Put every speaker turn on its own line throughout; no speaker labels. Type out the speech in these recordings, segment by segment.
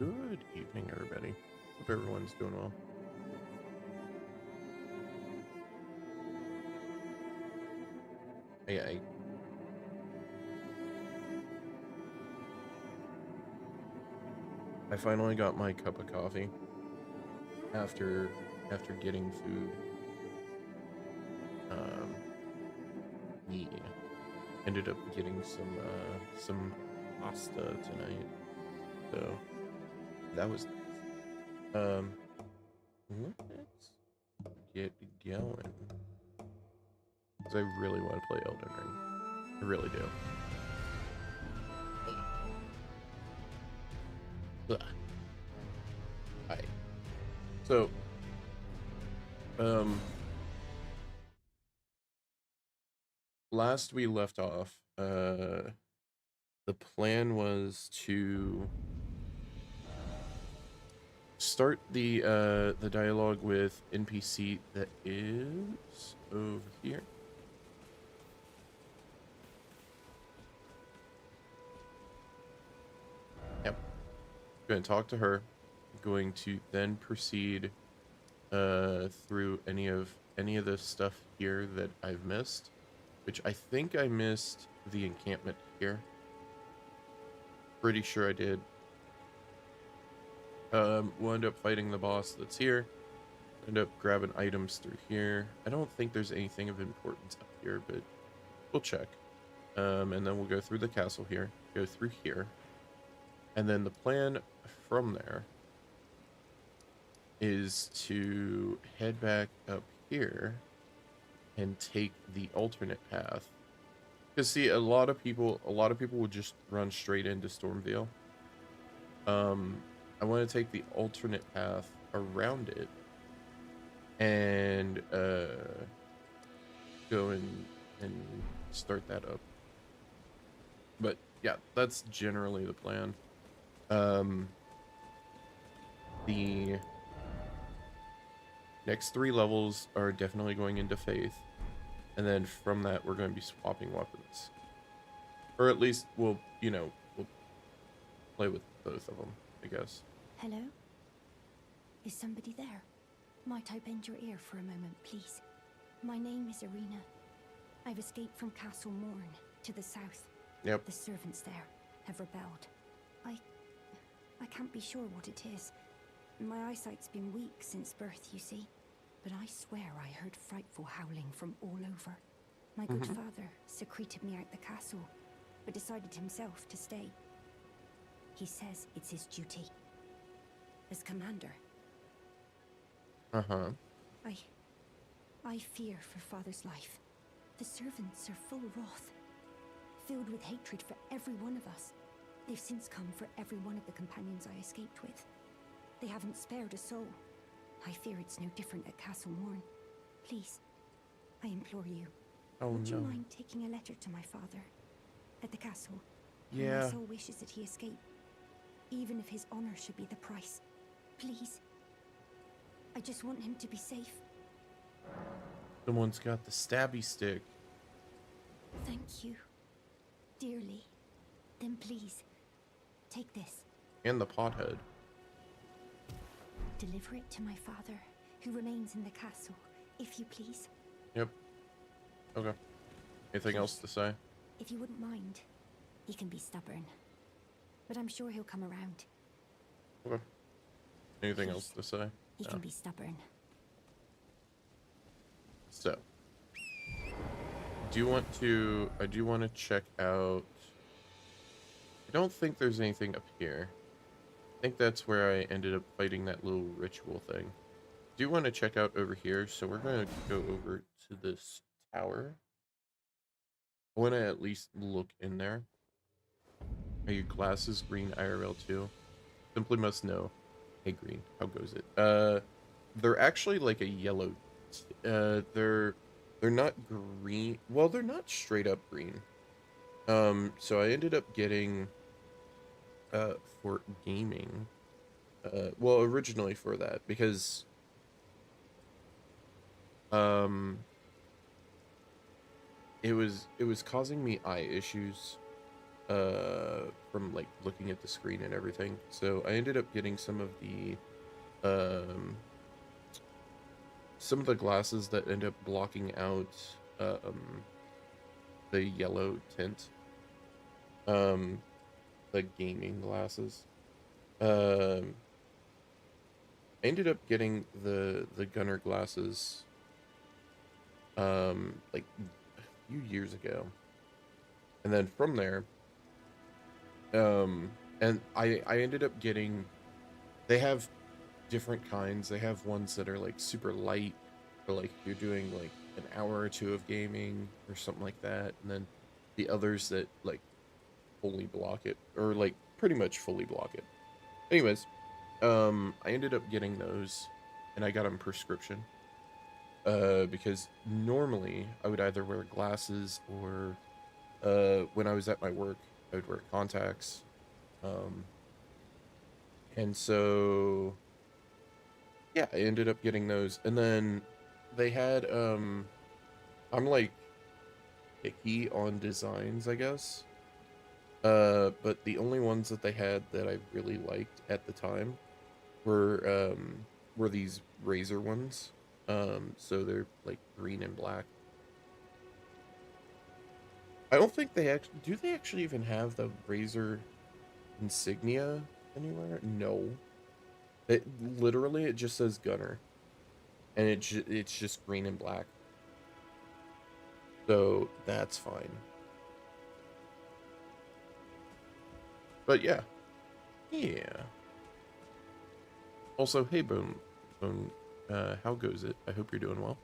Good evening, everybody. Hope everyone's doing well. I I finally got my cup of coffee after getting food. Um, yeah, ended up getting some pasta tonight, so that was nice. Let's get going because I really want to play Elden Ring. I really do. Ugh. Hi. So, um, last we left off, the plan was to start the dialogue with NPC that is over here. Yep. Going to talk to her. Going to then proceed through any of the stuff here that I've missed, which I think I missed the encampment here. Pretty sure I did. We'll end up fighting the boss that's here. End up grabbing items through here. I don't think there's anything of importance up here, but we'll check. And then we'll go through the castle here, go through here. And then the plan from there is to head back up here and take the alternate path. Because see, a lot of people will just run straight into Stormveil. I want to take the alternate path around it and go and start that up. But yeah, that's generally the plan. The next 3 levels are definitely going into Faith, and then from that we're going to be swapping weapons, or at least we'll play with both of them, I guess.
Hello? Is somebody there? Might I bend your ear for a moment, please? My name is Irina. I've escaped from Castle Morn to the south.
Yep.
The servants there have rebelled. I can't be sure what it is. My eyesight's been weak since birth, you see. But I swear I heard frightful howling from all over. My good father secreted me out the castle, but decided himself to stay. He says it's his duty. As commander. I fear for father's life. The servants are full wrath, filled with hatred for every one of us. They've since come for every one of the companions I escaped with. They haven't spared a soul. I fear it's no different at Castle Morn. Please, I implore you.
Oh,
Would you
no.
mind taking a letter to my father at the castle?
Yeah.
My soul wishes that he escape, even if his honor should be the price. Please. I just want him to be safe.
Someone's got the stabby stick.
Thank you. Dearly. Then please, take this.
And the pothead.
Deliver it to my father, who remains in the castle, if you please.
Yep. Okay. Anything else to say?
If you wouldn't mind, he can be stubborn. But I'm sure he'll come around.
Okay. Anything
Please.
else to say?
He
No.
can be stubborn.
So, I do want to check out. I don't think there's anything up here. I think that's where I ended up fighting that little ritual thing. I do want to check out over here, so we're going to go over to this tower. I want to at least look in there. Are your glasses green IRL too? Simply must know. Hey green, how goes it? They're actually like a yellow. They're not green. Well, they're not straight up green. So I ended up getting for gaming. Well, originally for that because it was causing me eye issues from like looking at the screen and everything. So I ended up getting um some of the glasses that end up blocking out the yellow tint, um the gaming glasses. Um I ended up getting the gunner glasses like a few years ago. And then from there, and I ended up getting, they have different kinds. They have ones that are like super light, for like if you're doing like an hour or two of gaming or something like that, and then the others that like fully block it, or like pretty much fully block it. Anyways, I ended up getting those, and I got them prescription. Because normally I would either wear glasses or when I was at my work, I would wear contacts. Um, and so yeah, I ended up getting those. And then they had I'm like picky on designs, I guess. But the only ones that they had that I really liked at the time were these razor ones. So they're like green and black. I don't think they actually do. They actually even have the razor insignia anywhere? No. It literally it just says gunner, and it's just green and black. So that's fine. But yeah. Yeah. Also, hey Bone, how goes it? I hope you're doing well.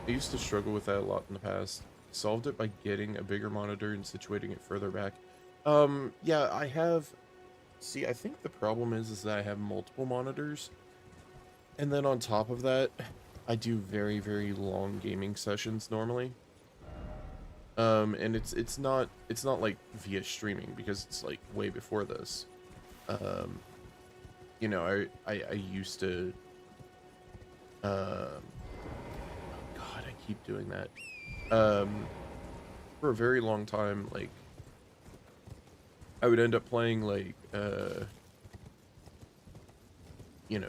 I used to struggle with that a lot in the past. Solved it by getting a bigger monitor and situating it further back. Yeah, I have. See, I think the problem is that I have multiple monitors, and then on top of that, I do very, very long gaming sessions normally. And it's not like via streaming because it's like way before this. Um, I used to um oh God, I keep doing that. Um, for a very long time, like I would end up playing like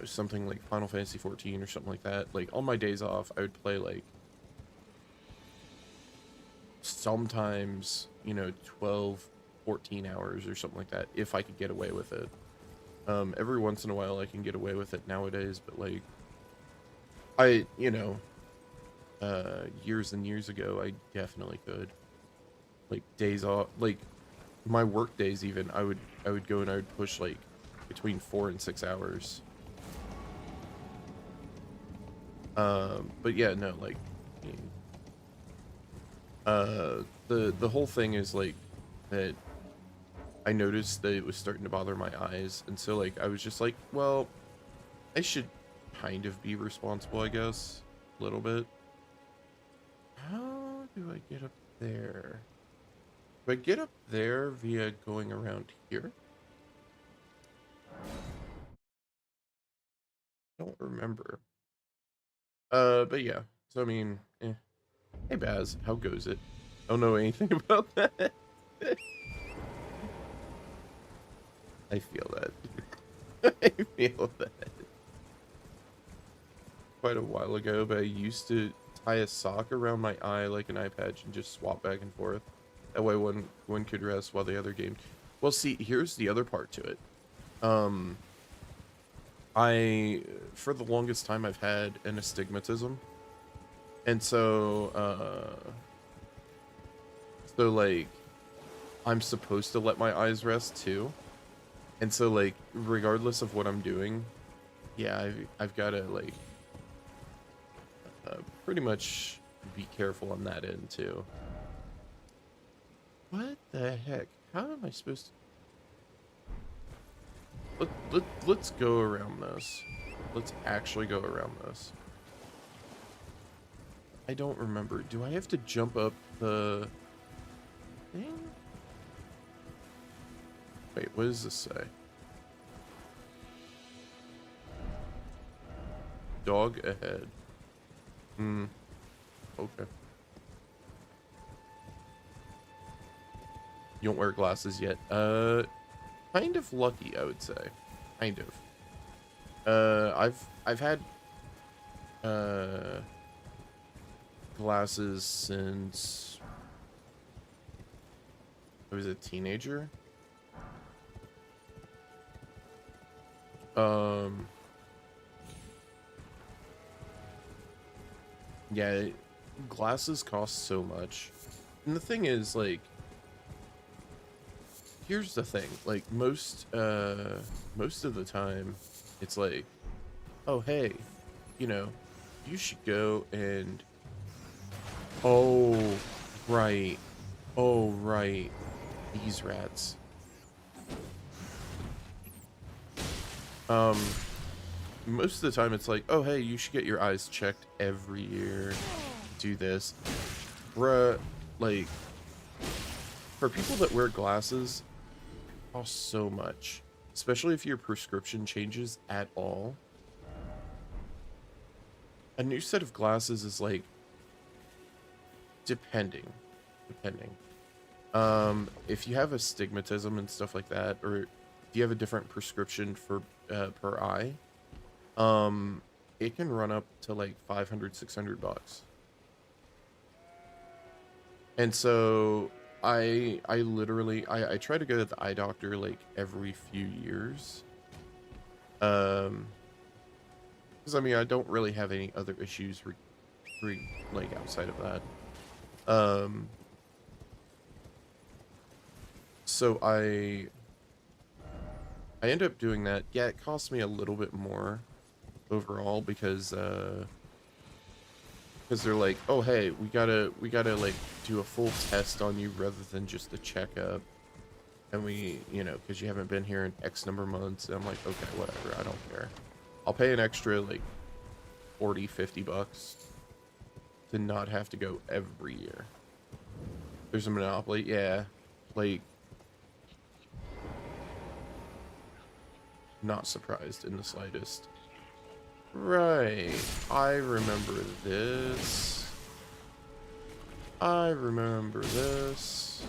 something like Final Fantasy 14 or something like that. Like on my days off, I would play like sometimes 12, 14 hours or something like that if I could get away with it. Every once in a while I can get away with it nowadays, but like I years and years ago I definitely could. Like days off, like my work days even, I would go and I would push like between 4 and 6 hours. But yeah, no, like I mean, the whole thing is like that I noticed that it was starting to bother my eyes, and so like I was just like, well, I should kind of be responsible, I guess, a little bit. How do I get up there? Do I get up there via going around here? I don't remember. But yeah. So I mean, hey Baz, how goes it? I don't know anything about that. I feel that. I feel that. Quite a while ago, but I used to tie a sock around my eye like an eye patch and just swap back and forth. That way one could rest while the other gamed. Well, see, here's the other part to it. Um, I for the longest time I've had an astigmatism, and so like I'm supposed to let my eyes rest too, and so like regardless of what I'm doing, yeah, I've got to like pretty much be careful on that end too. What the heck? How am I supposed to? Let's go around this. Let's actually go around this. I don't remember. Do I have to jump up the thing? Wait, what does this say? Dog ahead. Hmm. Okay. You don't wear glasses yet. Kind of lucky, I would say. Kind of. I've had glasses since I was a teenager. Yeah, glasses cost so much. And the thing is, like, here's the thing. Like, most of the time, it's like, oh, hey, you know, you should go and, oh, right, oh, right, these rats. Most of the time it's like, oh, hey, you should get your eyes checked every year. Do this. Bruh, like, for people that wear glasses, it costs so much. Especially if your prescription changes at all. A new set of glasses is like, depending. If you have astigmatism and stuff like that, or if you have a different prescription for per eye, it can run up to like 500, 600 bucks. And so I literally I try to go to the eye doctor like every few years. Because I mean, I don't really have any other issues like outside of that. So I end up doing that. Yeah, it costs me a little bit more overall because they're like, oh hey, we gotta like do a full test on you rather than just a checkup, and we, you know, because you haven't been here in X number of months. And I'm like, okay, whatever, I don't care. I'll pay an extra like 40, 50 bucks to not have to go every year. There's a monopoly, yeah, like, not surprised in the slightest. Right, I remember this. I remember this.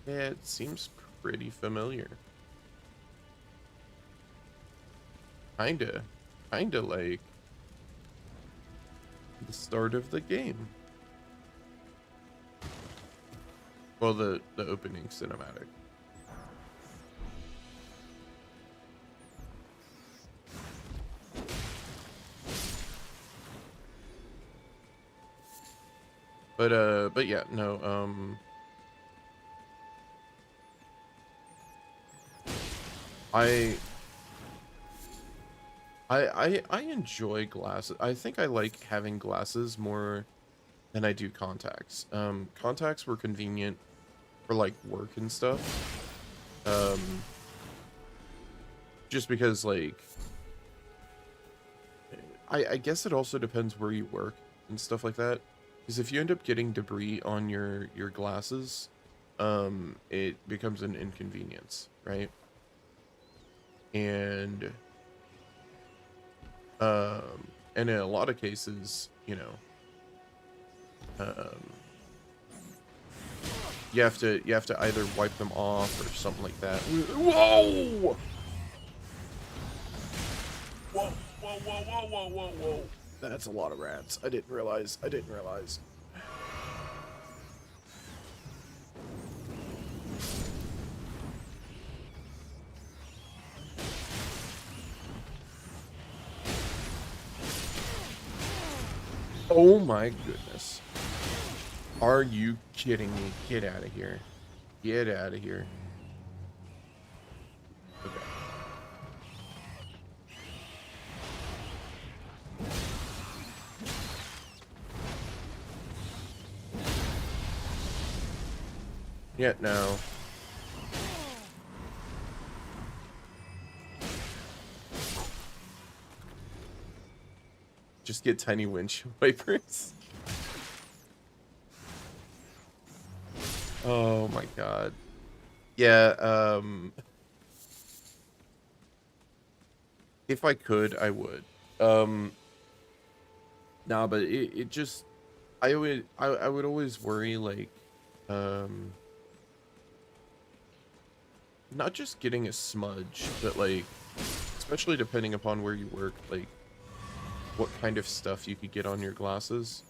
Yeah, it seems pretty familiar. Kinda like the start of the game. Well, the opening cinematic. But yeah, no, I I enjoy glasses. I think I like having glasses more than I do contacts. Contacts were convenient for like work and stuff. Um, just because like I guess it also depends where you work and stuff like that. Because if you end up getting debris on your glasses, it becomes an inconvenience, right? And and in a lot of cases, you know, you have to either wipe them off or something like that. Whoa! Whoa! Whoa! Whoa! Whoa! Whoa! Whoa! Whoa! That's a lot of rats. I didn't realize. Oh my goodness. Are you kidding me? Get out of here. Get out of here. Okay. Yeah, no. Just get tiny windshield wipers. Oh my god. Yeah, if I could, I would. Nah, but it just I would always worry like um not just getting a smudge, but like especially depending upon where you work, like what kind of stuff you could get on your glasses.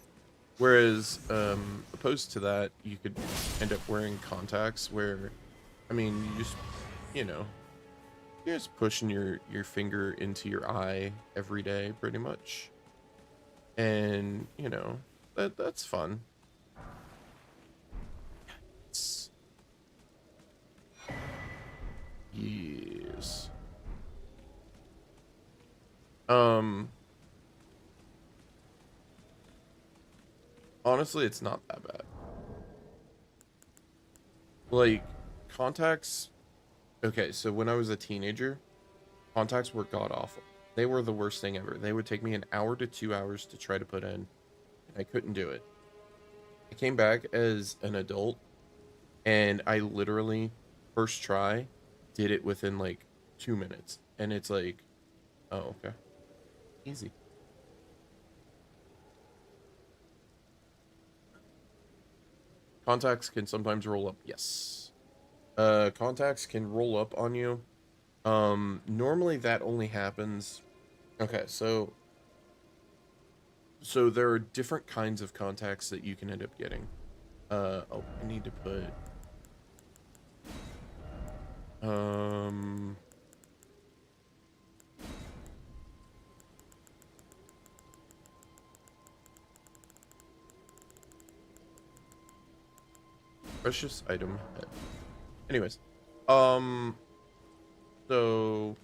Whereas opposed to that, you could end up wearing contacts where I mean, you just you know, you're just pushing your finger into your eye every day pretty much. And, you know, that's fun. It's, yes. Um, honestly, it's not that bad. Like, contacts, okay, so when I was a teenager, contacts were god awful. They were the worst thing ever. They would take me an hour to 2 hours to try to put in, and I couldn't do it. I came back as an adult, and I literally, first try, did it within like 2 minutes. And it's like, oh, okay, easy. Contacts can sometimes roll up. Yes. Contacts can roll up on you. Normally that only happens. Okay, so there are different kinds of contacts that you can end up getting. Oh, I need to put um precious item head. Anyways, um, so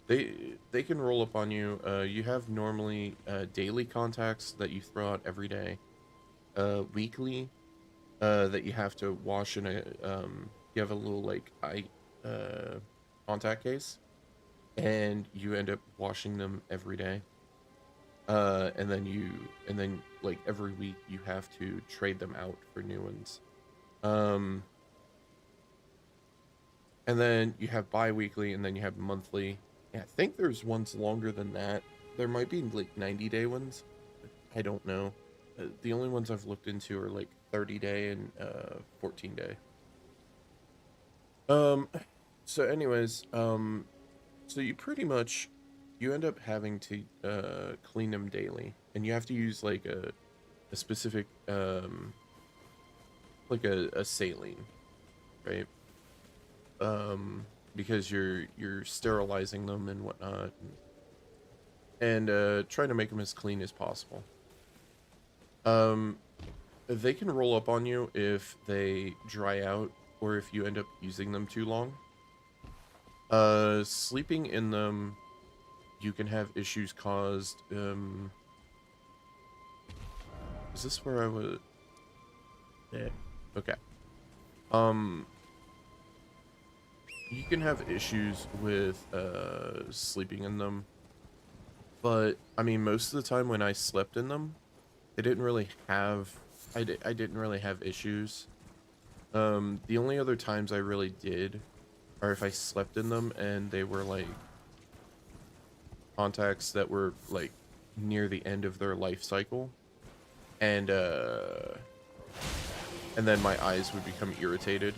they can roll up on you. You have normally daily contacts that you throw out every day. Weekly that you have to wash in a you have a little like eye uh contact case, and you end up washing them every day. And then like every week you have to trade them out for new ones. Um and then you have bi-weekly, and then you have monthly. Yeah, I think there's ones longer than that. There might be like 90-day ones. I don't know. The only ones I've looked into are like 30-day and 14-day. Um, so anyways, so you pretty much you end up having to clean them daily, and you have to use like a specific like a saline, right? Because you're sterilizing them and whatnot, and trying to make them as clean as possible. Um, they can roll up on you if they dry out or if you end up using them too long. Sleeping in them, you can have issues caused. Is this where I was? Yeah. Okay. Um, you can have issues with sleeping in them, but I mean, most of the time when I slept in them, they didn't really have. I didn't really have issues. The only other times I really did are if I slept in them and they were like contacts that were like near the end of their life cycle, and then my eyes would become irritated.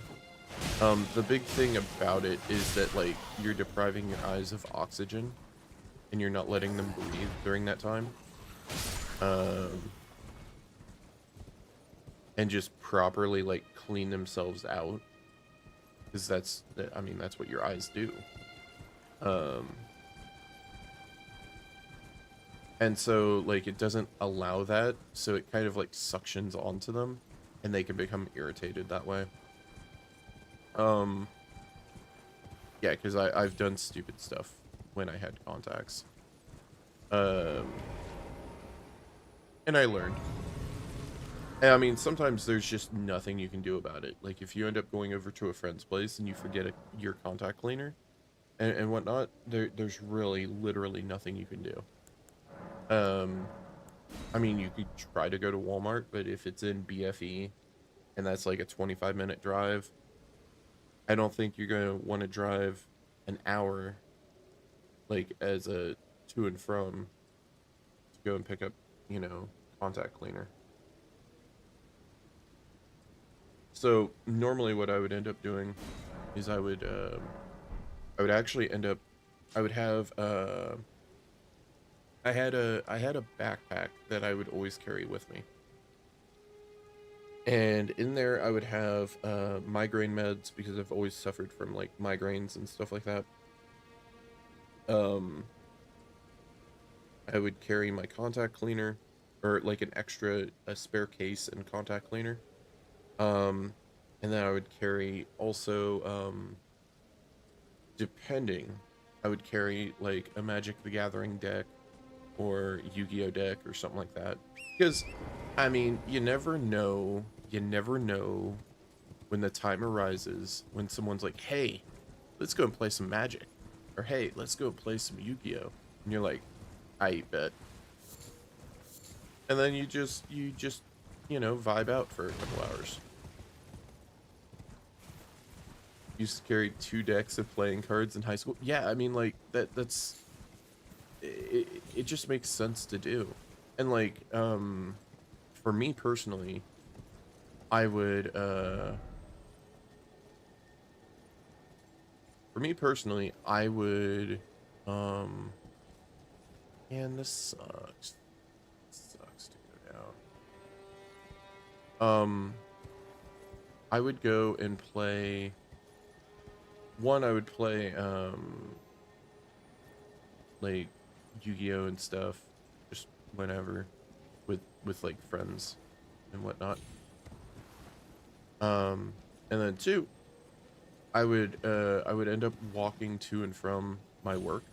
The big thing about it is that like you're depriving your eyes of oxygen and you're not letting them breathe during that time. Um, and just properly like clean themselves out, because I mean that's what your eyes do. Um, and so like it doesn't allow that, so it kind of like suctions onto them, and they can become irritated that way. Um, yeah, because I've done stupid stuff when I had contacts. Um, and I learned. And I mean, sometimes there's just nothing you can do about it. Like if you end up going over to a friend's place and you forget your contact cleaner and whatnot, there's really literally nothing you can do. Um, I mean, you could try to go to Walmart, but if it's in BFE and that's like a 25-minute drive, I don't think you're gonna want to drive an hour, like as a to and from, to go and pick up, you know, contact cleaner. So normally, what I would end up doing is I would actually end up, I would have I had a backpack that I would always carry with me. And in there I would have migraine meds because I've always suffered from like migraines and stuff like that. Um I would carry my contact cleaner, or like an extra a spare case and contact cleaner. Um and then I would carry also depending, I would carry like a Magic the Gathering deck or Yu-Gi-Oh deck or something like that. Because I mean, you never know when the time arises when someone's like, "Hey, let's go and play some Magic." Or, "Hey, let's go play some Yu-Gi-Oh." And you're like, "I bet." And then you just, you know, vibe out for a couple hours. Used to carry 2 decks of playing cards in high school. Yeah, I mean like that's it just makes sense to do. And like for me personally, I would for me personally, I would um man, this sucks. It sucks to go down. I would go and play one, I would play like Yu-Gi-Oh and stuff just whenever with like friends and whatnot. And then two, I would end up walking to and from my work.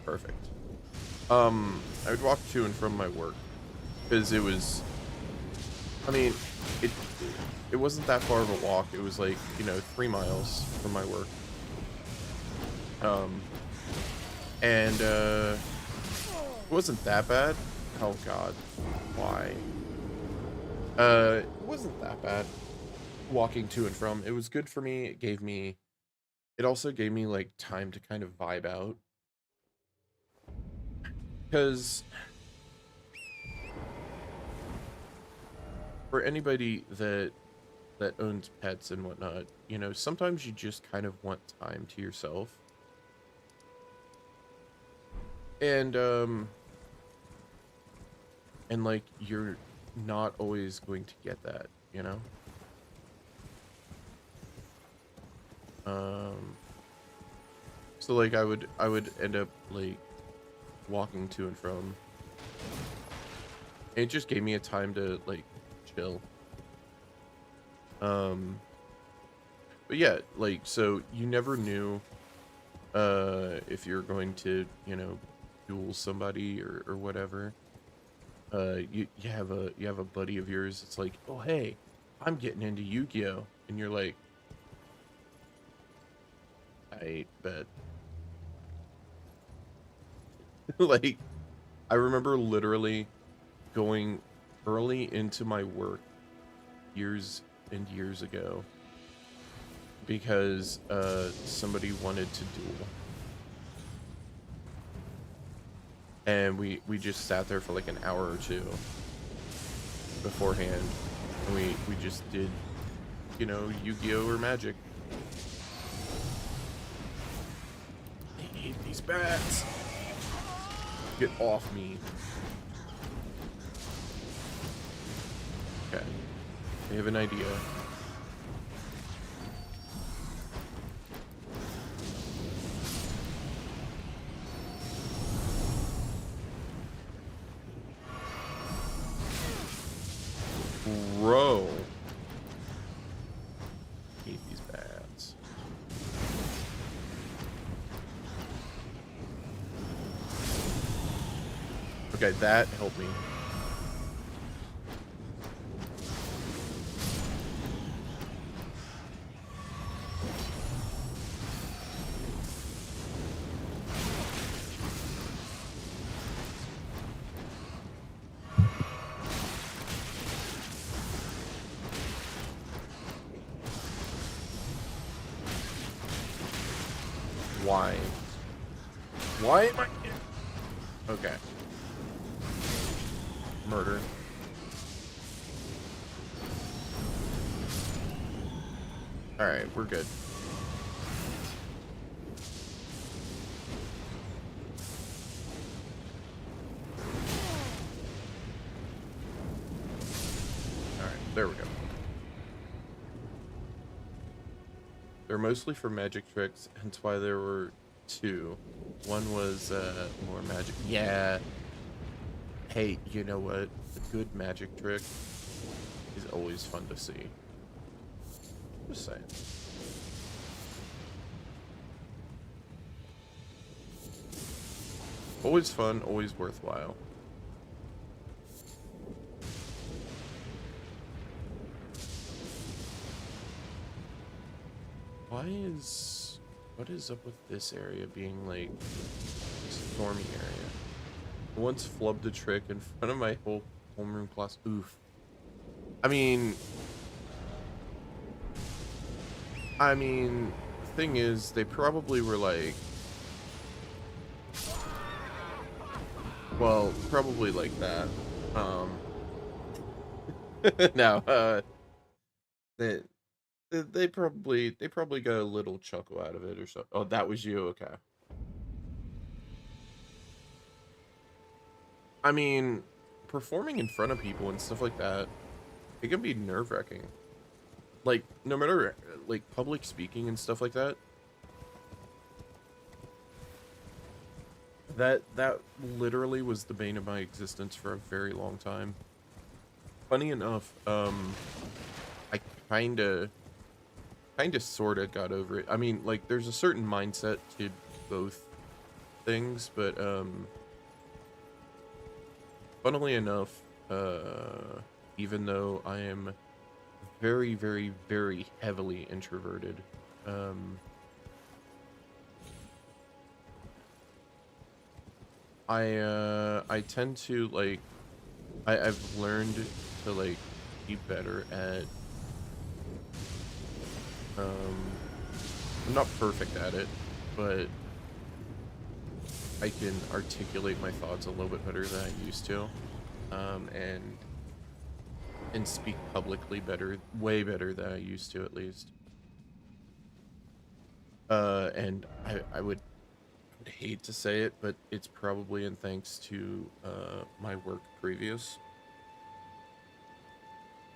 Perfect. I would walk to and from my work because it was, I mean, it it wasn't that far of a walk. It was like, you know, 3 miles from my work. Um, and it wasn't that bad. Oh God, why? It wasn't that bad walking to and from. It was good for me. It gave me. It also gave me like time to kind of vibe out because for anybody that owns pets and whatnot, you know, sometimes you just kind of want time to yourself. And and like you're not always going to get that, you know? Um so like I would end up like walking to and from. It just gave me a time to like chill. Um but yeah, like so you never knew if you're going to, you know, duel somebody or whatever. You have a buddy of yours. It's like, oh hey, I'm getting into Yu-Gi-Oh, and you're like, I bet. Like, I remember literally going early into my work years and years ago because somebody wanted to duel, and we just sat there for like an hour or two beforehand, and we just did, you know, Yu-Gi-Oh or Magic. I hate these bats. Get off me. Okay. I have an idea. Bro. Hate these bats. Okay, that helped me. Why? Why am I... Okay. Murder. Alright, we're good. Alright, there we go. They're mostly for magic tricks, hence why there were two. One was more magic. Yeah. Hey, you know what? A good magic trick is always fun to see. Just saying. Always fun, always worthwhile. What is up with this area being like a stormy area? I once flubbed a trick in front of my whole homeroom class. Oof. I mean, the thing is, they probably were like, well, probably like that. No, they, they probably got a little chuckle out of it or so. Oh, that was you, okay. I mean, performing in front of people and stuff like that, it can be nerve-wracking. Like, no matter, like, public speaking and stuff like that, that literally was the bane of my existence for a very long time. Funny enough, I kinda sorta got over it. I mean, like, there's a certain mindset to both things, but, funnily enough, even though I am very, very, very heavily introverted, I tend to, like, I've learned to, like, be better at, I'm not perfect at it, but I can articulate my thoughts a little bit better than I used to, and speak publicly better, way better than I used to, at least. And I would hate to say it, but it's probably in thanks to my work previous,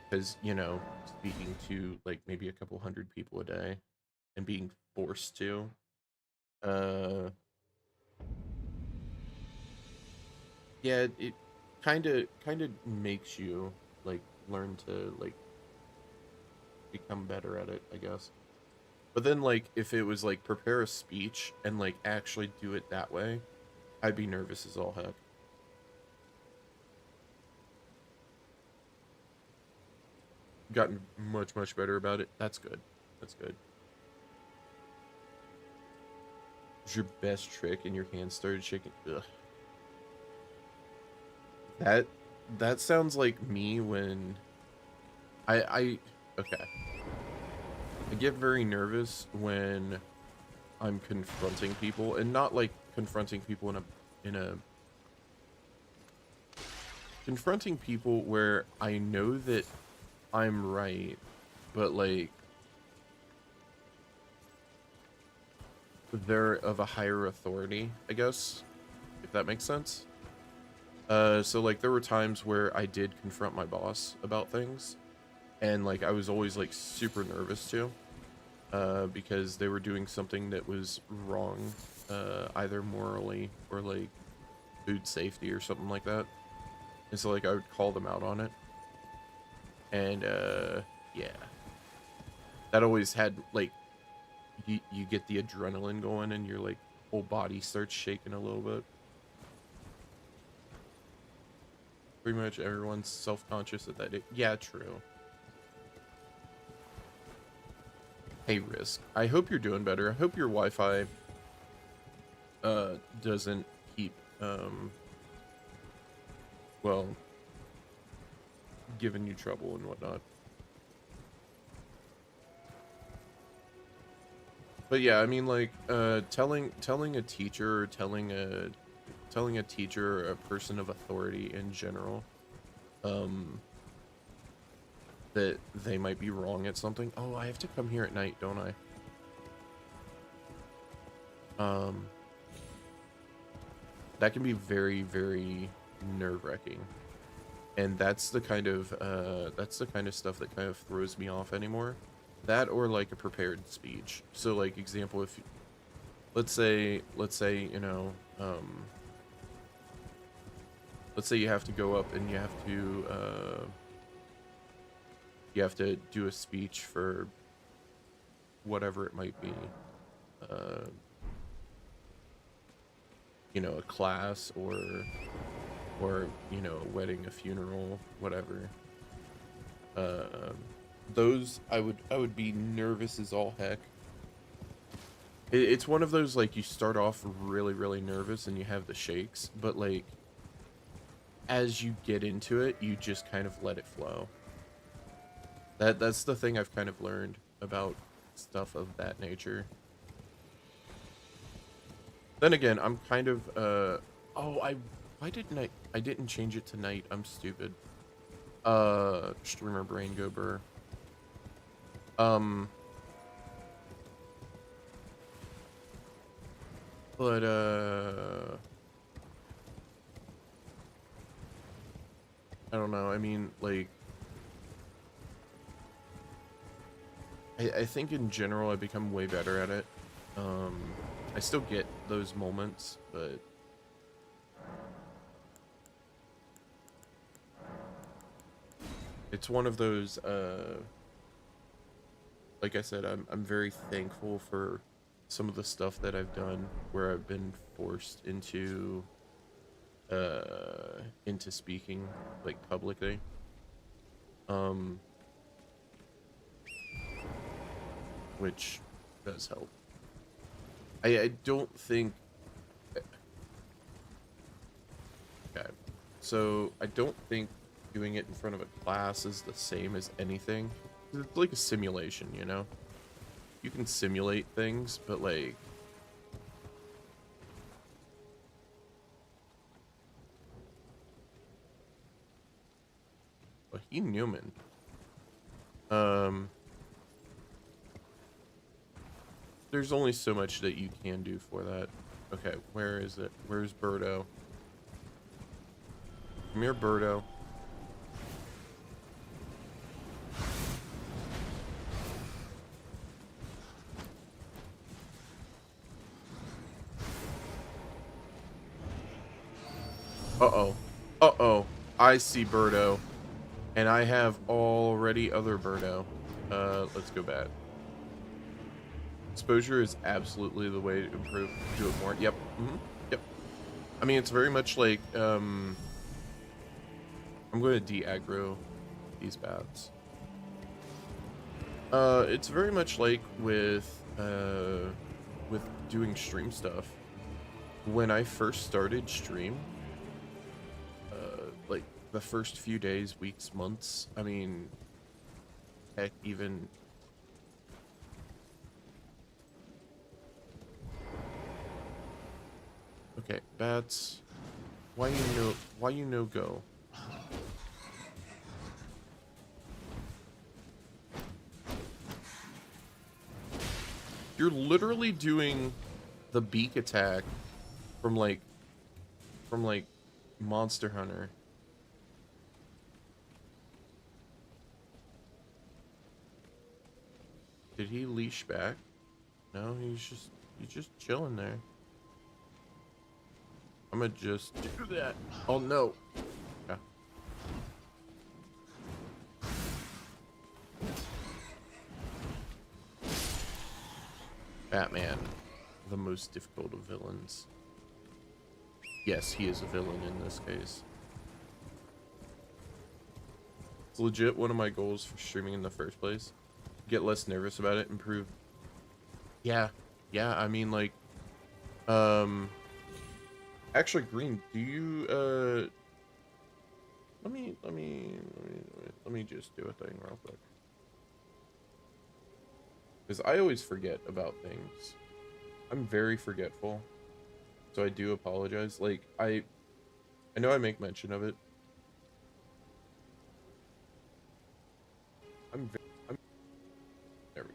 because, you know, speaking to like maybe a couple hundred people a day and being forced to, uh, yeah, it kind of makes you like learn to like become better at it, I guess. But then, like, if it was like prepare a speech and like actually do it that way, I'd be nervous as all heck. Gotten much better about it. That's good. That's good. What's your best trick and your hands started shaking? Ugh. That that sounds like me when I okay. I get very nervous when I'm confronting people, and not like confronting people in a confronting people where I know that I'm right, but like they're of a higher authority, I guess, if that makes sense. So like there were times where I did confront my boss about things, and like I was always like super nervous too, because they were doing something that was wrong, either morally or like food safety or something like that. And so like I would call them out on it. And yeah. That always had like you get the adrenaline going and your like whole body starts shaking a little bit. Pretty much everyone's self-conscious at that. Yeah, true. Hey, Risk. I hope you're doing better. I hope your Wi-Fi doesn't keep well, giving you trouble and whatnot. But yeah, I mean, like, telling a teacher, or telling a teacher, or a person of authority in general, um, that they might be wrong at something. Oh, I have to come here at night, don't I? That can be very, very nerve-wracking. And that's the kind of stuff that kind of throws me off anymore. That, or like a prepared speech. So like, example, if let's say, you know, let's say you have to go up and you have to do a speech for whatever it might be. Uh, you know, a class, or you know, a wedding, a funeral, whatever. Um, those I would be nervous as all heck. It's one of those, like, you start off really, really nervous and you have the shakes, but like as you get into it, you just kind of let it flow. That's the thing I've kind of learned about stuff of that nature. Then again, I'm kind of oh, why didn't I didn't change it to night. I'm stupid. Streamer brain go burr. Um but I don't know. I mean, like, I think in general I become way better at it. I still get those moments, but it's one of those, like I said, I'm very thankful for some of the stuff that I've done where I've been forced into speaking, like, publicly. Um which does help. I don't think, okay. So I don't think doing it in front of a class is the same as anything. It's like a simulation, you know? You can simulate things, but like, well, he Newman. Um, there's only so much that you can do for that. Okay, where is it? Where's Birdo? Come here, Birdo. Uh-oh. Uh-oh. I see Birdo. And I have already other Birdo. Let's go back. Exposure is absolutely the way to improve. Do it more. Yep. Yep. I mean, it's very much like, I'm going to de-aggro these bats. It's very much like with doing stream stuff. When I first started stream, like the first few days, weeks, months, I mean, heck, even okay, bats. Why you no go? You're literally doing the beak attack from like Monster Hunter. Did he leash back? No, he's just chilling there. I'm gonna just do that. Oh no. Yeah. Batman, the most difficult of villains. Yes, he is a villain in this case. It's legit one of my goals for streaming in the first place. Get less nervous about it, improve. Yeah, yeah, I mean, like, actually, Green, do you, let me just do a thing real quick. because I always forget about things. I'm very forgetful, so I do apologize. Like, I know I make mention of it. I'm there we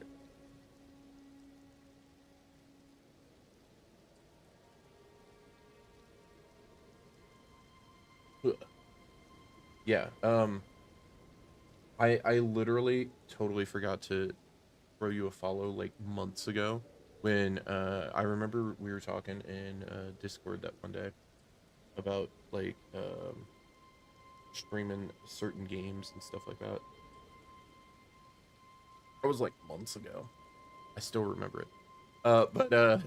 go. Ugh. Yeah, I literally totally forgot to throw you a follow like months ago when I remember we were talking in Discord that one day about like streaming certain games and stuff like that. That was like months ago. I still remember it. But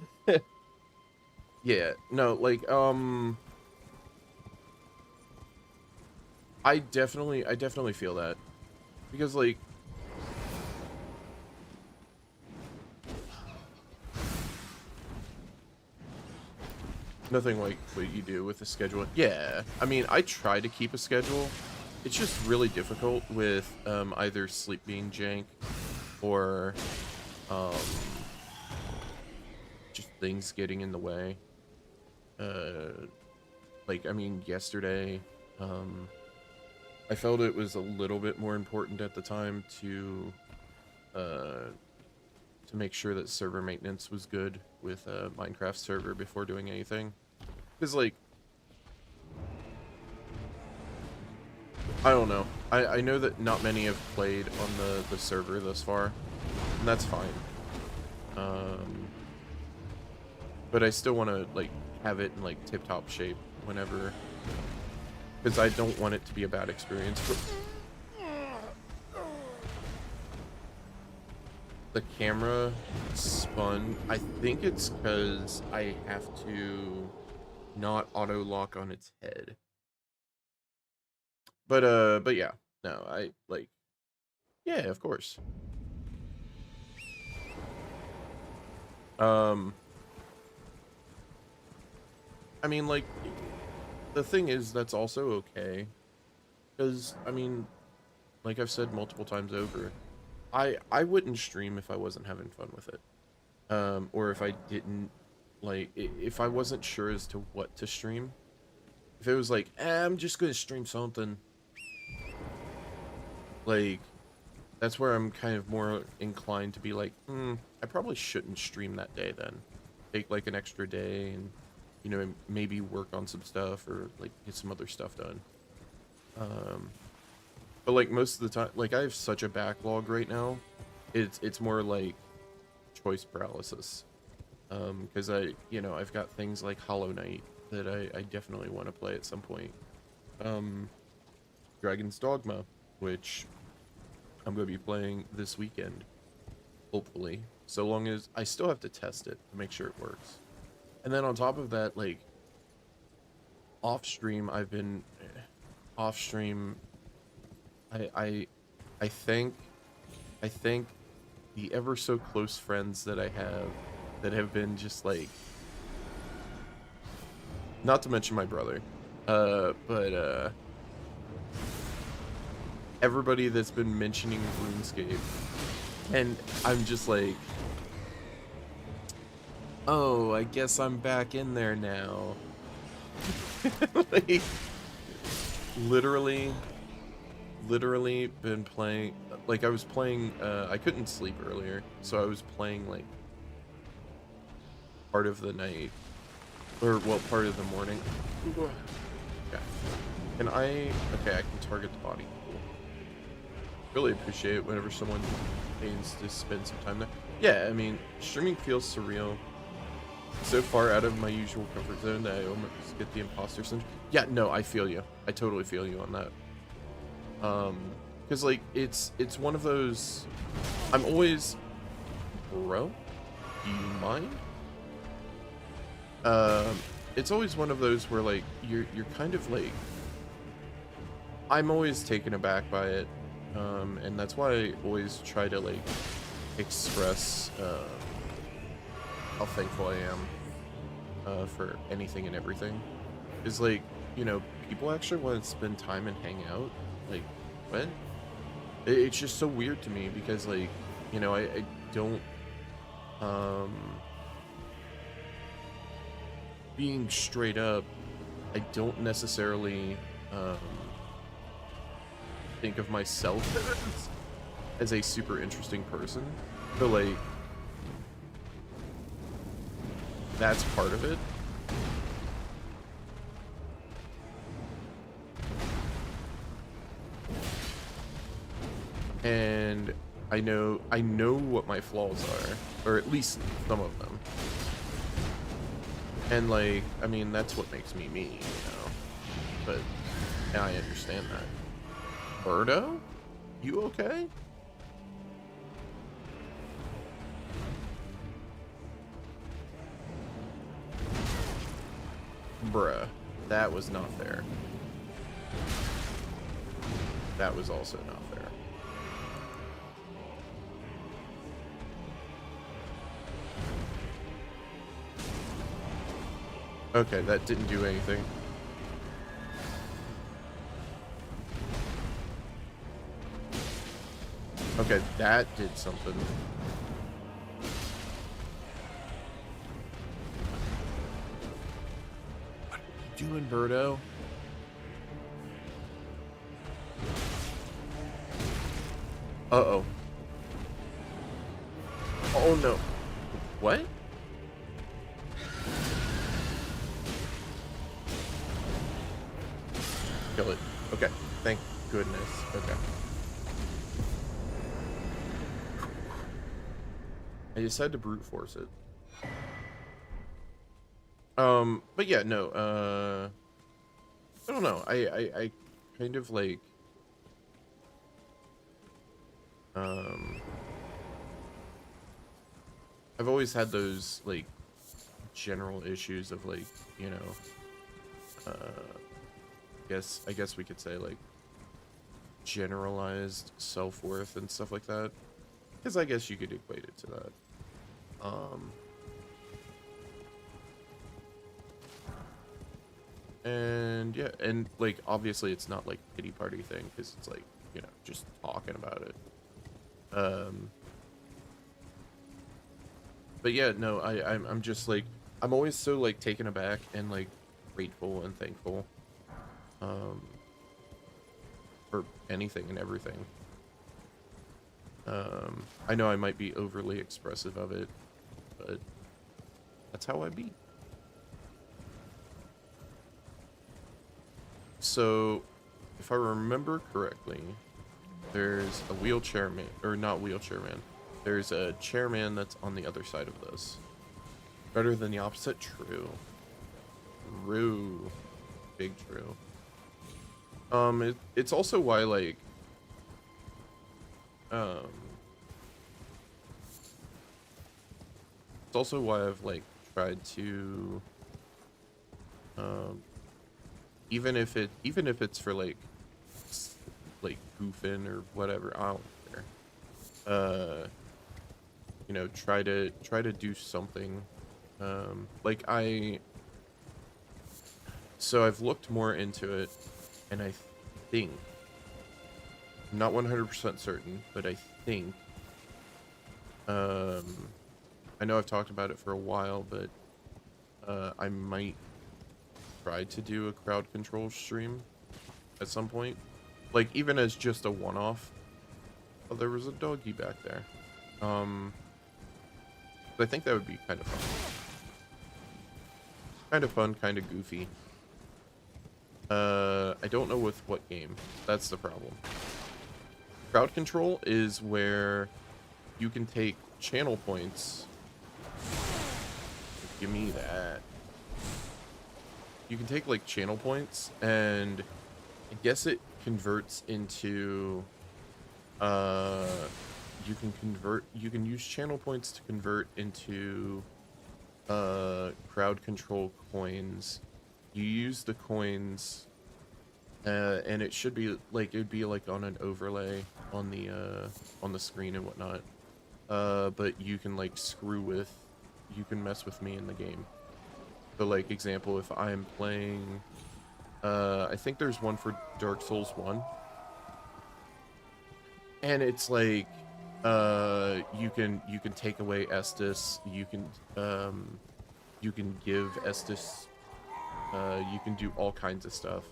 yeah, no, like I definitely feel that because like nothing like what you do with the schedule. Yeah, I mean, I try to keep a schedule. It's just really difficult with either sleep being jank or um, just things getting in the way. Like, I mean, yesterday, um, I felt it was a little bit more important at the time uh, to make sure that server maintenance was good with a Minecraft server before doing anything. Because, like, I don't know. I know that not many have played on the server thus far, and that's fine. Um, but I still want to, like, have it in, like, tip-top shape whenever, because I don't want it to be a bad experience. But the camera spun. I think it's because I have to not auto-lock on its head. But yeah. No, I, like, yeah, of course. Um, I mean, like, the thing is, that's also okay. Because, I mean, like I've said multiple times over, I wouldn't stream if I wasn't having fun with it. Or if I didn't, like, if I wasn't sure as to what to stream. If it was like, I'm just gonna stream something, like, that's where I'm kind of more inclined to be like, I probably shouldn't stream that day then. Take, like, an extra day and, you know, maybe work on some stuff or, like, get some other stuff done. But, like, most of the time, like, I have such a backlog right now, it's more like choice paralysis. Because I've got things like Hollow Knight that I definitely want to play at some point. Dragon's Dogma, which I'm going to be playing this weekend, hopefully. So long as I still have to test it to make sure it works. And then on top of that, like, off stream, off stream. I think the ever so close friends that I have that have been just like, not to mention my brother, but everybody that's been mentioning RuneScape, and I'm just like, oh, I guess I'm back in there now. Like, literally been playing, like, I was playing, I couldn't sleep earlier, so I was playing, like, part of the night, or, well, part of the morning. Okay. Okay, I can target the body. Cool. Really appreciate it whenever someone aims to spend some time there. Yeah, I mean, streaming feels surreal. So far out of my usual comfort zone that I almost get the imposter syndrome. Yeah, no, I feel you. I totally feel you on that. Because, like, it's one of those, I'm always, bro, do you mind? It's always one of those where, like, you're kind of like, I'm always taken aback by it, and that's why I always try to, like, express how thankful I am for anything and everything. Is, like, people actually want to spend time and hang out. Like, what? It's just so weird to me because, like, I don't being straight up, I don't necessarily think of myself as a super interesting person. So like that's part of it. And I know what my flaws are, or at least some of them. And like, I mean, that's what makes me me, you know. But yeah, I understand that. Birdo? You okay? Bruh, that was not fair. That was also not fair. Okay, that didn't do anything. Okay, that did something. What are you doing, Birdo? Uh-oh. Oh no. What? Kill it. Okay. Thank goodness. Okay. I decided to brute force it. But yeah, no, I don't know. I kind of like, um, I've always had those, like, general issues of, like, you know, I guess we could say, like, generalized self-worth and stuff like that. Because I guess you could equate it to that. And yeah, and like obviously it's not like pity party thing because it's like, you know, just talking about it. But yeah, no, I'm just like, I'm always so like taken aback and like grateful and thankful for anything and everything. I know I might be overly expressive of it, but that's how I be. So, if I remember correctly, there's a wheelchair man, or not wheelchair man. There's a chairman that's on the other side of this. Better than the opposite? True. True. Big true. It's also why, like, it's also why I've, like, tried to, even if it's for, like goofing or whatever, I don't care. You know, try to do something. Like so I've looked more into it, and I think, I'm not 100% certain, but I think, I know I've talked about it for a while, but I might try to do a crowd control stream at some point, like even as just a one-off. Oh, there was a doggy back there. I think that would be kind of fun. Kind of fun, kind of goofy. I don't know with what game. That's the problem. Crowd control is where you can take channel points. Give me that. You can take like channel points, and I guess it converts into you can use channel points to convert into crowd control coins. You use the coins, and it should be like, it would be like on an overlay on the screen and whatnot. But you can like you can mess with me in the game. So like, example, if I'm playing, I think there's one for Dark Souls 1, and it's like, You can take away Estus. You can give Estus. You can do all kinds of stuff.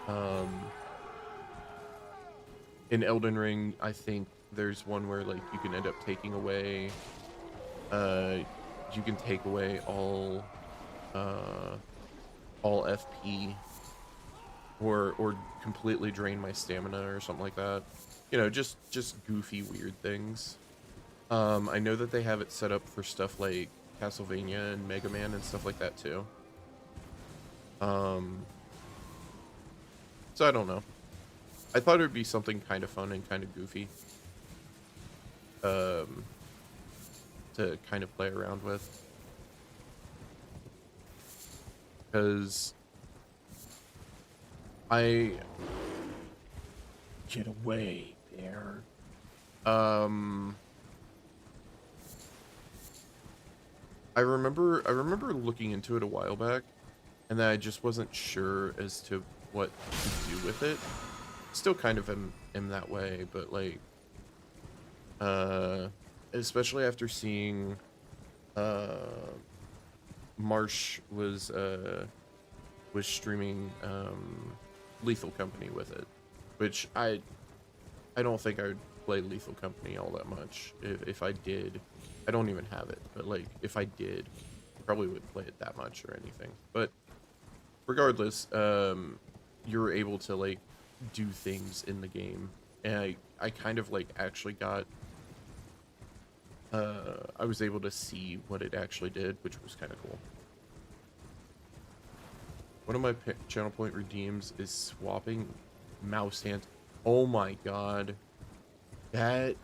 Um, in Elden Ring, I think there's one where like you can end up taking away. Uh, you can take away uh all FP or completely drain my stamina or something like that. You know, just goofy weird things. I know that they have it set up for stuff like Castlevania and Mega Man and stuff like that too. Um, so I don't know. I thought it would be something kind of fun and kind of goofy, um, to kind of play around with. Because I get away there. Um, I remember looking into it a while back, and then I just wasn't sure as to what to do with it. Still kind of am that way, but like, uh, especially after seeing, uh, Marsh was streaming, Lethal Company with it, which I don't think I would play Lethal Company all that much. If I did, I don't even have it, but like if I did, probably wouldn't play it that much or anything. But regardless, you're able to like do things in the game, and I kind of like actually got I was able to see what it actually did, which was kind of cool. One of my channel point redeems is swapping mouse hands. Oh my god, that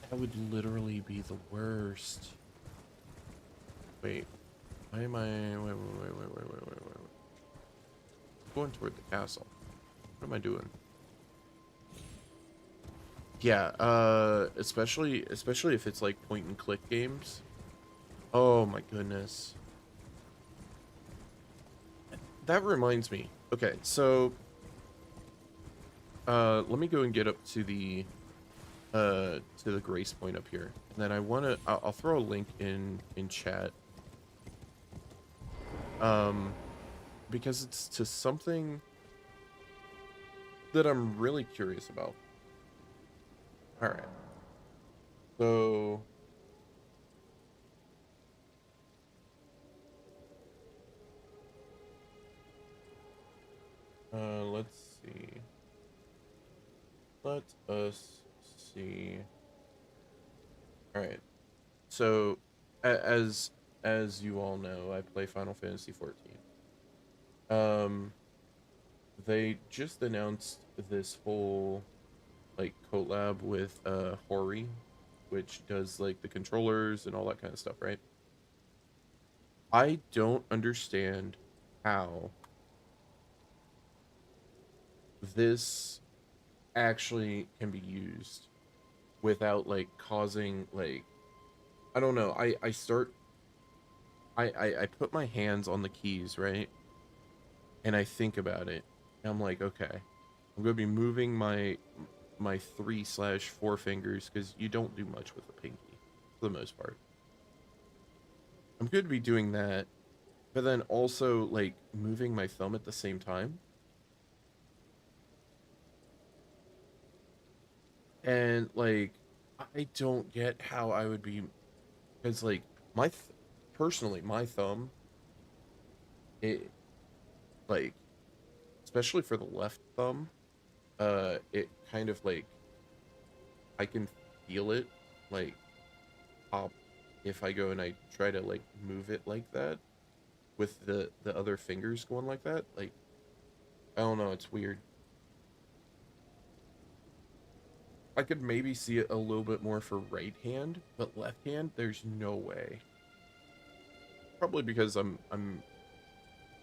that would literally be the worst. Wait, why am I? Wait. Going toward the castle. What am I doing? Yeah, especially if it's like point and click games. Oh my goodness. That reminds me. Okay, so let me go and get up to the grace point up here. And then I'll throw a link in chat. Um because it's to something that I'm really curious about. All right. So let's see. Let us see. All right. So as you all know, I play Final Fantasy 14. Um they just announced this whole like collab with Hori, which does like the controllers and all that kind of stuff, right? I don't understand how this actually can be used without like causing like I don't know. I put my hands on the keys, right? And I think about it. And I'm like, okay, I'm gonna be moving my 3/4 fingers because you don't do much with the pinky for the most part. I'm going to be doing that, but then also like moving my thumb at the same time. And like I don't get how I would be because like personally my thumb it like especially for the left thumb it kind of like I can feel it like pop if I go and I try to like move it like that with the other fingers going like that. Like I don't know, it's weird. I could maybe see it a little bit more for right hand, but left hand, there's no way. Probably because I'm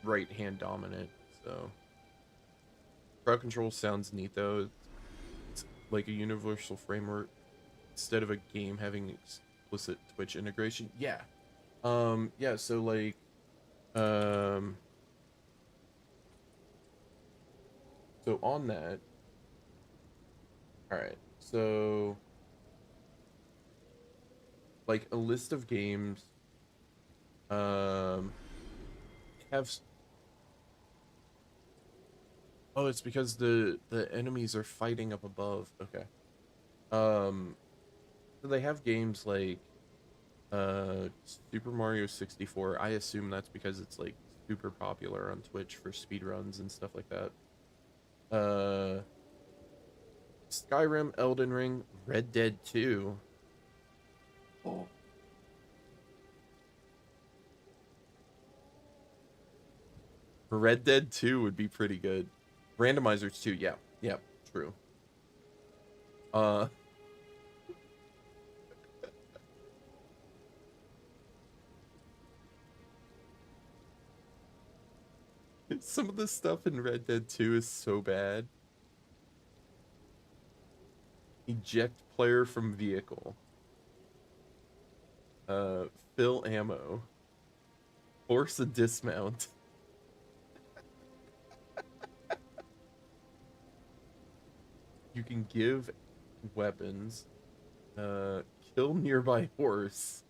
right hand dominant. So crowd control sounds neat though. It's like a universal framework instead of a game having explicit Twitch integration. Yeah. Yeah, so like um so on that All right. So, like a list of games um have oh, it's because the enemies are fighting up above. Okay. Um so they have games like Super Mario 64. I assume that's because it's like super popular on Twitch for speedruns and stuff like that. Uh Skyrim, Elden Ring, Red Dead 2. Oh. Red Dead 2 would be pretty good. Randomizers too. Yeah. Yeah, true. Uh some of the stuff in Red Dead 2 is so bad. Eject player from vehicle. Uh Fill ammo. Force a dismount. You can give weapons. Uh Kill nearby horse.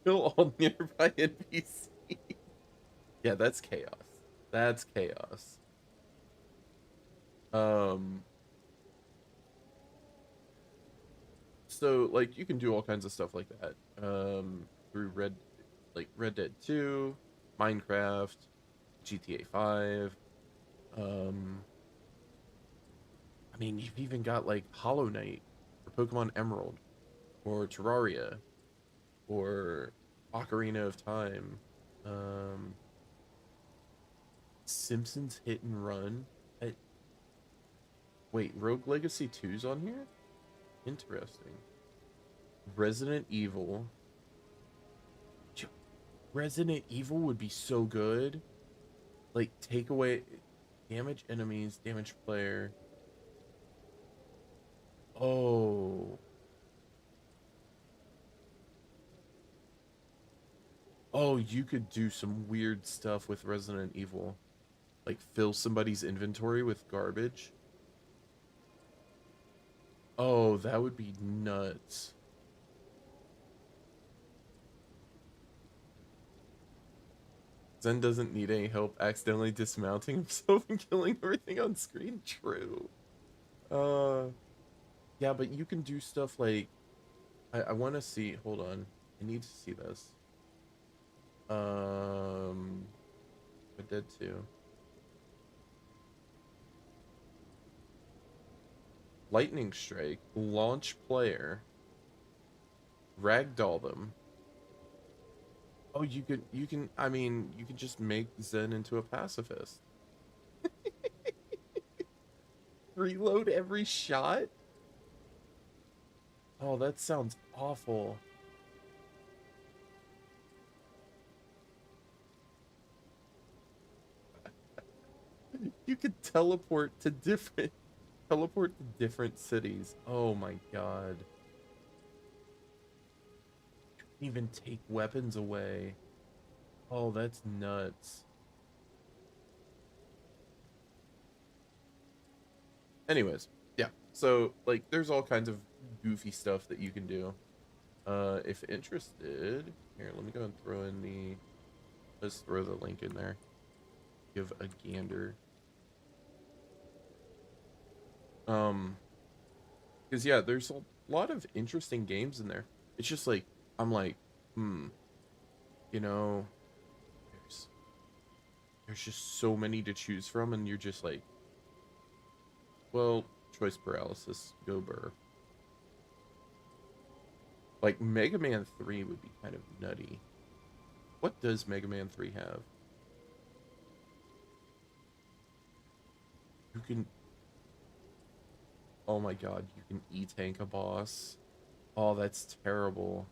Kill all nearby NPC. Yeah, that's chaos. That's chaos. Um so like you can do all kinds of stuff like that. Through Red Dead 2, Minecraft, GTA 5. Um I mean, you've even got like Hollow Knight or Pokemon Emerald or Terraria or Ocarina of Time. Um Simpsons Hit and Run. I, wait, Rogue Legacy 2's on here? Interesting. Resident Evil. Resident Evil would be so good. Like take away damage enemies, damage player. Oh. Oh, you could do some weird stuff with Resident Evil. Like fill somebody's inventory with garbage. Oh, that would be nuts. Zen doesn't need any help accidentally dismounting himself and killing everything on screen. True. Uh, yeah, but you can do stuff like I want to see. Hold on, I need to see this. Um, Red Dead 2. Lightning Strike, launch player, ragdoll them. Oh, I mean, you could just make Zen into a pacifist. Reload every shot? Oh, that sounds awful. You could teleport to different cities. Oh my god. Even take weapons away. Oh, that's nuts. Anyways, yeah. So like there's all kinds of goofy stuff that you can do. If interested, here, let me go and throw in the let's throw the link in there. Give a gander. Um, because yeah, there's a lot of interesting games in there. It's just like I'm like, hmm, you know, there's there's just so many to choose from, and you're just like, well, choice paralysis, go burr. Like Mega Man 3 would be kind of nutty. What does Mega Man 3 have? You can, oh my god, you can E-tank a boss. Oh, that's terrible.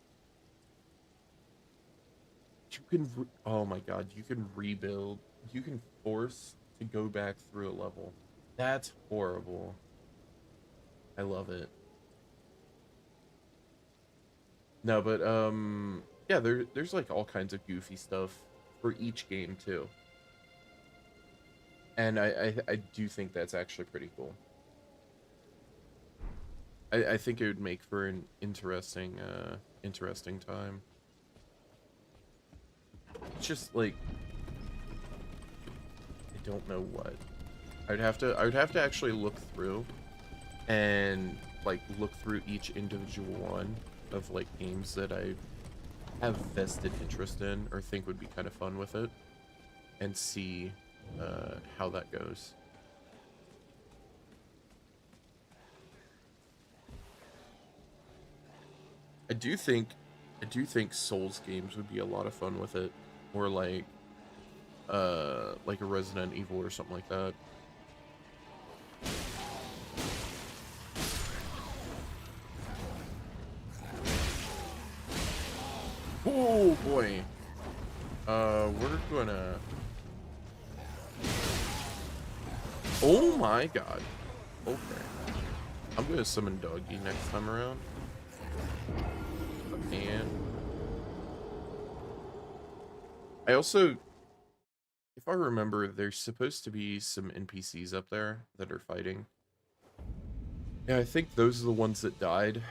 Oh my god, you can rebuild. You can force to go back through a level. That's horrible. I love it. No, but yeah, there's like all kinds of goofy stuff for each game too. And I do think that's actually pretty cool. I think it would make for an interesting time. It's just like I don't know what. I would have to actually look through and like look through each individual one of like games that I have vested interest in or think would be kind of fun with it and see how that goes. I do think I do think Souls games would be a lot of fun with it, or like a Resident Evil or something like that. Oh boy. We're gonna. Oh my god. Okay. I'm gonna summon Doggy next time around. And I also, if I remember, there's supposed to be some NPCs up there that are fighting. Yeah, I think those are the ones that died.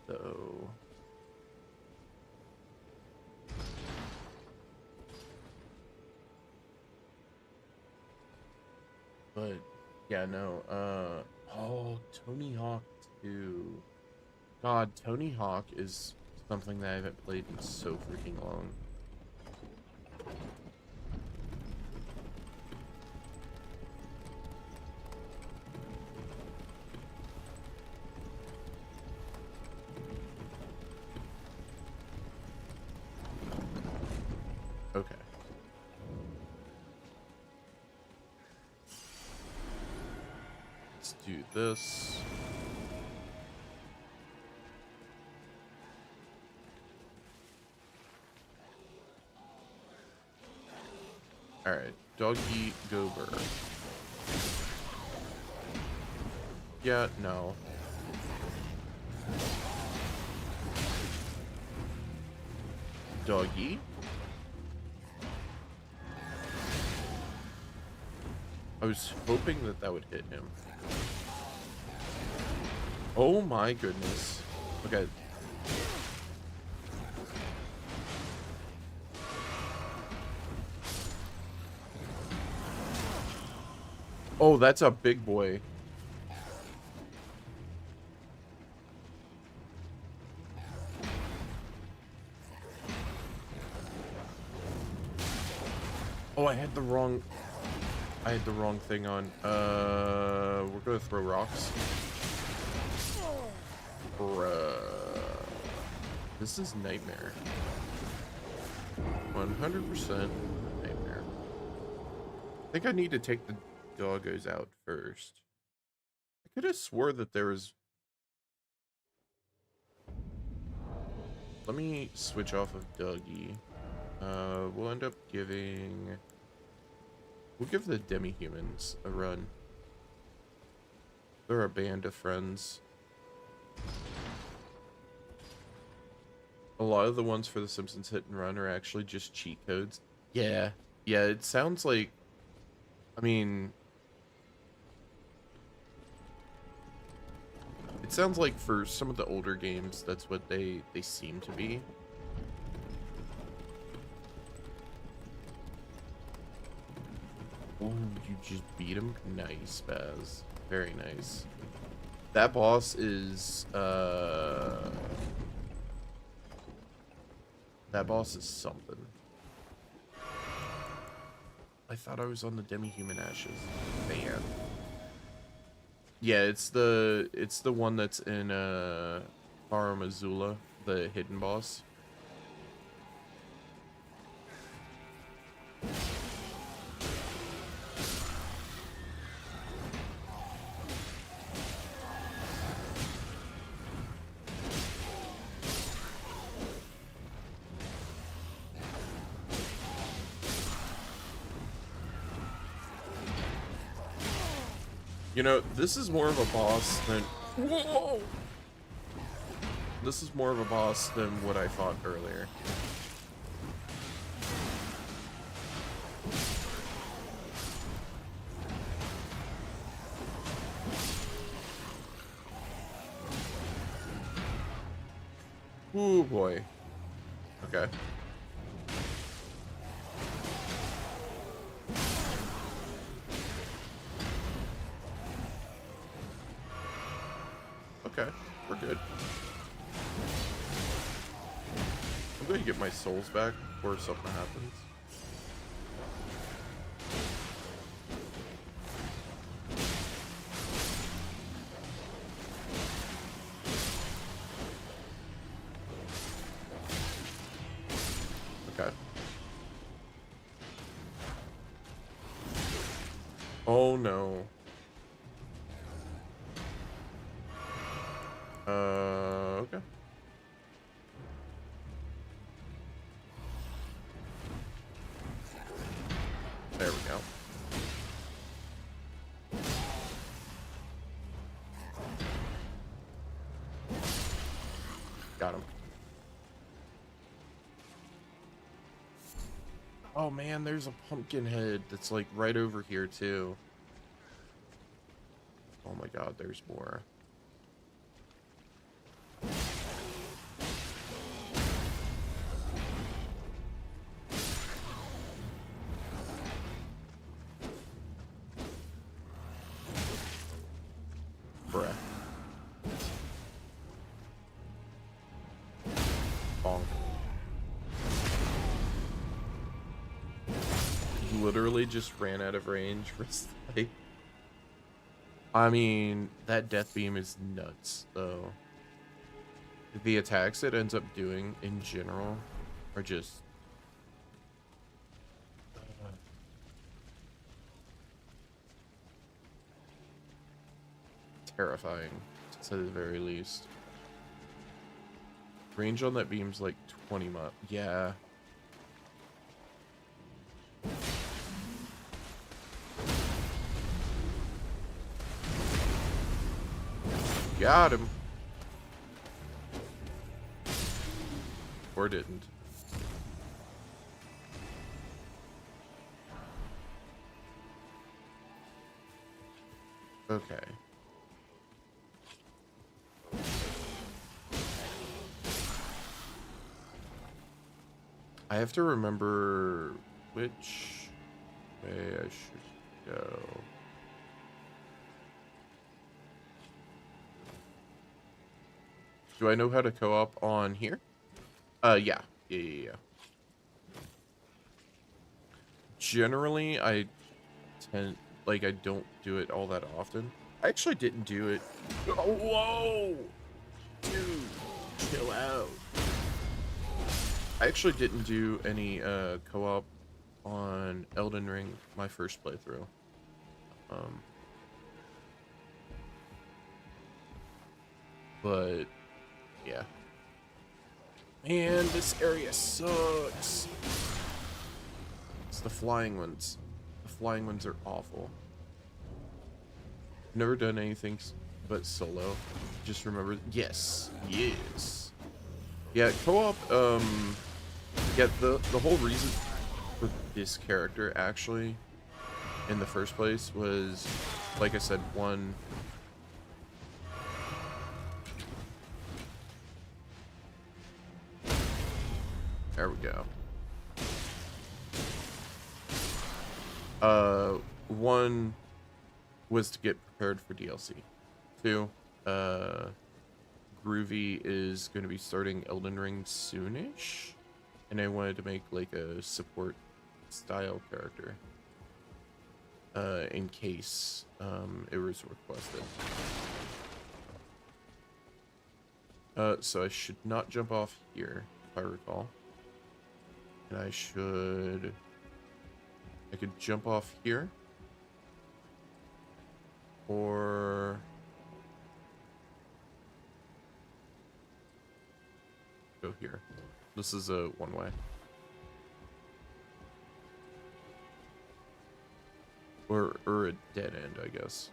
So. But yeah, no. Oh, Tony Hawk 2. God, Tony Hawk is something that I haven't played in so freaking long. Okay. Let's do this. Alright, Doggy Gober. Yeah, no. Doggy? I was hoping that that would hit him. Oh my goodness. Okay. Oh, that's a big boy. Oh, I had the wrong thing on. We're gonna throw rocks. Bruh. This is nightmare. 100% nightmare. I think I need to take the doggos out first. I could have swore that there was... Let me switch off of Dougie. We'll end up giving... We'll give the demi-humans a run. They're a band of friends. A lot of the ones for The Simpsons Hit and Run are actually just cheat codes. Yeah. Yeah, it sounds like... I mean... It sounds like for some of the older games, that's what they seem to be. Oh, you just beat him? Nice, Baz. Very nice. That boss is, that boss is something. I thought I was on the demi-human ashes. Man. Yeah, it's the one that's in, Farum Azula, the hidden boss. You know, this is more of a boss than... Whoa! This is more of a boss than what I fought earlier. Ooh, boy. Okay. Okay. We're good. I'm going to get my souls back before something happens. Okay. Oh, no. Okay. There we go. Got him. Oh man, there's a pumpkin head that's like right over here too. Oh my god, there's more. Bruh. Bonk. Literally just ran out of range for like. I mean, that death beam is nuts, though. The attacks it ends up doing in general are just terrifying, to say the very least. Range on that beam's like 20 miles. Yeah. Got him. Or didn't. Okay. I have to remember which way I should go. Do I know how to co-op on here? Yeah. Yeah. Generally, I don't do it all that often. I actually didn't do it. Oh, whoa! Dude, chill out. I actually didn't do any co-op on Elden Ring my first playthrough. But yeah. Man, this area sucks. It's the flying ones. The flying ones are awful. Never done anything but solo. Just remember, yes. Yeah, co-op, yeah, the whole reason for this character, actually, in the first place was, like I said, one... There we go. One was to get prepared for DLC. Two, Groovy is going to be starting Elden Ring soonish, and I wanted to make like a support style character in case it was requested. So I should not jump off here, if I recall. And I could jump off here, or go here. This is a one-way. Or a dead end, I guess.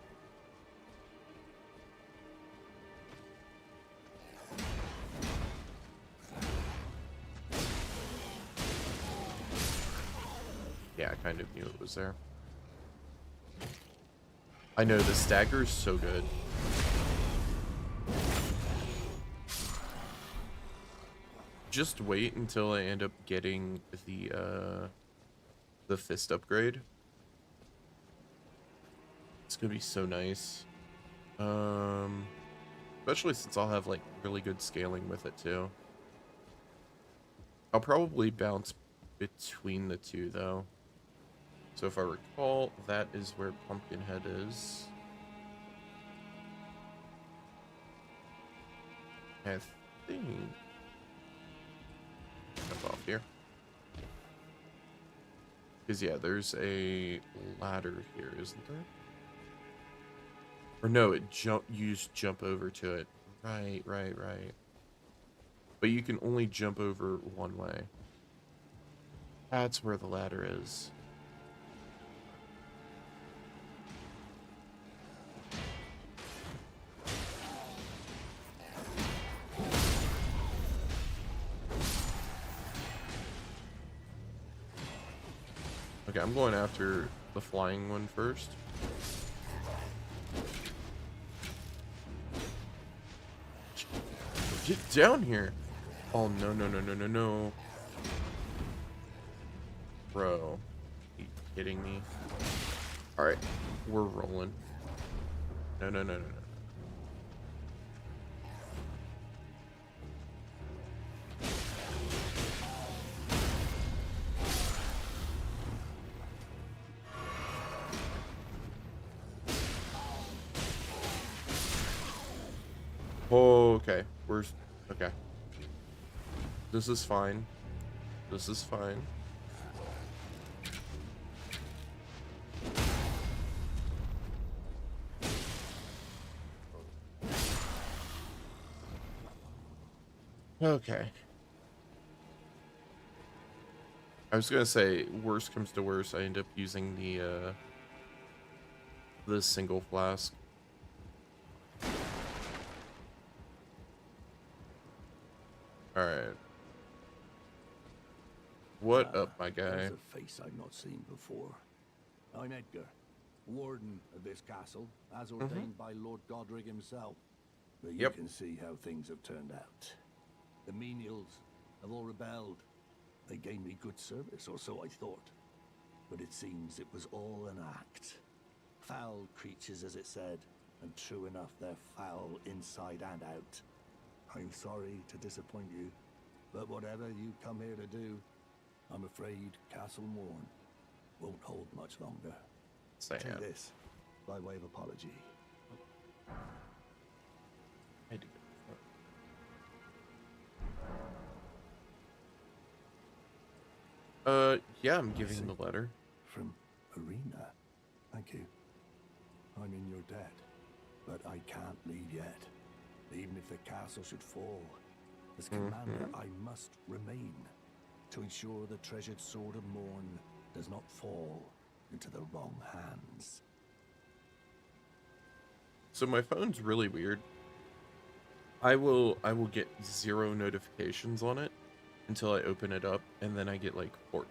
Yeah, I kind of knew it was there. I know, the stagger is so good. just wait until I end up getting the fist upgrade. It's gonna be so nice. Especially since I'll have like really good scaling with it too. I'll probably bounce between the two though. So if I recall, that is where Pumpkinhead is. I think. Jump off here. Because yeah, there's a ladder here, isn't there? Or no, you just jump over to it. Right. But you can only jump over one way. That's where the ladder is. Okay, I'm going after the flying one first. Get down here! Oh, no. Bro. Are you kidding me? Alright, we're rolling. No. Okay, okay. This is fine. Okay. I was gonna say, worst comes to worst, I end up using the single flask. Alright. What up, my guy?
There's a face I've not seen before. I'm Edgar, warden of this castle, as ordained by Lord Godric himself. But you can see how things have turned out. The menials have all rebelled. They gave me good service, or so I thought. But it seems it was all an act. Foul creatures, as it said, and true enough, they're foul inside and out. I'm sorry to disappoint you, but whatever you come here to do, I'm afraid Castle Morn won't hold much longer. Take this, by way of apology.
I do. Yeah, I'm giving him the letter.
From Arena. Thank you. I'm in your debt, but I can't leave yet. Even if the castle should fall, as commander, I must remain to ensure the treasured sword of Morn does not fall into the wrong hands.
So my phone's really weird. I will get 0 notifications on it until I open it up, and then I get like 14.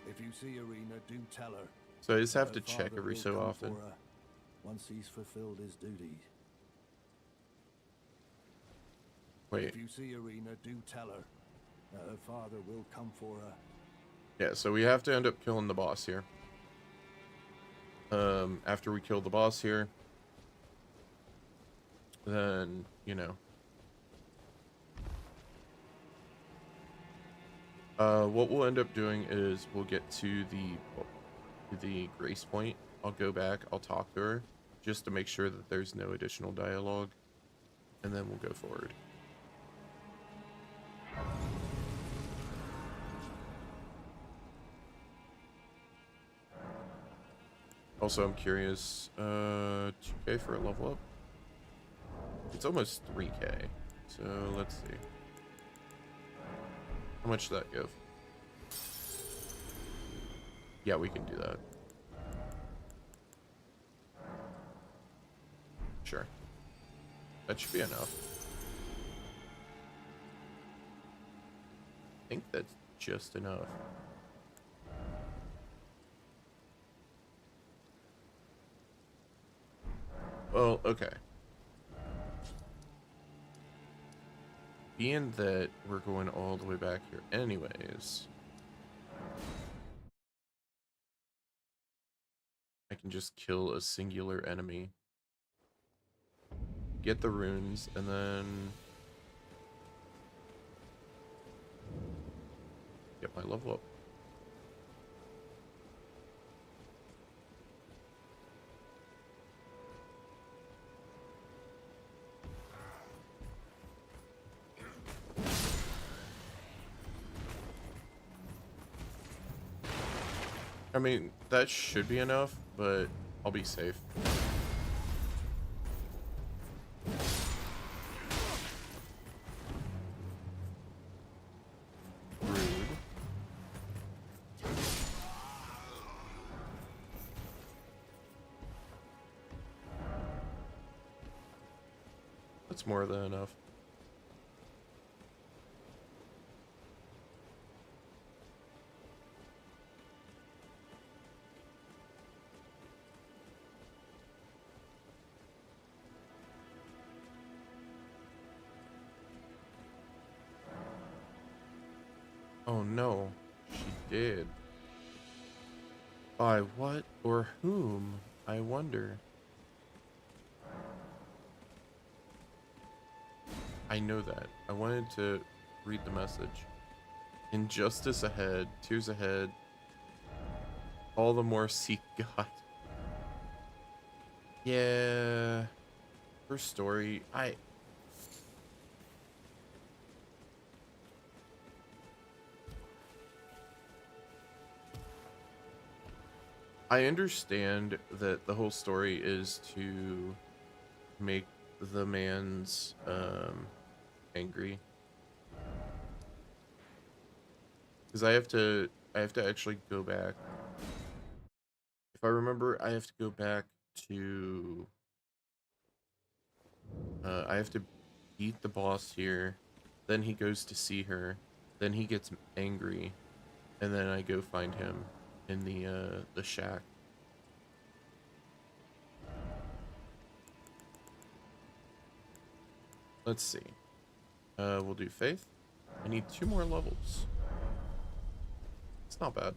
If you see Arena, do tell her.
So I just have to check every so often.
Once he's fulfilled his duty.
Wait.
If you see Arena, do tell her. Her father will come for her.
Yeah, so we have to end up killing the boss here. After we kill the boss here, then, you know. What we'll end up doing is we'll get to the grace point. I'll go back, I'll talk to her, just to make sure that there's no additional dialogue, and then we'll go forward. Also, I'm curious, 2K for a level up? It's almost 3K, so let's see. How much did that give? Yeah, we can do that. Sure. That should be enough. I think that's just enough. Well, okay. being that we're going all the way back here anyways, I can just kill a singular enemy, get the runes, and then get my level up. I mean, that should be enough, but I'll be safe. Rude. That's more than enough. Oh no, she did. By what or whom, I wonder. I know that. I wanted to read the message. Injustice ahead, tears ahead. All the more seek God. Yeah. Her story, I understand that the whole story is to make the man's angry, because I have to actually go back. If I remember, I have to go back to I have to beat the boss here, then he goes to see her, then he gets angry, and then I go find him in the shack. Let's see. We'll do faith. I need 2 more levels. It's not bad.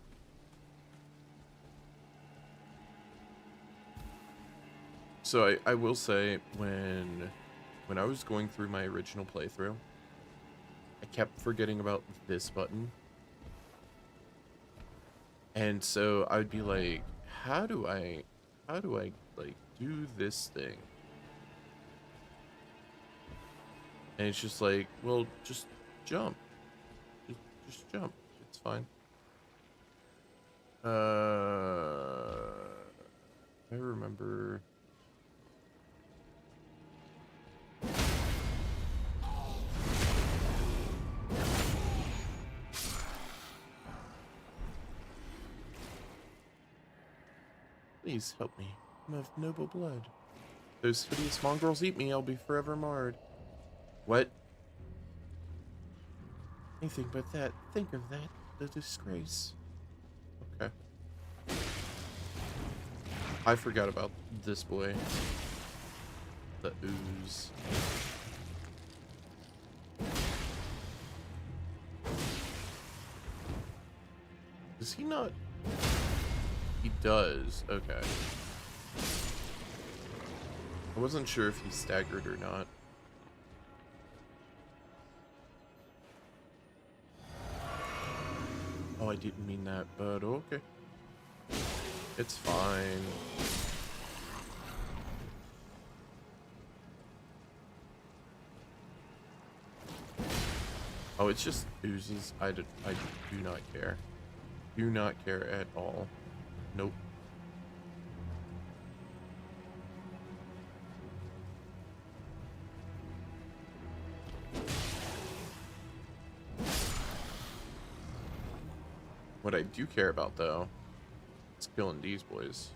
So I will say, when I was going through my original playthrough, I kept forgetting about this button. And so I'd be like, how do I like do this thing? And it's just like, well, just jump. Just jump. It's fine. I remember. Please help me. I'm of noble blood. Those hideous mongrels eat me, I'll be forever marred. What? Anything but that. Think of that. The disgrace. Okay. I forgot about this boy. The ooze. Does he not? He does. Okay. I wasn't sure if he staggered or not. Oh, I didn't mean that, but okay. It's fine. Oh, it's just oozes. I do not care. Do not care at all. Nope. What I do care about, though, is killing these boys.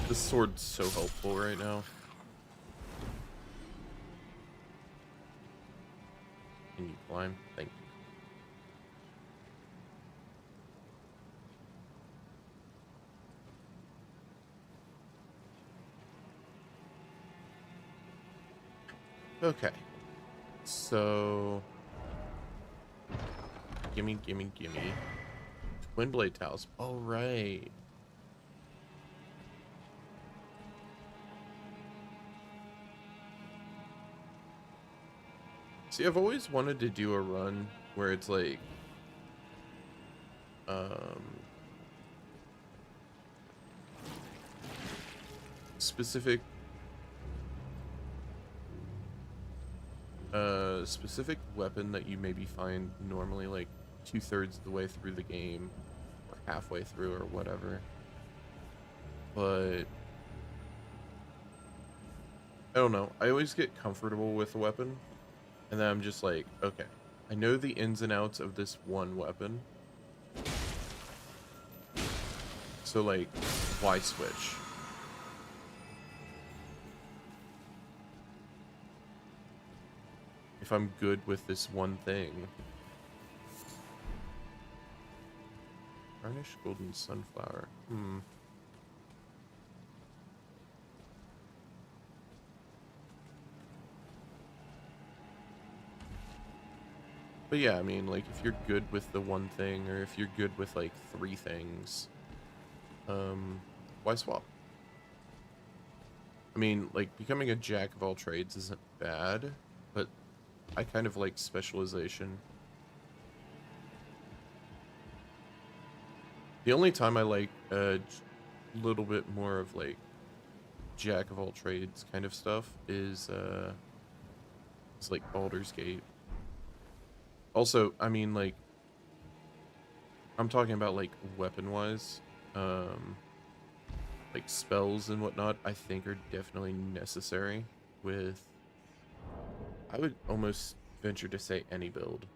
This sword's so helpful right now. lime. Thank you. Okay. So, gimme. Twin blade towels. All right. See, I've always wanted to do a run where it's like, specific specific weapon that you maybe find normally like 2/3 of the way through the game or halfway through or whatever. But I don't know. I always get comfortable with a weapon and then I'm just like, okay, I know the ins and outs of this one weapon. So like, why switch? If I'm good with this one thing. Varnished golden sunflower. But yeah, I mean, like, if you're good with the one thing, or if you're good with, like, 3 things, why swap? I mean, like, becoming a jack of all trades isn't bad, but I kind of like specialization. The only time I like a little bit more of, like, jack of all trades kind of stuff is like Baldur's Gate. Also, I mean, like, I'm talking about, like, weapon-wise. Like, spells and whatnot, I think are definitely necessary with, I would almost venture to say, any build.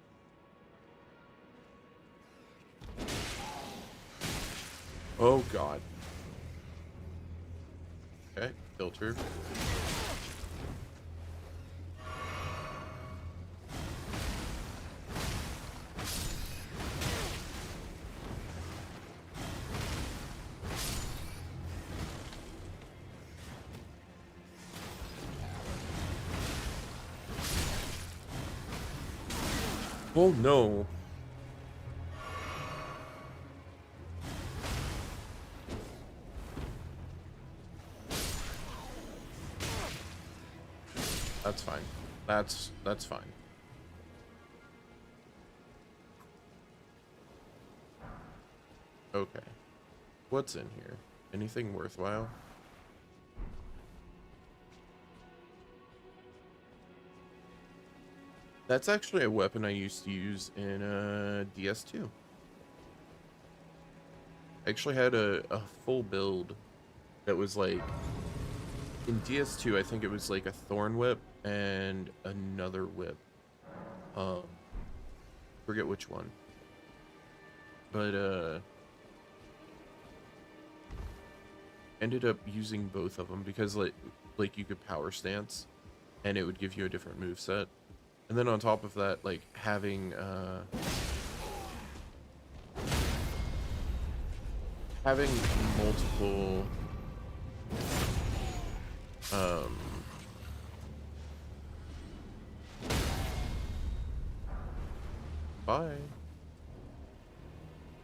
Oh, God. Okay, filter. Oh no. That's fine. That's fine. Okay. What's in here? Anything worthwhile? That's actually a weapon I used to use in DS2. I actually had a full build that was like, in DS2 I think it was like a thorn whip and another whip. Forget which one. But ended up using both of them because like you could power stance and it would give you a different move set. And then on top of that, like, having multiple bye.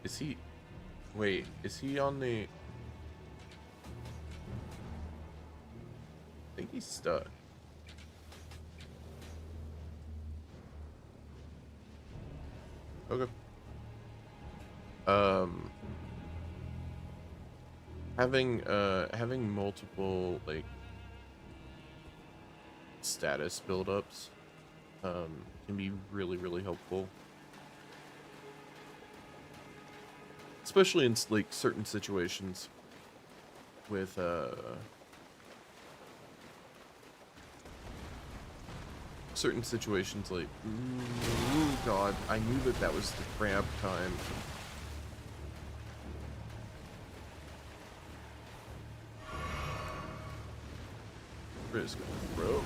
Is he, wait, is he on the, I think he's stuck. Okay. Having multiple, like, status buildups can be really helpful, especially in like certain situations with like, ooh, God, I knew that was the crab time. We're just gonna throw.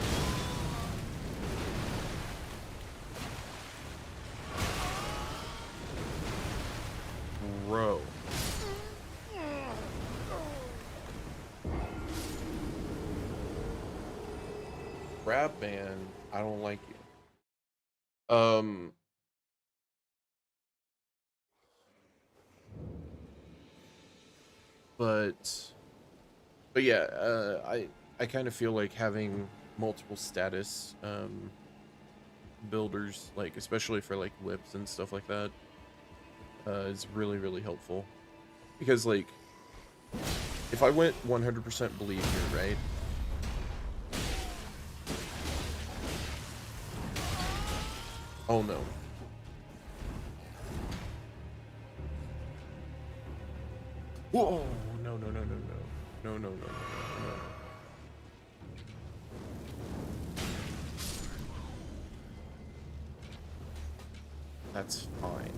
Bro. Crab man, I don't like you. But yeah, I kind of feel like having multiple status builders, like especially for like whips and stuff like that, is really really helpful. Because like if I went 100% bleed here, right? Oh no. Whoa! No, no, no, no, no. No, no, no, no, no, no. That's fine.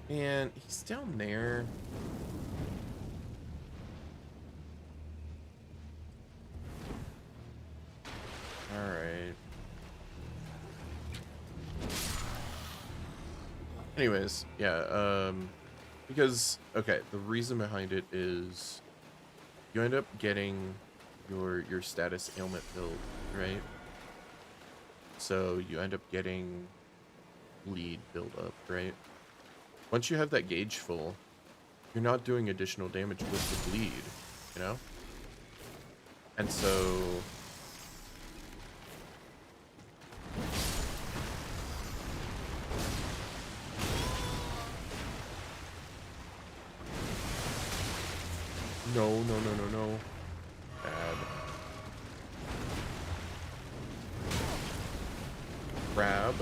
And he's down there. Alright. Anyways, yeah, because, okay, the reason behind it is you end up getting your status ailment build, right? So you end up getting bleed build up, right? Once you have that gauge full, you're not doing additional damage with the bleed, you know? And so no, no, no, no, no. Bad. Grab.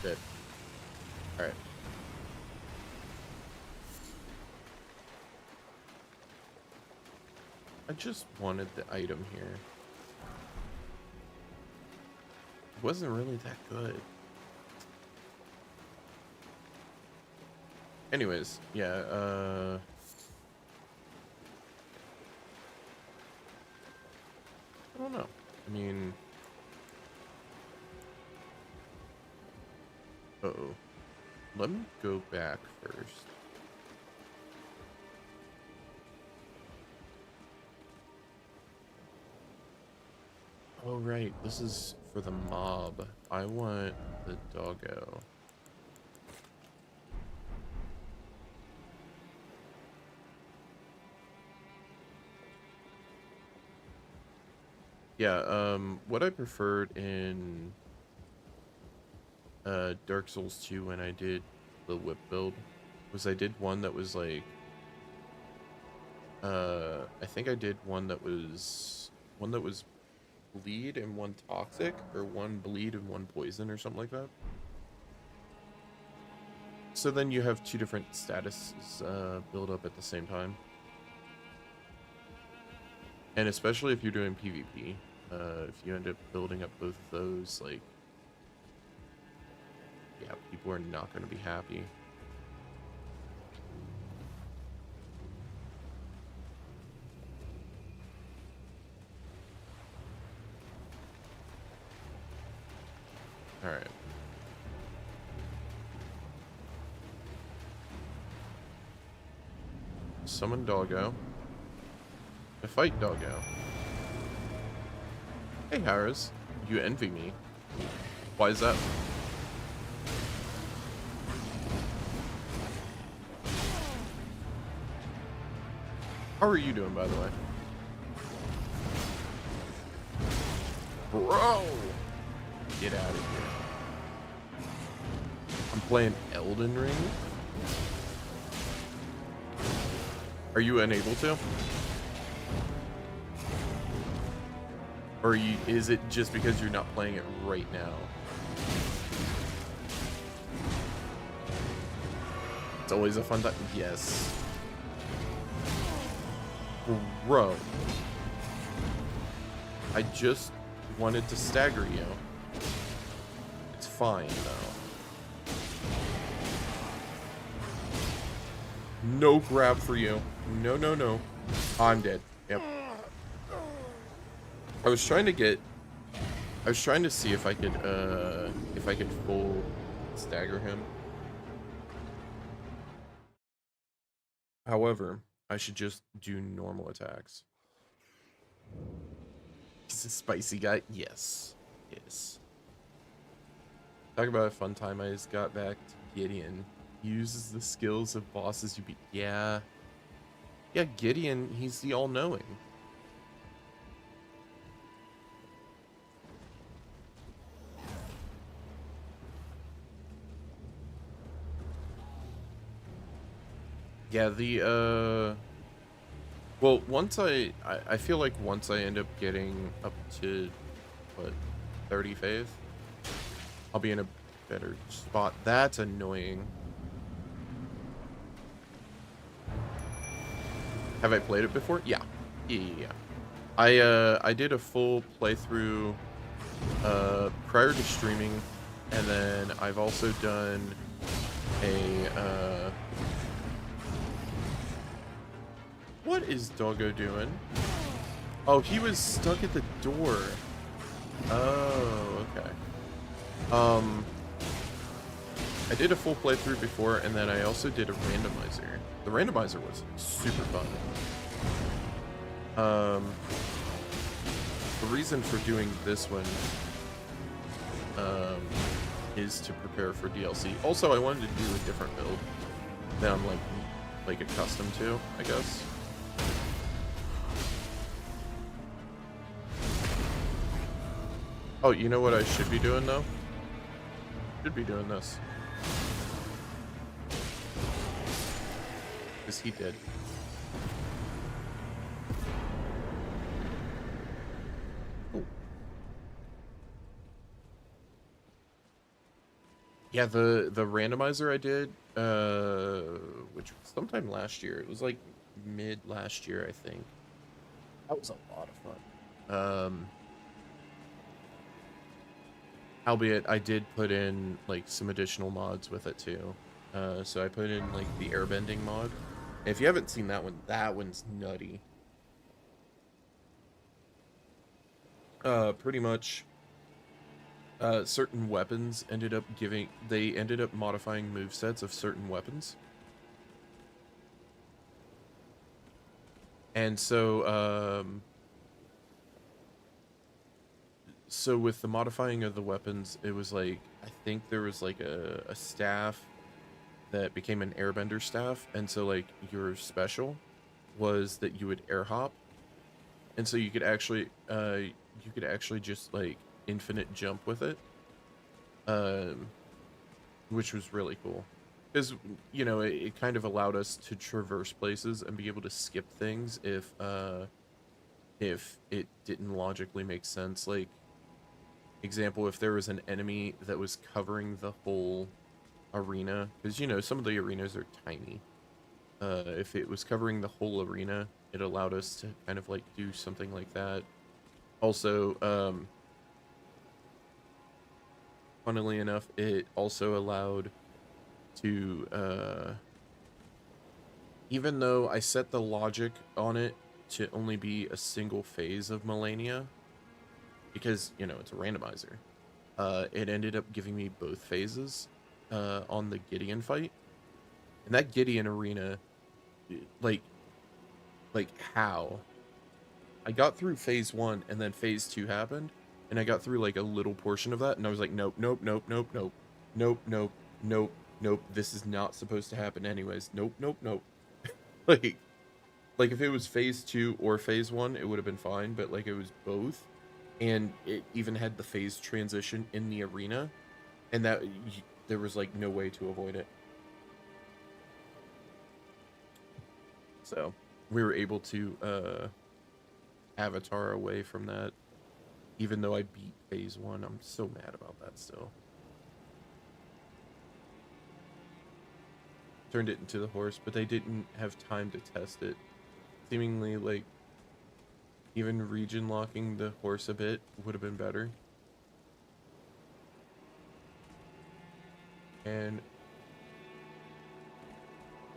Dead. Alright. I just wanted the item here. It wasn't really that good. Anyways, yeah, I don't know. I mean, uh-oh. Let me go back first. Oh, right. This is for the mob. I want the doggo. Yeah, what I preferred in Dark Souls 2 when I did the whip build was I did one that was like I think I did one that was bleed and one toxic, or one bleed and one poison or something like that. So then you have two different statuses build up at the same time. And especially if you're doing PvP, if you end up building up both of those, like, yeah, people are not going to be happy. Alright. Summon doggo. I fight doggo. Hey Harris, you envy me. Why is that? How are you doing, by the way? Bro! Get out of here. I'm playing Elden Ring? Are you unable to? Or is it just because you're not playing it right now? It's always a fun time. Yes. Bro. I just wanted to stagger you. It's fine, though. No grab for you. No, no, no. I'm dead. Yep. I was trying to get... I was trying to see if I could full stagger him. However, I should just do normal attacks. He's a spicy guy. Yes. Yes. Talk about a fun time I just got back to Gideon. He uses the skills of bosses you beat. Yeah. Yeah, Gideon, he's the all-knowing. Yeah, well, once I feel like once I end up getting up to, what, 30 faith, I'll be in a better spot. That's annoying. Have I played it before? Yeah. Yeah. I did a full playthrough prior to streaming, and then I've also done a what is Doggo doing? Oh, he was stuck at the door. Oh, okay. I did a full playthrough before, and then I also did a randomizer. The randomizer was super fun. The reason for doing this one is to prepare for DLC. Also, I wanted to do a different build that I'm like accustomed to, I guess. Oh, you know what I should be doing though? Should be doing this. Because he did. Ooh. Yeah, the randomizer I did, which was sometime last year. It was like mid last year, I think. That was a lot of fun. Albeit I did put in like some additional mods with it too. So I put in like the airbending mod. And if you haven't seen that one, that one's nutty. Pretty much certain weapons ended up modifying movesets of certain weapons. And so so with the modifying of the weapons, it was like, I think there was like a staff that became an airbender staff, and so like your special was that you would air hop, and so you could actually just like infinite jump with it, which was really cool, because you know it kind of allowed us to traverse places and be able to skip things if it didn't logically make sense. Like, example, if there was an enemy that was covering the whole arena, because you know some of the arenas are tiny, if it was covering the whole arena, it allowed us to kind of like do something like that. Also, funnily enough, it also allowed to even though I set the logic on it to only be a single phase of Melania, because you know it's a randomizer, it ended up giving me both phases on the Gideon fight. And that Gideon arena, like how? I got through phase 1 and then phase 2 happened, and I got through like a little portion of that, and I was like, nope, nope, nope, nope, nope, nope, nope, nope, nope, this is not supposed to happen anyways. Nope, nope, nope. like like if it was phase 2 or phase 1, it would have been fine, but like it was both, and it even had the phase transition in the arena, and that there was like no way to avoid it. So we were able to avatar away from that, even though I beat phase 1. I'm so mad about that still. Turned it into the horse, but they didn't have time to test it. Seemingly, like, even region locking the horse a bit would have been better. And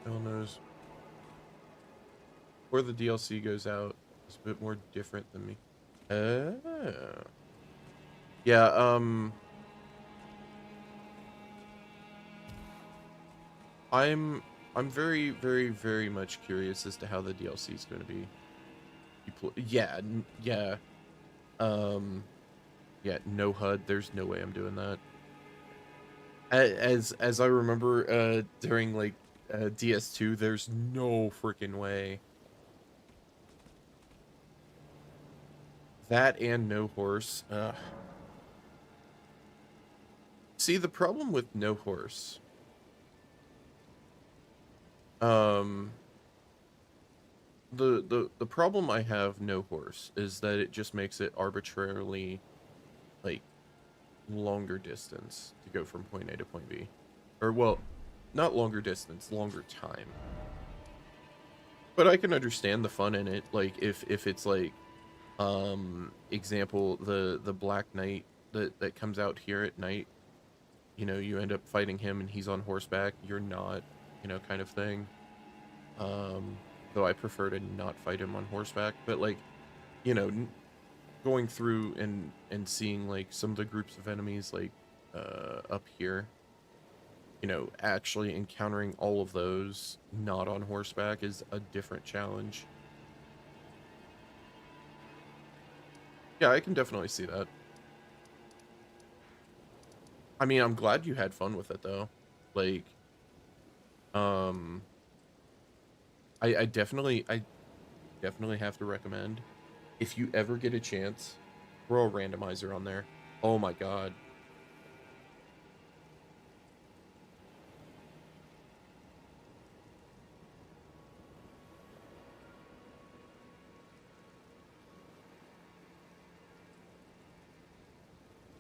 no one knows before the DLC goes out. It's a bit more different than me. Yeah, I'm very, very, very much curious as to how the DLC is going to be. Yeah, yeah. Yeah, no HUD. There's no way I'm doing that. As I remember, during like DS2, there's no freaking way. That and no horse. See, the problem with no horse, um, the problem I have no horse is that it just makes it arbitrarily like longer distance to go from point A to point B, or well, not longer distance, longer time. But I can understand the fun in it, like if it's like, example, the Black Knight that comes out here at night. You know, you end up fighting him and he's on horseback. You're not, you know, kind of thing. Though I prefer to not fight him on horseback, but like, you know, going through and seeing like some of the groups of enemies like up here, you know, actually encountering all of those not on horseback is a different challenge. Yeah, I can definitely see that. I mean, I'm glad you had fun with it though. Like, um, I definitely have to recommend, if you ever get a chance, throw a randomizer on there. Oh my god.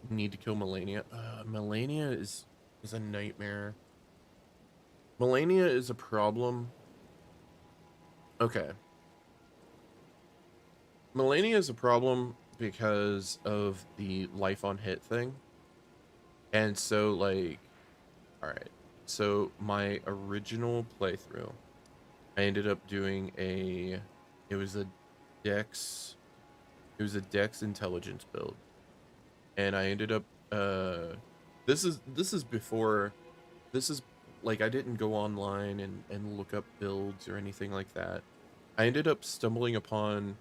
Need to kill Melania. Melania is a nightmare. Melania is a problem. Okay. Melania is a problem because of the life on hit thing. And so, like, alright. So, my original playthrough, I ended up doing it was a Dex intelligence build. And I ended up, this is before, this is, like, I didn't go online and look up builds or anything like that. I ended up stumbling upon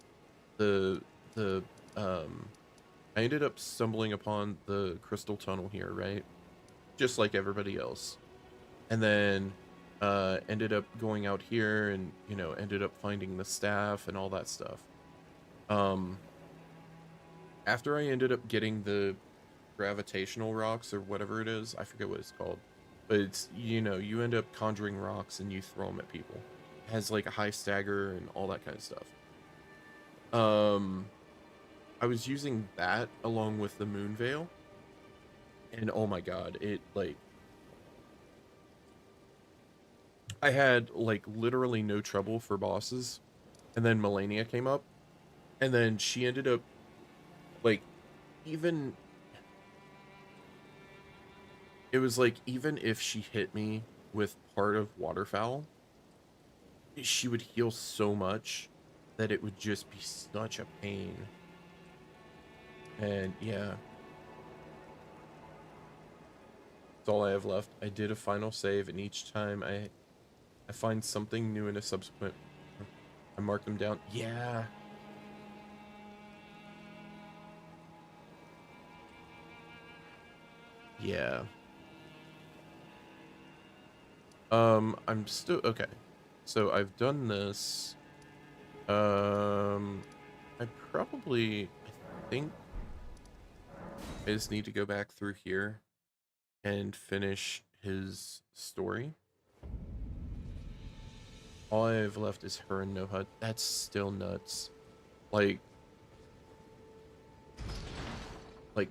the I ended up stumbling upon the crystal tunnel here, right? Just like everybody else. And then ended up going out here and, you know, ended up finding the staff and all that stuff. After I ended up getting the gravitational rocks or whatever it is, I forget what it's called, but it's, you know, you end up conjuring rocks and you throw them at people. It has like a high stagger and all that kind of stuff. I was using that along with the moon veil, and oh my god, it like, I had like literally no trouble for bosses, and then Melania came up, and then she ended up like, even, it was like, even if she hit me with part of waterfowl, she would heal so much that it would just be such a pain. And yeah, that's all I have left. I did a final save, and each time I find something new in a subsequent, I mark them down. Yeah. Yeah. I'm still okay. So I've done this. I think I just need to go back through here and finish his story. All I have left is her and no HUD. That's still nuts. Like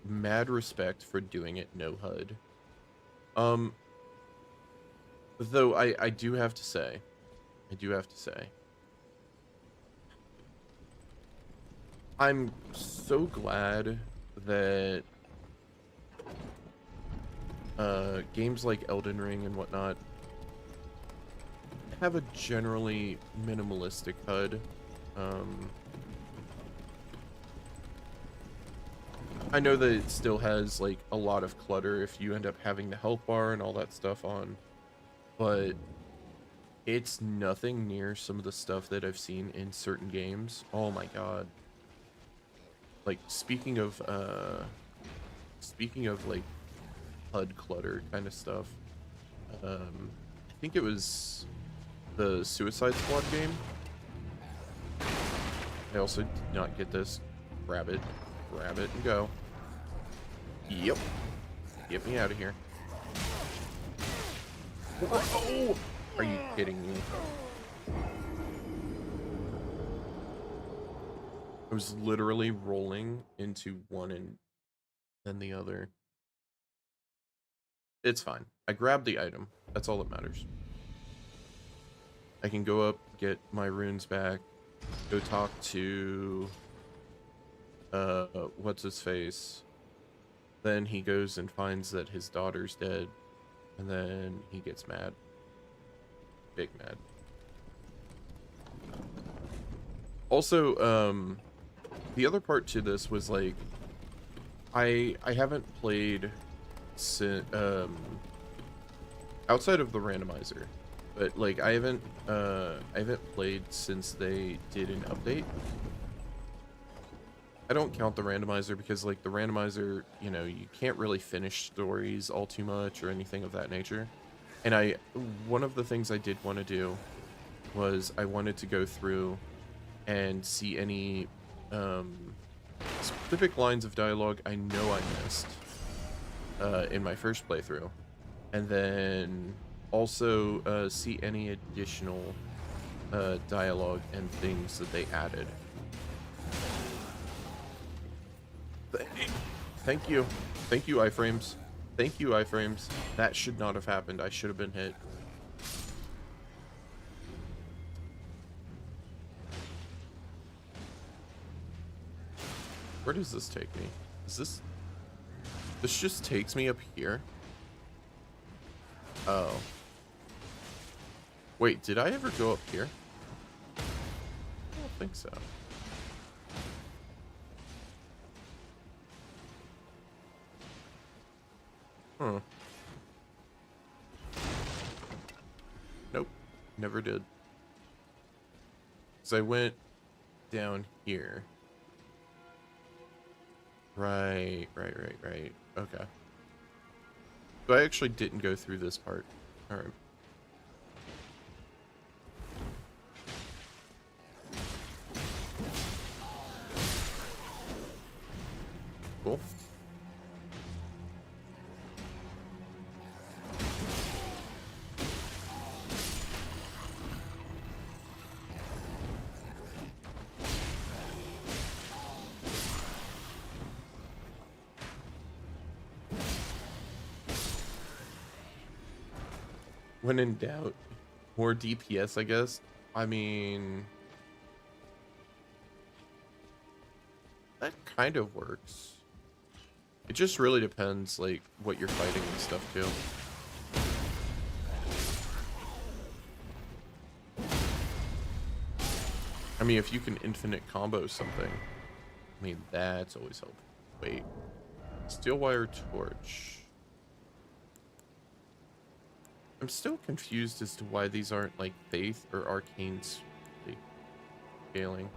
mad respect for doing it no HUD. Though I do have to say, I'm so glad that games like Elden Ring and whatnot have a generally minimalistic HUD. I know that it still has like a lot of clutter if you end up having the health bar and all that stuff on, but it's nothing near some of the stuff that I've seen in certain games. Oh my god. Like speaking of like HUD clutter kind of stuff. I think it was the Suicide Squad game. I also did not get this. Grab it and go. Yep. Get me out of here. Oh! Are you kidding me? I was literally rolling into one and then the other. It's fine. I grabbed the item. That's all that matters. I can go up, get my runes back, go talk to what's his face. Then he goes and finds that his daughter's dead, and then he gets mad. Big mad. Also, the other part to this was like I haven't played outside of the randomizer, but like I haven't played since they did an update. I don't count the randomizer because like the randomizer, you know, you can't really finish stories all too much or anything of that nature. And one of the things I did want to do was I wanted to go through and see any specific lines of dialogue I know I missed in my first playthrough, and then also see any additional dialogue and things that they added. Thank you. Thank you, iframes. Thank you, iframes. That should not have happened. I should have been hit. Where does this take me? Is this... This just takes me up here? Oh. Wait, did I ever go up here? I don't think so. Huh. Nope. Never did. So I went down here. Right. Okay. So I actually didn't go through this part. Alright. Cool. When in doubt, more DPS, I guess. I mean, that kind of works. It just really depends, like, what you're fighting and stuff, too. I mean, if you can infinite combo something, I mean, that's always helpful. Wait. Steel wire torch. I'm still confused as to why these aren't like faith or arcane scaling.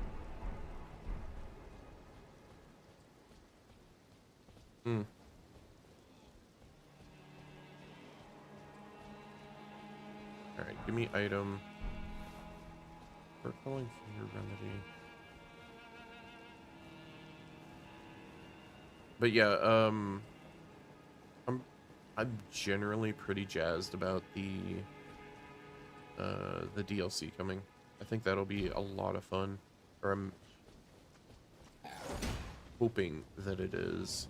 Alright, give me item. We're calling for your remedy. But yeah, I'm generally pretty jazzed about the DLC coming. I think that'll be a lot of fun. Or I'm hoping that it is.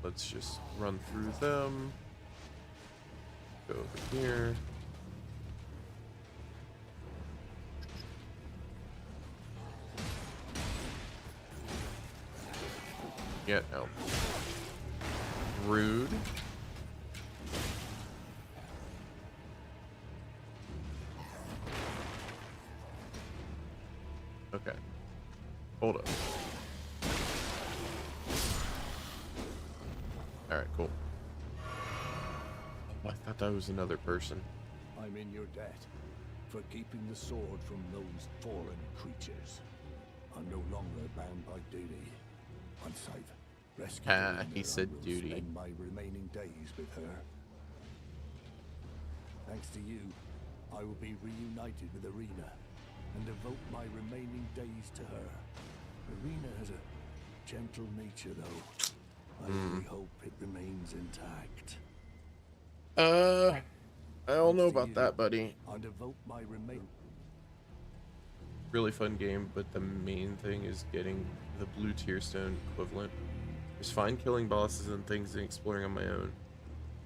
Let's just run through them. Go over here. Yeah, no. Rude. Alright, cool. Oh, I thought that was another person.
I'm in your debt for keeping the sword from those foreign creatures. I'm no longer bound by duty. Once I've rescued Irina,
He said
I will
duty.
spend my remaining days with her. Thanks to you, I will be reunited with Irina and devote my remaining days to her. Irina has a gentle nature, though. I really hope it remains intact.
I don't know
Thanks to
about
you,
that, buddy.
I devote my remaining.
Really fun game, but the main thing is getting the blue tier stone equivalent. It's fine killing bosses and things and exploring on my own.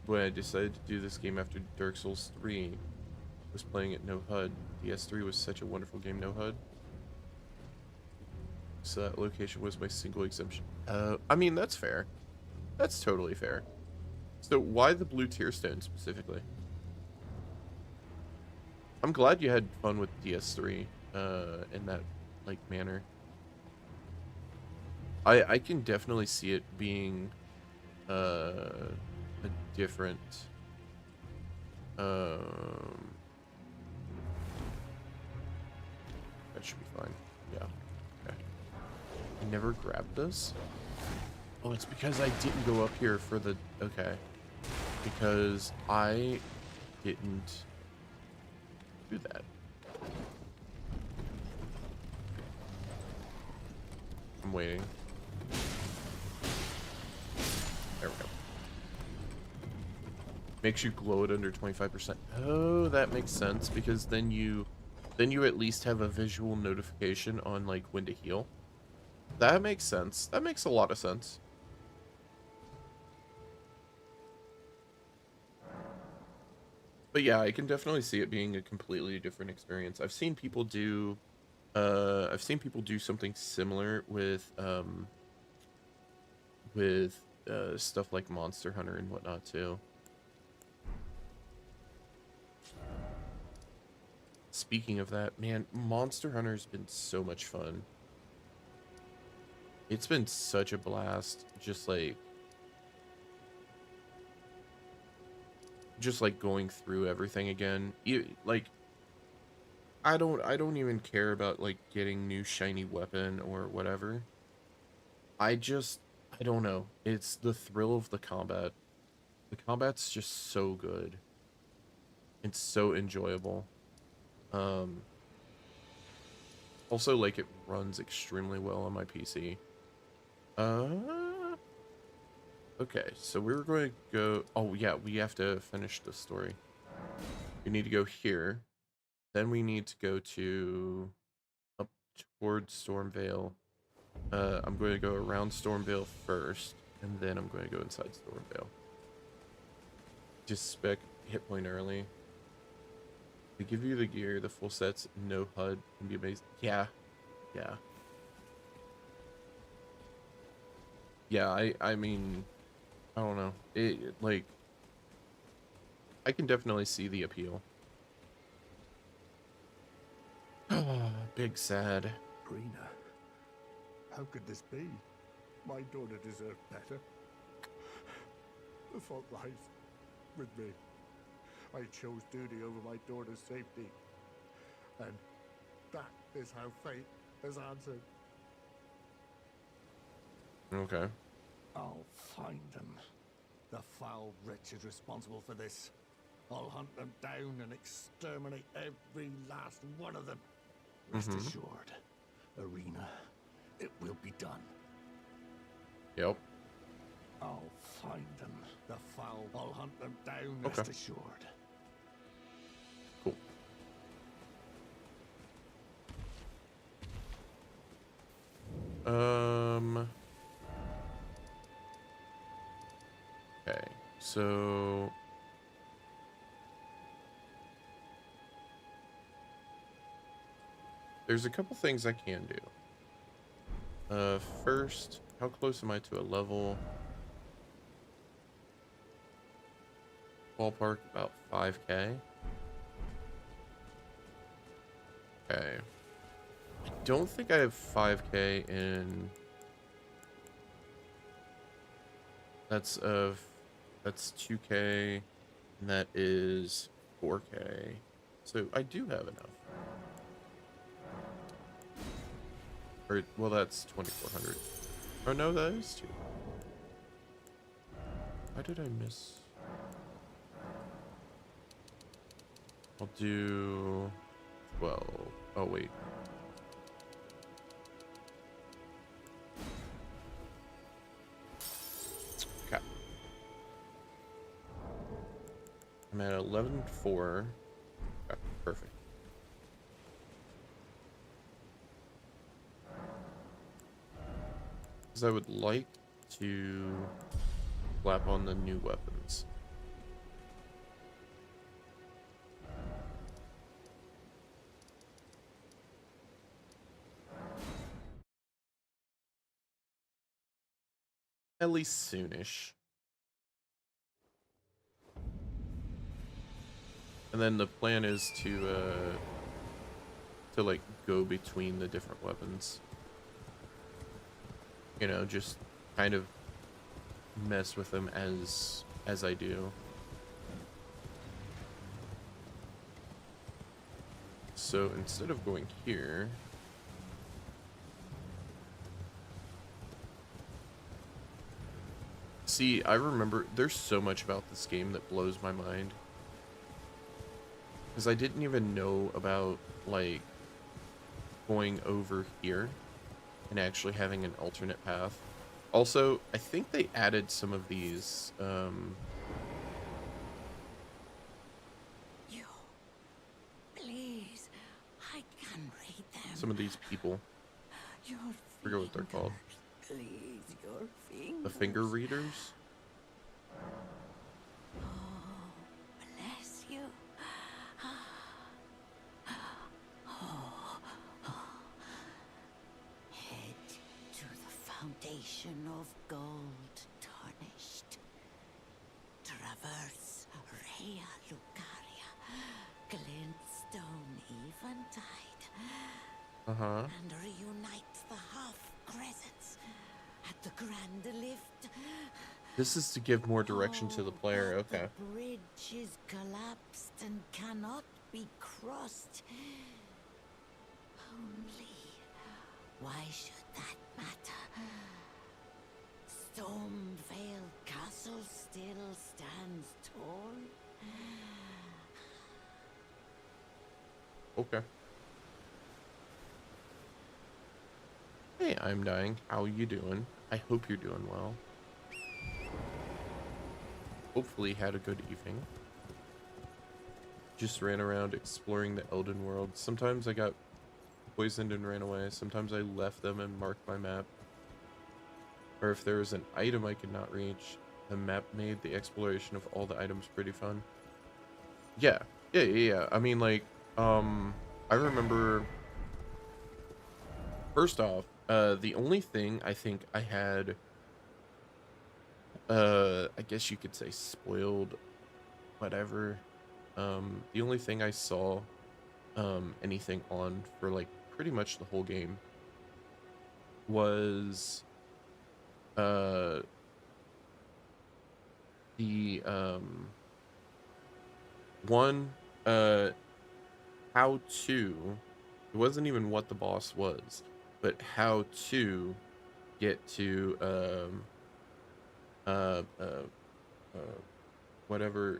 When I decided to do this game after Dark Souls 3, was playing it no HUD. DS3 was such a wonderful game, no HUD. So that location was my single exemption. I mean, that's fair. That's totally fair. So why the blue tier stone specifically? I'm glad you had fun with DS3 in that like manner. I can definitely see it being a different that should be fine. Yeah. Okay. I never grabbed this. Oh, it's because I didn't go up here for the okay. Because I didn't do that. I'm waiting. There we go. Makes you glow it under 25%. Oh, that makes sense because then you at least have a visual notification on like when to heal. That makes sense. That makes a lot of sense. But yeah, I can definitely see it being a completely different experience. I've seen people do something similar with stuff like Monster Hunter and whatnot too. Speaking of that, man, Monster Hunter's been so much fun. It's been such a blast, just like going through everything again. Like I don't even care about like getting new shiny weapon or whatever. I don't know. It's the thrill of the combat. The combat's just so good. It's so enjoyable. Also, like, it runs extremely well on my PC. Okay, so we're going to go... Oh, yeah, we have to finish the story. We need to go here. Then we need to go to... up towards Stormveil. I'm going to go around Stormveil first, and then I'm going to go inside Stormveil. Just spec hit point early. They give you the gear, the full sets, no HUD, can be amazing. Yeah. Yeah, I mean, I don't know. Like, I can definitely see the appeal. Big sad.
Rena, how could this be? My daughter deserved better. The fault lies with me. I chose duty over my daughter's safety. And that is how fate has answered.
Okay.
I'll find them. The foul wretches responsible for this. I'll hunt them down and exterminate every last one of them. Rest assured, Irina, it will be done.
Yep.
I'll find them. The foul. I'll hunt them down.
Okay.
Rest assured.
Cool. Okay, so there's a couple things I can do. First, how close am I to a level? Ballpark about 5K. Okay. I don't think I have 5K in That's 2K, and that is 4K. So I do have enough. Or, well, that's 2400. Oh no, that is 2. Why did I miss? I'll do 12. Oh wait. Okay. I'm at 11.4. Okay, perfect. Because I would like to slap on the new weapons. At least soonish. And then the plan is to like go between the different weapons. You know, just kind of mess with them as I do. So instead of going here, see, I remember there's so much about this game that blows my mind. Because I didn't even know about, like, going over here and actually having an alternate path. Also, I think they added some of these,
You, please, I can read them.
some of these people.
Your
I forget what they're called.
fingers, please, your fingers.
The finger readers?
Bless you. Head to the foundation of gold tarnished. Traverse Rea Lucaria, glintstone eventide,
Uh-huh.
and reunite the half-crescents at the grand lift.
This is to give more direction to the player.
But
Okay.
the bridge is collapsed and cannot be crossed. Only, why should that matter? Stormveil Castle still stands tall.
Okay. Hey, I'm dying. How you doing? I hope you're doing well. Hopefully had a good evening. Just ran around exploring the Elden world. Sometimes I got poisoned and ran away. Sometimes I left them and marked my map. Or if there was an item I could not reach, the map made the exploration of all the items pretty fun. Yeah. Yeah. I mean, like, I remember, first off, the only thing I think I had, I guess you could say spoiled, whatever. The only thing I saw, anything on for, like, pretty much the whole game was, the, one, how to, it wasn't even what the boss was, but how to get to, uh, uh, uh, whatever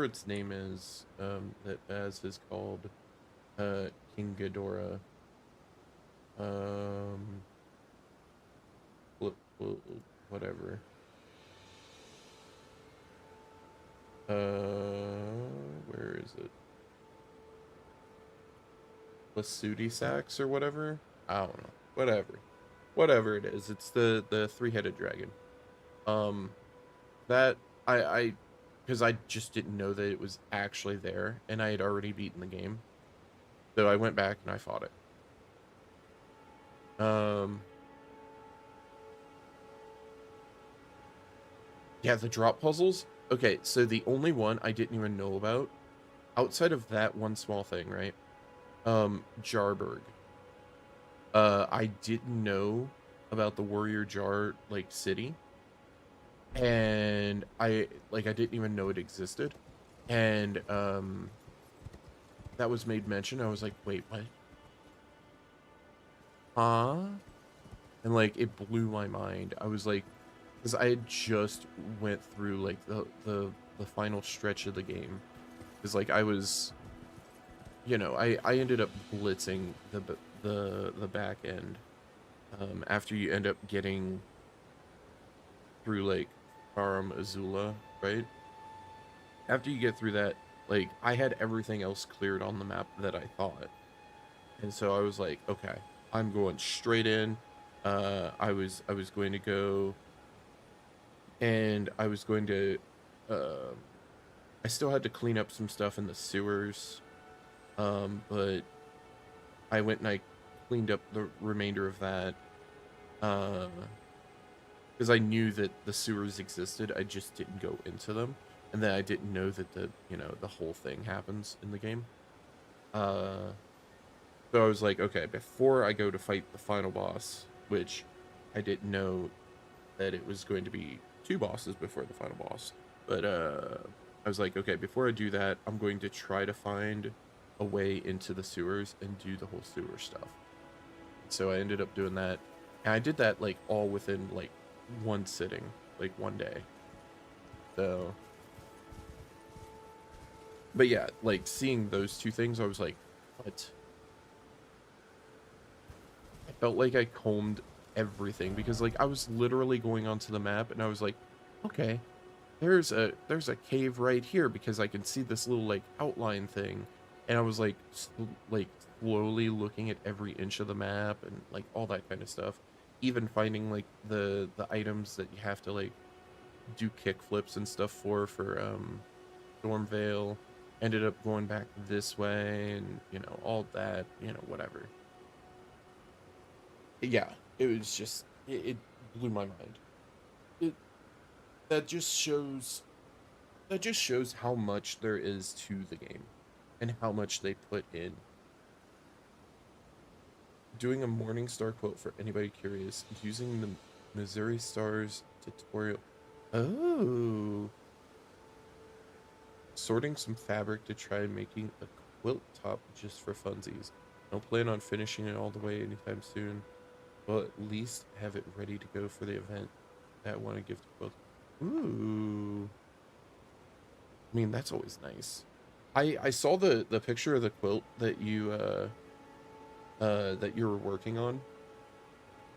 its name is, that as is called, King Ghidorah, um, whatever, where is it? Lasuti Sax or whatever? I don't know. Whatever it is. It's the three-headed dragon. That I because I just didn't know that it was actually there, and I had already beaten the game. So I went back and I fought it. Yeah, the drop puzzles. Okay, so the only one I didn't even know about, outside of that one small thing, right? Jarburg. I didn't know about the Warrior Jar, like, city. and I didn't even know it existed, and that was made mention. I was like, wait, what? Huh? And like it blew my mind. I was like, because I had just went through like the final stretch of the game, because like I was, I ended up blitzing the back end, after you end up getting through like Farum Azula, right? After you get through that, like I had everything else cleared on the map that I thought. And so I was like, okay, I'm going straight in. I was going to go, and I was going to I still had to clean up some stuff in the sewers. But I went and I cleaned up the remainder of that. Uh because I knew that the sewers existed. I just didn't go into them. And then I didn't know that the whole thing happens in the game. Uh So I was like, okay, before I go to fight the final boss, which I didn't know that it was going to be two bosses before the final boss, but I was like, okay, before I do that, I'm going to try to find a way into the sewers and do the whole sewer stuff. So I ended up doing that, and I did that like all within like one sitting, like one day. So, but yeah, like seeing those two things, I was like, what? I felt like I combed everything, because like I was literally going onto the map and I was like, okay, there's a cave right here because I can see this little like outline thing, and I was like like slowly looking at every inch of the map and like all that kind of stuff, even finding like the items that you have to like do kick flips and stuff for stormveil. Ended up going back this way, and all that, whatever. Yeah, it was just it blew my mind. It that just shows that just shows how much there is to the game and how much they put in. Doing a Morningstar quote for anybody curious, using the Missouri Stars tutorial. Oh, sorting some fabric to try making a quilt top just for funsies. Don't plan on finishing it all the way anytime soon. Well, at least have it ready to go for the event that want to give to quilt. Ooh. I mean, that's always nice. I saw the picture of the quilt that you were working on,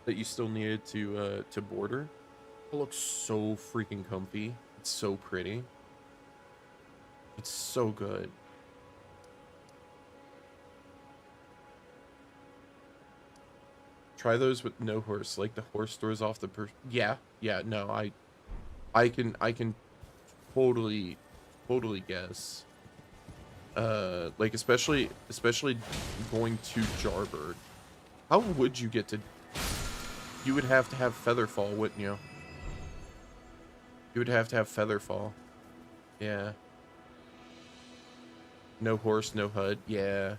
that you still needed to border. It looks so freaking comfy. It's so pretty. It's so good. Try those with no horse, like the horse throws off the yeah, yeah, no, I can totally guess. Like especially going to Jarbird. How would you get to? You would have to have Featherfall, wouldn't you? You would have to have Featherfall. Yeah. No horse, no HUD. Yeah.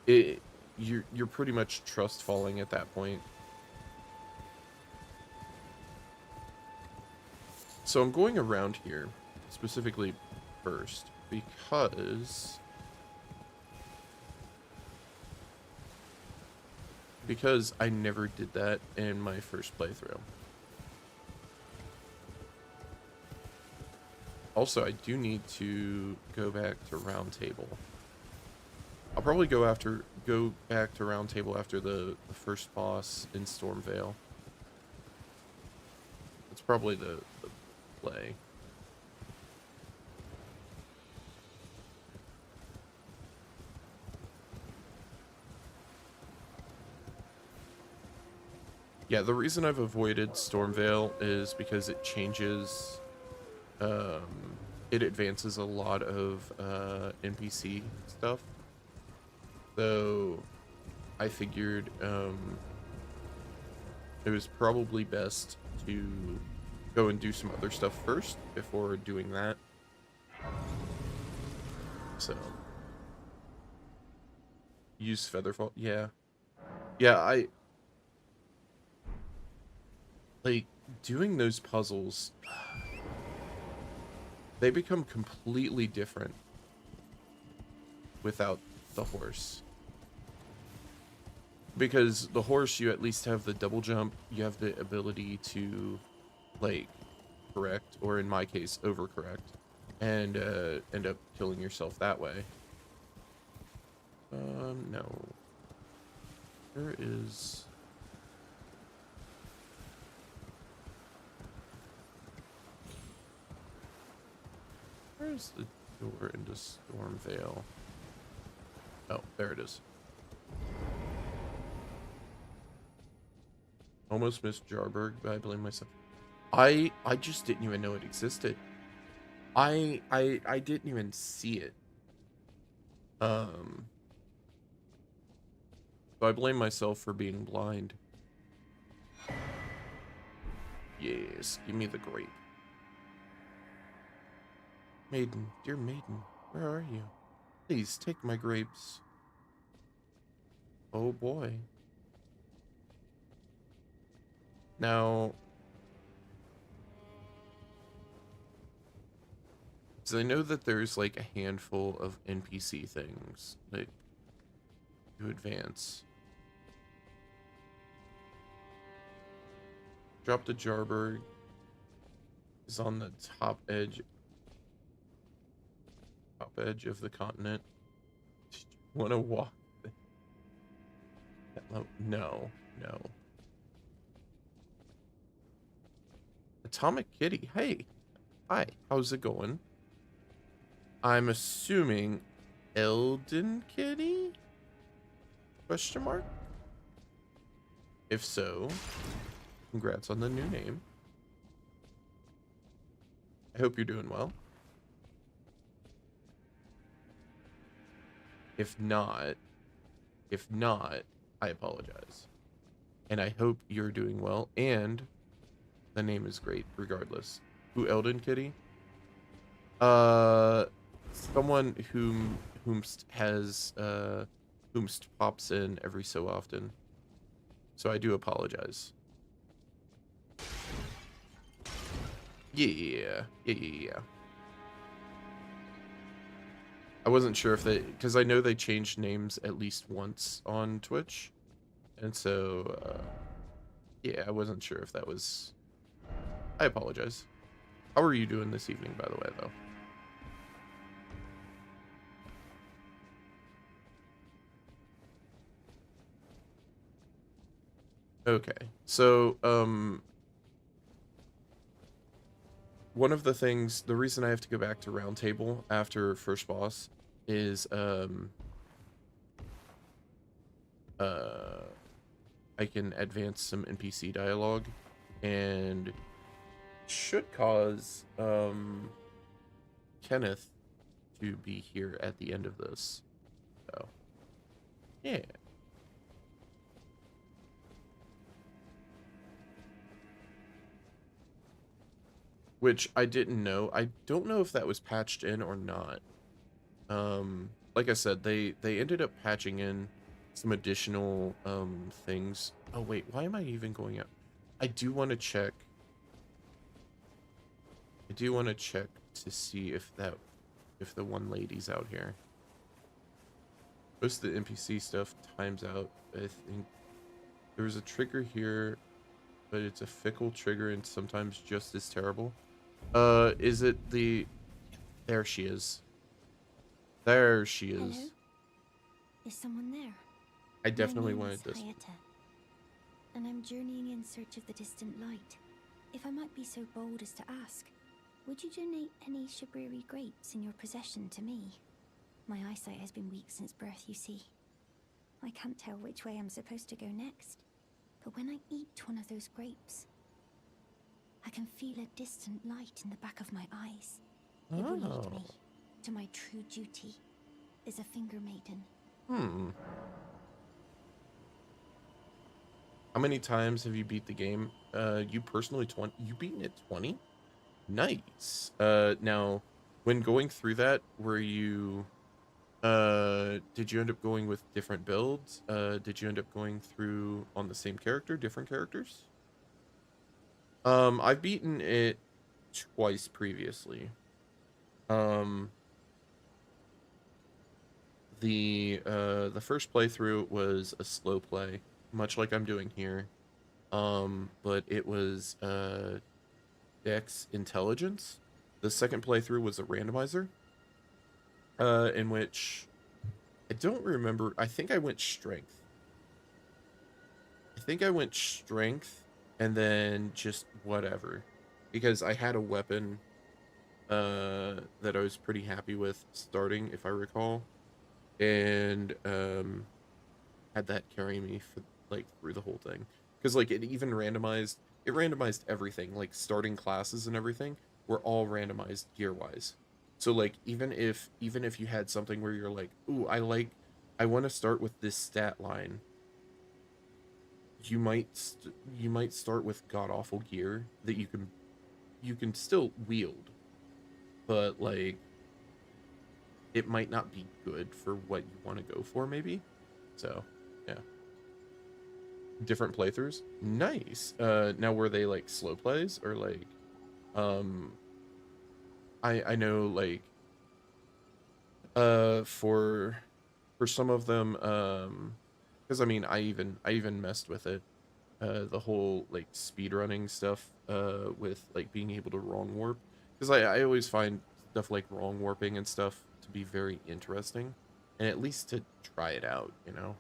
It you're pretty much trust falling at that point. So I'm going around here specifically first because I never did that in my first playthrough. Also, I do need to go back to Round Table. I'll probably go back to Round Table after the first boss in Stormveil. That's probably the play. Yeah, the reason I've avoided Stormveil is because it changes, it advances a lot of NPC stuff. So I figured it was probably best to go and do some other stuff first before doing that. So use Featherfall. Yeah. Yeah, like doing those puzzles, they become completely different without the horse. Because the horse, you at least have the double jump, you have the ability to, like, correct, or in my case, overcorrect, and end up killing yourself that way. No. There is... Where's the door into Stormveil? Oh, there it is. Almost missed Jarberg, but I blame myself. I just didn't even know it existed. I didn't even see it. So I blame myself for being blind. Yes, give me the grape. Maiden, dear maiden, where are you? Please take my grapes. Oh boy. Now, so I know that there's like a handful of NPC things that you advance. Drop the Jarberg is on the top edge of the continent. Want to walk? No, no. Atomic Kitty, hey, hi, how's it going? I'm assuming Elden Kitty? Question mark? If so, congrats on the new name. I hope you're doing well. If not, I apologize. And I hope you're doing well, and the name is great regardless. Who, Elden Kitty? Someone whomst pops in every so often. So I do apologize. Yeah. I wasn't sure if they, because I know they changed names at least once on Twitch, and so yeah, I wasn't sure if that was. I apologize. How are you doing this evening, by the way, though? Okay, so one of the things, the reason I have to go back to Roundtable after first boss is I can advance some NPC dialogue and should cause Kenneth to be here at the end of this. So yeah. Which I didn't know. I don't know if that was patched in or not. Like I said, they ended up patching in some additional things. Oh wait, why am I even going out? I do want to check. I do want to check to see if the one lady's out here. Most of the NPC stuff times out. I think there was a trigger here, but it's a fickle trigger and sometimes just as terrible. Is it the... There she is. There she is.
Hello? Is someone there?
I definitely
My name
wanted
is
this.
Hayata, and I'm journeying in search of the distant light. If I might be so bold as to ask, would you donate any Shabriri grapes in your possession to me? My eyesight has been weak since birth, you see. I can't tell which way I'm supposed to go next, but when I eat one of those grapes, I can feel a distant light in the back of my eyes. It will lead me to my true duty as a finger maiden.
How many times have you beat the game? You personally 20. You beaten it 20? Nice. Now, when going through that, were you... did you end up going with different builds? Did you end up going through on the same character, different characters? I've beaten it twice previously. Um, the first playthrough was a slow play, much like I'm doing here. But it was Dex Intelligence. The second playthrough was a randomizer, in which I don't remember. I think I went Strength. I think I went Strength and then just whatever, because I had a weapon that I was pretty happy with starting, if I recall, and had that carry me for like through the whole thing. Because like it randomized everything, like starting classes and everything were all randomized gear wise. So like even if you had something where you're like, ooh, I want to start with this stat line, you might start with god awful gear that you can still wield, but like it might not be good for what you want to go for maybe. So, yeah. Different playthroughs. Nice. Now were they like slow plays or like um I know like for some of them because I mean I even messed with it. The whole like speed running stuff with like being able to wrong warp, because I always find stuff like wrong warping and stuff to be very interesting, and at least to try it out, you know.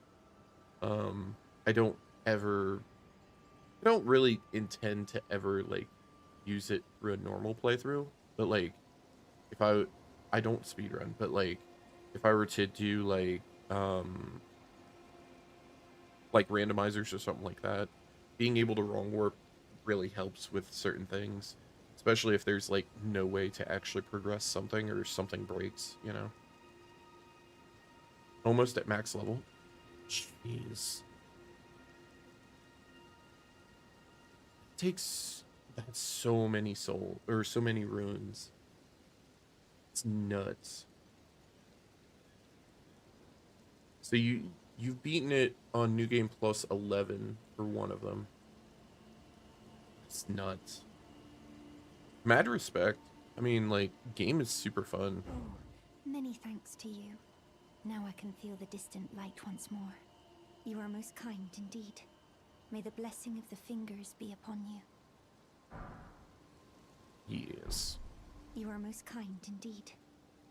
I don't ever I don't really intend to ever like use it through a normal playthrough, but like if I don't speedrun, but like if I were to do like randomizers or something like that, being able to wrong warp really helps with certain things, especially if there's like no way to actually progress something or something breaks, you know. Almost at max level. Jeez. Takes that's so many soul or so many runes. It's nuts. So you've beaten it on New Game Plus 11 for one of them. It's nuts. Mad respect. I mean, like, game is super fun.
Oh, many thanks to you. Now I can feel the distant light once more. You are most kind indeed. May the blessing of the fingers be upon you.
Yes.
You are most kind indeed.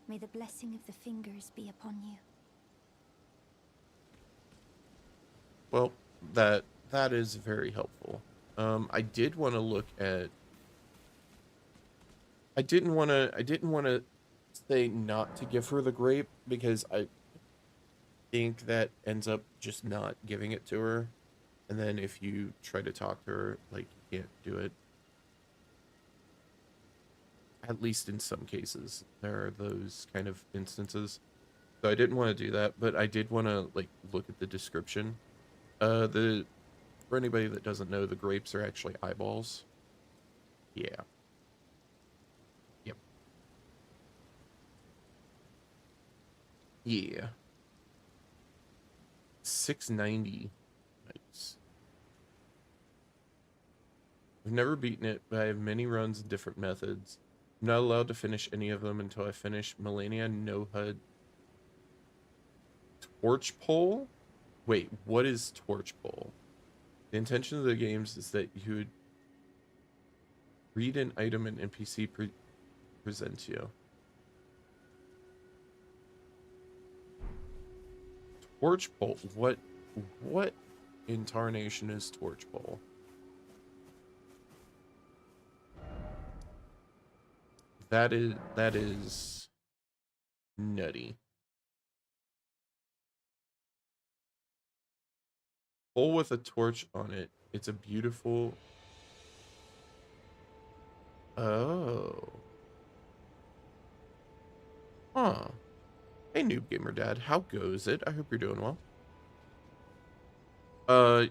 May the blessing of the fingers be upon you.
Well, that is very helpful. I did want to look at. I didn't want to say not to give her the grape because I think that ends up just not giving it to her. And then if you try to talk to her, like you can't do it. At least in some cases, there are those kind of instances. So I didn't want to do that, but I did want to like look at the description. The For anybody that doesn't know, the grapes are actually eyeballs. Yeah. Yep. Yeah. 690. Nice. I've never beaten it, but I have many runs and different methods. I'm not allowed to finish any of them until I finish Melania No HUD Torch Pole. Wait, what is Torch Pole? The intention of the games is that you would read an item an NPC presents you. Torch Pole. What in tarnation is Torch Pole? That is nutty. Pole with a torch on it. It's a beautiful. Oh. Huh. Hey, Noob Gamer Dad. How goes it? I hope you're doing well. Uh,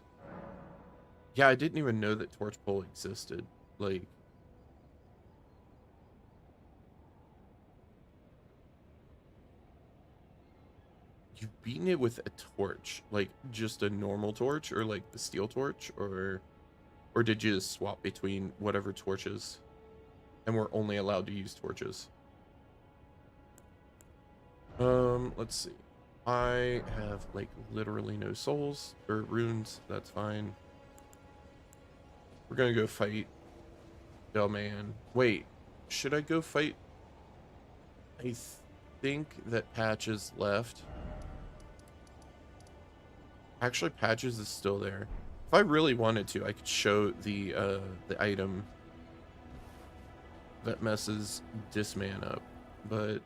yeah, I didn't even know that Torch Pole existed. Like, you've beaten it with a torch, like just a normal torch, or like the steel torch, or Or did you just swap between whatever torches? And we're only allowed to use torches. Let's see. I have, like, literally no souls or runes. That's fine. We're gonna go fight Delman. Wait, should I go fight? I think that Patches left. Actually, Patches is still there. If I really wanted to, I could show the item that messes Disman up, but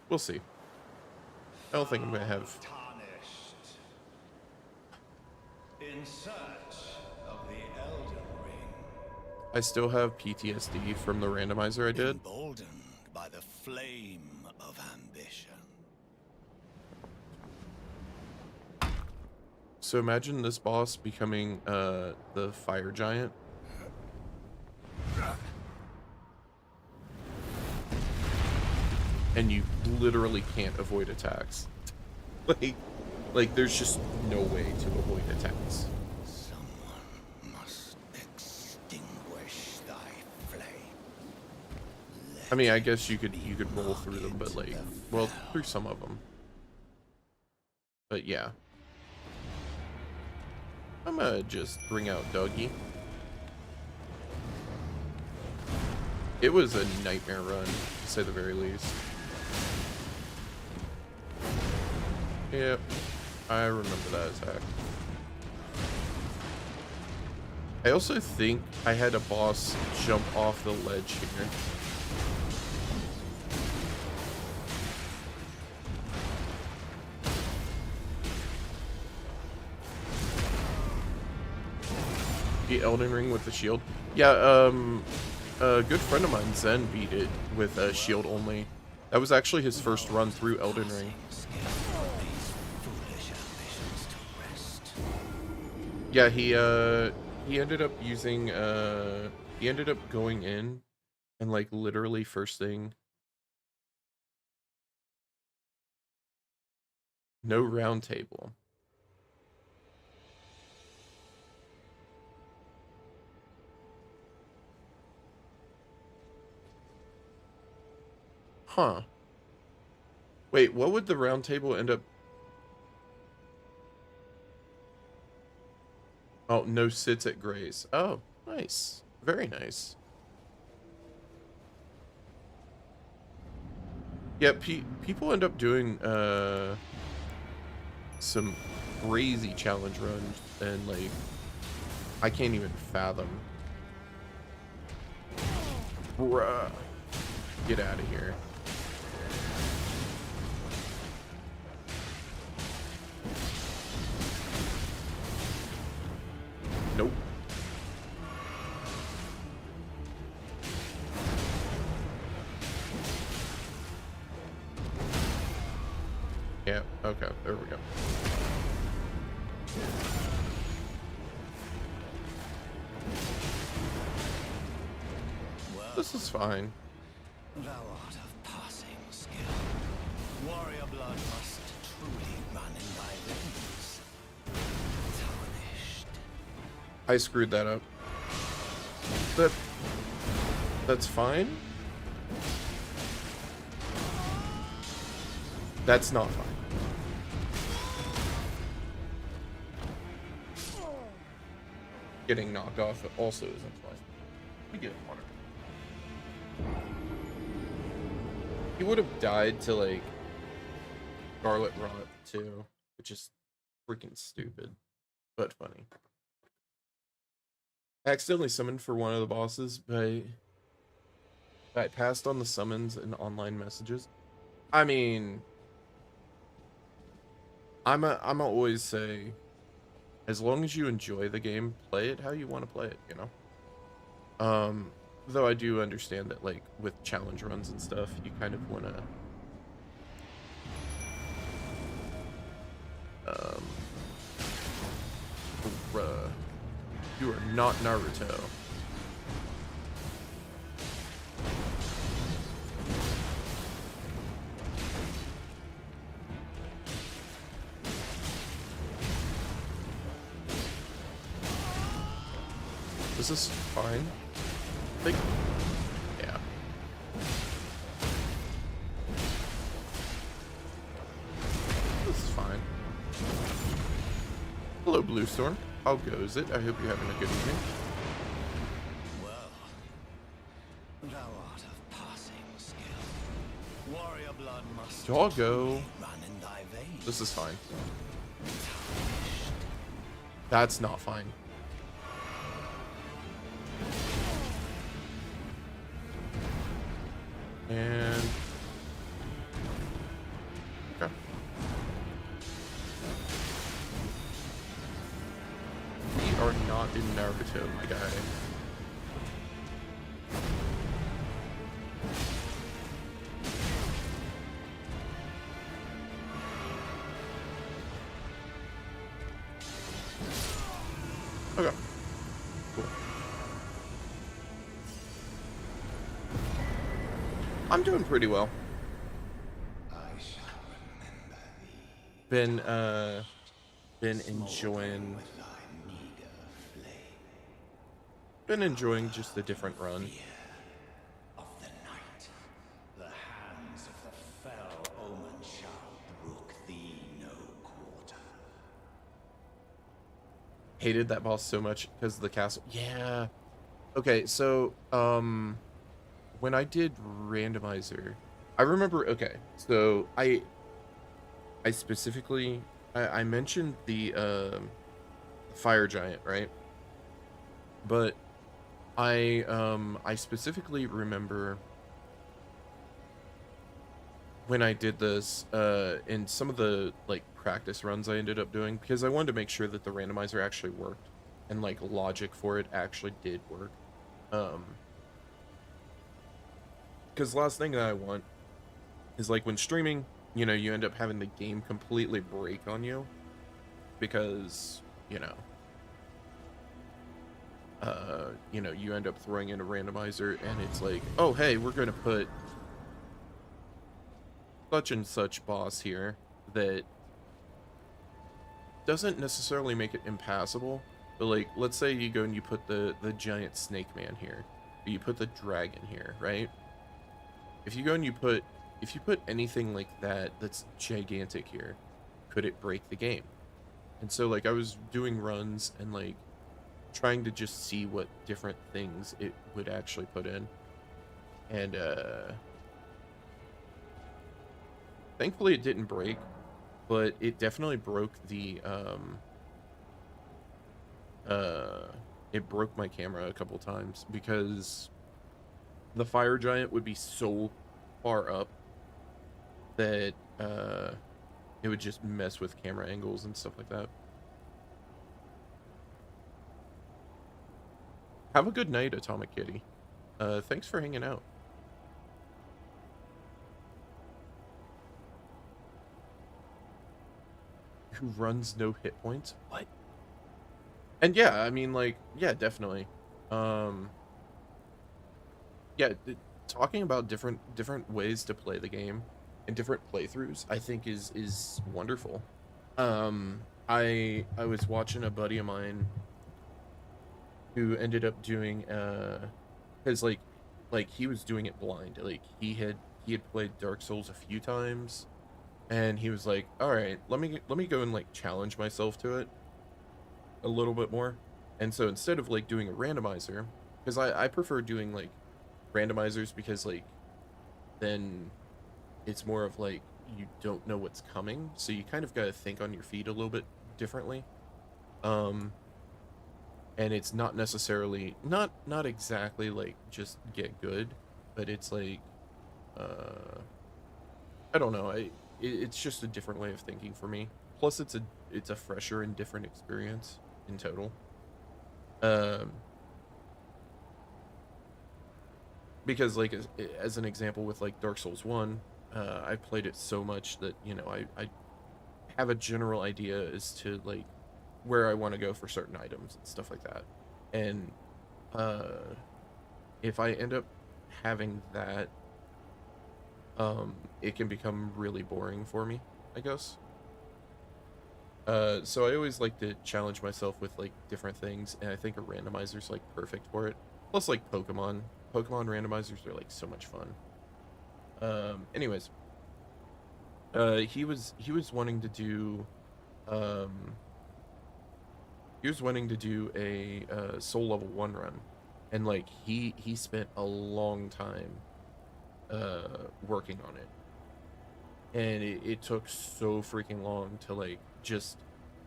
we'll see. I don't think I'm gonna have.
Tarnished. In search of the Elden Ring.
I still have PTSD from the randomizer I did.
Emboldened by the flame of ambition.
So imagine this boss becoming the fire giant. And you literally can't avoid attacks. like there's just no way to avoid attacks.
Someone must extinguish thy flame.
I mean, I guess you could roll through them, but like, well, through some of them. But yeah. I'm gonna just bring out Dougie. It was a nightmare run, to say the very least. Yep, I remember that attack. I also think I had a boss jump off the ledge here. The Elden Ring with the shield. Yeah, a good friend of mine, Zen, beat it with a shield only. That was actually his first run through Elden Ring. Yeah, he ended up using he ended up going in and like literally first thing. No round table. Huh. Wait, what would the round table end up? Oh, no sits at grace. Oh, nice. Very nice. Yeah, people end up doing some crazy challenge runs, and like I can't even fathom. Bruh. Get out of here. Nope. Yeah, okay, there we go.
Well,
This is fine.
thou art of passing skill. Warrior blood must truly run in thy veins. Tarnished.
I screwed that up. That's fine. That's not fine. Getting knocked off also isn't fine. We get water. He would have died to like Scarlet Rot too, which is freaking stupid, but funny. I accidentally summoned for one of the bosses, but I passed on the summons and online messages. I mean, I'm always say, as long as you enjoy the game, play it how you want to play it, you know? Though I do understand that, like, with challenge runs and stuff, you kind of want to, you are not Naruto. This is fine. I think, yeah. This is fine. Hello, Blue Storm. How goes it? I hope you're having a good evening.
Well, thou art of passing skill. Warrior blood must
Doggo.
run in thy veins.
This is fine. That's not fine. And okay. We are not in Naruto, my guy. Okay. Cool. I'm doing pretty well.
I shall remember thee.
Been enjoying
With thy meager flame.
been enjoying just the different run.
Of the night, the hands of the fell omen shall brook thee no quarter.
Hated that boss so much because of the castle. Yeah. Okay, so when I did randomizer, I remember, okay, so I specifically I mentioned the fire giant, right? But I specifically remember when I did this in some of the like practice runs I ended up doing, because I wanted to make sure that the randomizer actually worked and like logic for it actually did work. Because last thing that I want is like when streaming, you know, you end up having the game completely break on you because, you end up throwing in a randomizer and it's like, oh, hey, we're going to put such and such boss here that doesn't necessarily make it impassable, but like, let's say you go and you put the giant snake man here, or you put the dragon here, right? If you go and if you put anything like that that's gigantic here, could it break the game? And so like I was doing runs and like trying to just see what different things it would actually put in. And thankfully it didn't break, but it definitely broke the it broke my camera a couple times because the fire giant would be so far up that it would just mess with camera angles and stuff like that. Have a good night, Atomic Kitty. Thanks for hanging out. Who runs no hit points? What? And yeah, I mean, like, yeah, definitely. Yeah, talking about different ways to play the game and different playthroughs, I think is wonderful. I was watching a buddy of mine who ended up doing because like he was doing it blind. Like he had played Dark Souls a few times, and he was like, all right, let me go and like challenge myself to it a little bit more. And so instead of like doing a randomizer, because I prefer doing like randomizers because like then it's more of like you don't know what's coming, so you kind of got to think on your feet a little bit differently. And it's not necessarily not exactly like just get good, but it's like I don't know, it's just a different way of thinking for me. Plus it's a fresher and different experience in total. Because like as an example with like Dark Souls 1, I played it so much that, you know, I have a general idea as to like where I want to go for certain items and stuff like that. And if I end up having that, it can become really boring for me, I guess. So I always like to challenge myself with like different things, and I think a randomizer's like perfect for it. Plus, like Pokemon randomizers are like so much fun. Anyways, he was wanting to do, um, he was wanting to do a Soul Level 1 run, and like he spent a long time working on it, and it took so freaking long to like just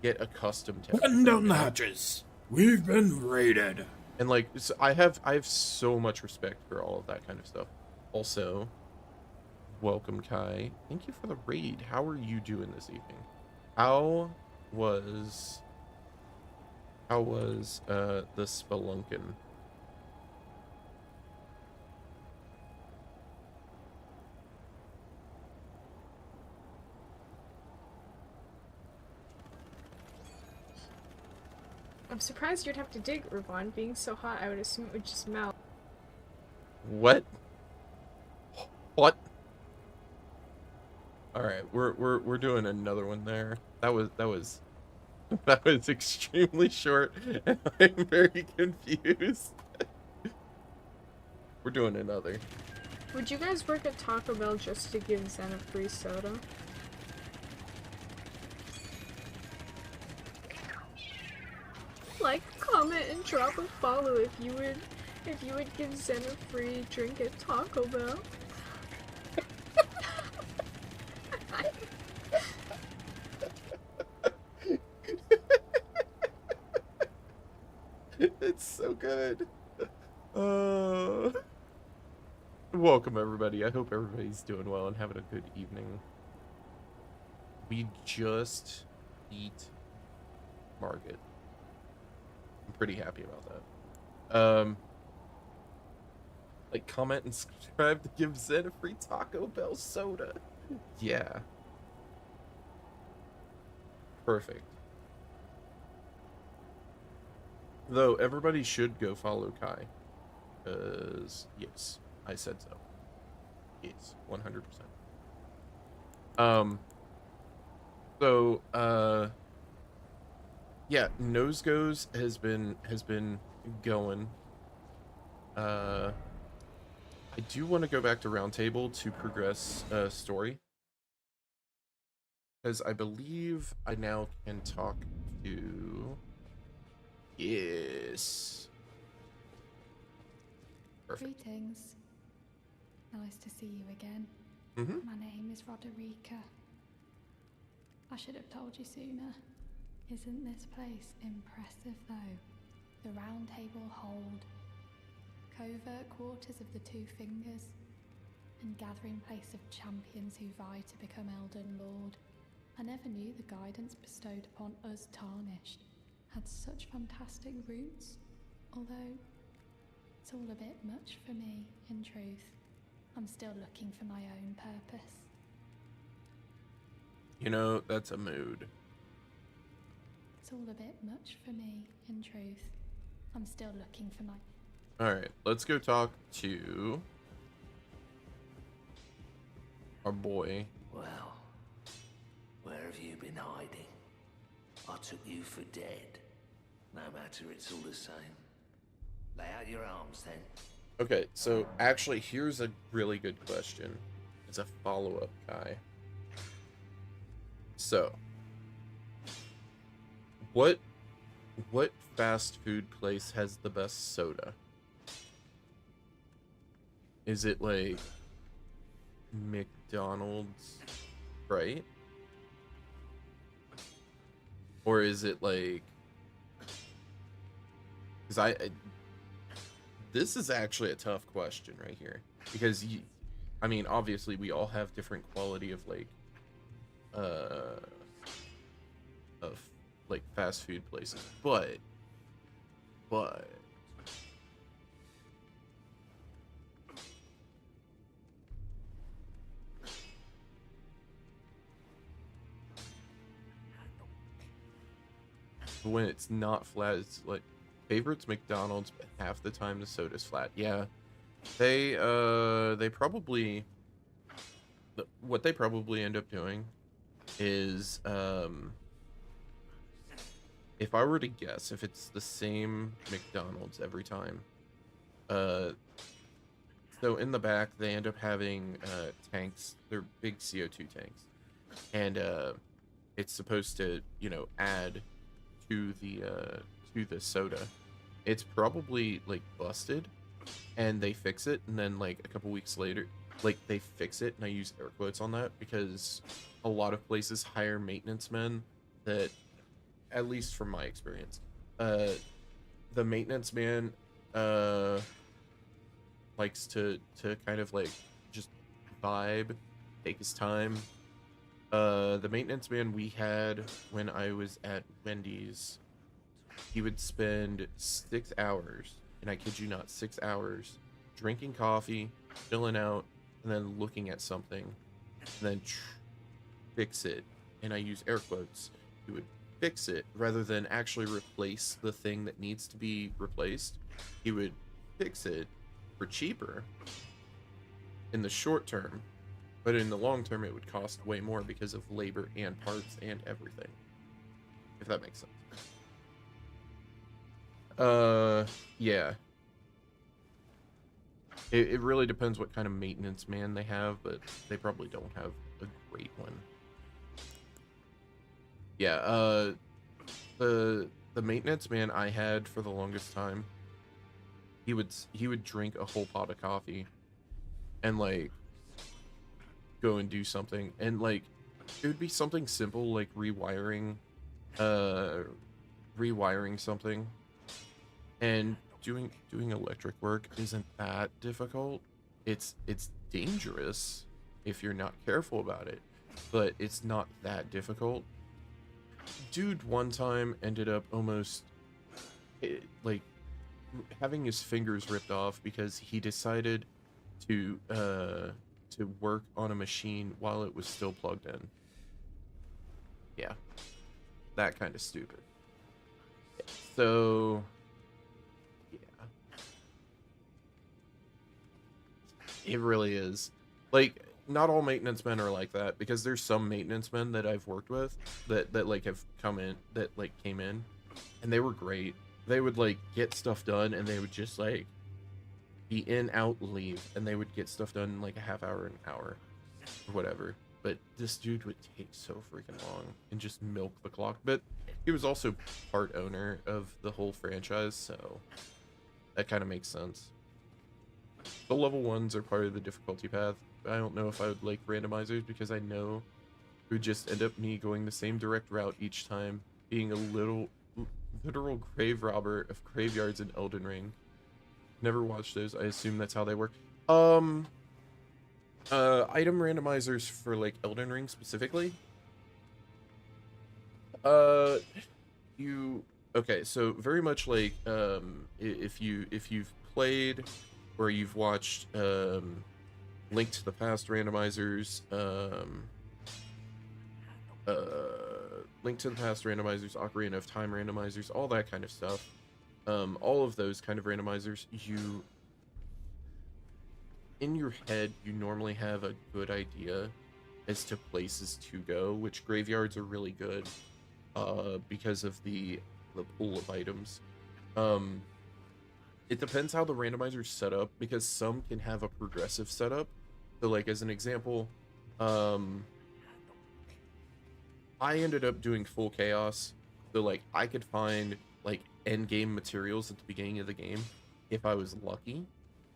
get accustomed to
Button
everything,
down
you
the
know?
hatches. We've been raided.
And like so I have so much respect for all of that kind of stuff. Also, welcome Kai. Thank you for the raid. How are you doing this evening? How was the spelunkin?
I'm surprised you'd have to dig, Rubon. Being so hot, I would assume it would just melt.
What? What? All right, we're doing another one there. That was that was extremely short, and I'm very confused. We're doing another.
Would you guys work at Taco Bell just to give Zen a free soda? Like, comment, and drop a follow if you would give Zen a free drink at Taco Bell.
It's so good. Welcome everybody. I hope everybody's doing well and having a good evening. We just beat Market. I'm pretty happy about that. Like, comment, and subscribe to give Zen a free Taco Bell soda. Yeah. Perfect. Though, everybody should go follow Kai. Because, yes, I said so. Yes, 100%. Yeah, Nose Goes has been going. I do want to go back to Roundtable to progress story. Because I believe I now can talk to... Yes. Perfect.
Greetings. Nice to see you again.
Mm-hmm.
My name is Roderica. I should have told you sooner. Isn't this place impressive though? The Round Table hold, covert quarters of the Two Fingers, and gathering place of champions who vie to become Elden Lord. I never knew the guidance bestowed upon us Tarnished had such fantastic roots, although it's all a bit much for me, in truth. I'm still looking for my own purpose.
You know, that's a mood.
It's all a bit much for me, in truth. I'm still looking for my...
Alright, let's go talk to our boy.
Well, where have you been hiding? I took you for dead. No matter, it's all the same. Lay out your arms then.
Okay, so actually, here's a really good question. It's a follow-up, Kai. So, what fast food place has the best soda? Is it like McDonald's, right? Or is it like, because this is actually a tough question right here, because I mean, obviously we all have different quality of like fast food places, but when it's not flat, it's like favorites McDonald's, but half the time the soda's flat. Yeah, they probably, what they probably end up doing is if I were to guess, if it's the same McDonald's every time, uh, so in the back they end up having tanks. They're big CO2 tanks, and it's supposed to, you know, add to the soda. It's probably like busted, and they fix it, and then like a couple weeks later, like they fix it, and I use air quotes on that because a lot of places hire maintenance men that, at least from my experience, uh, the maintenance man likes to kind of like just vibe, take his time. The maintenance man we had when I was at Wendy's, he would spend 6 hours, and I kid you not, 6 hours drinking coffee, chilling out, and then looking at something, and then fix it. And I use air quotes. He would fix it rather than actually replace the thing that needs to be replaced. He would fix it for cheaper in the short term, but in the long term it would cost way more because of labor and parts and everything, if that makes sense. Yeah, it really depends what kind of maintenance man they have, but they probably don't have a great one. Yeah, the maintenance man I had for the longest time, he would drink a whole pot of coffee and like go and do something, and like it would be something simple like rewiring something, and doing electric work isn't that difficult. It's dangerous if you're not careful about it, but it's not that difficult. Dude one time ended up almost like having his fingers ripped off because he decided to work on a machine while it was still plugged in. Yeah, that kind of stupid. So yeah, it really is. Like, not all maintenance men are like that, because there's some maintenance men that I've worked with that like have come in, that like came in, and they were great. They would like get stuff done, and they would just like be in, out, leave, and they would get stuff done in like a half hour, an hour, or whatever. But this dude would take so freaking long and just milk the clock. But he was also part owner of the whole franchise, so that kind of makes sense. The level ones are part of the difficulty path. I don't know if I would like randomizers, because I know it would just end up me going the same direct route each time, being a literal grave robber of graveyards in Elden Ring. Never watched those. I assume that's how they work. Item randomizers for like Elden Ring specifically. Okay, so very much like if you've played or you've watched Link to the Past randomizers, Link to the Past randomizers, Ocarina of Time randomizers, all that kind of stuff. All of those kind of randomizers, in your head, you normally have a good idea as to places to go, which graveyards are really good because of the pool of items. It depends how the randomizer's set up, because some can have a progressive setup. So like, as an example, I ended up doing full chaos, so like I could find like end game materials at the beginning of the game if I was lucky.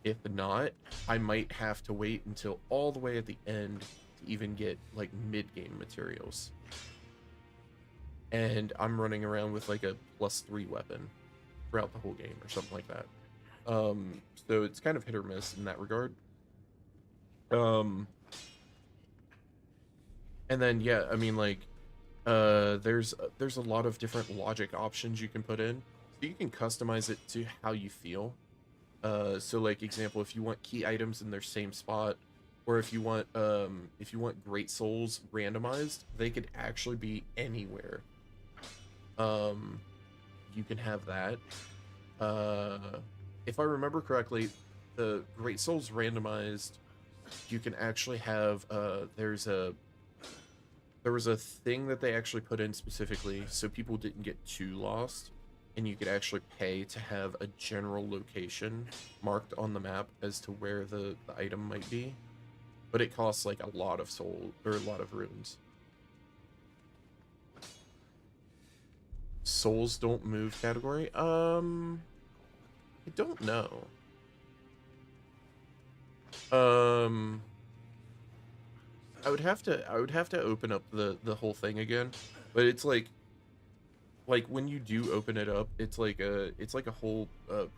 If not, I might have to wait until all the way at the end to even get like mid-game materials. And I'm running around with like a +3 weapon throughout the whole game or something like that. So it's kind of hit or miss in that regard. And then yeah, I mean, like there's a lot of different logic options you can put in, so you can customize it to how you feel. So like, example, if you want key items in their same spot, or if you want great souls randomized, they could actually be anywhere. You can have that. If I remember correctly, the great souls randomized, you can actually have there's a there was a thing that they actually put in specifically so people didn't get too lost, and you could actually pay to have a general location marked on the map as to where the item might be. But it costs like a lot of soul or a lot of runes. Souls don't move category? I don't know. I would have to open up the whole thing again, but it's like when you do open it up, it's like a whole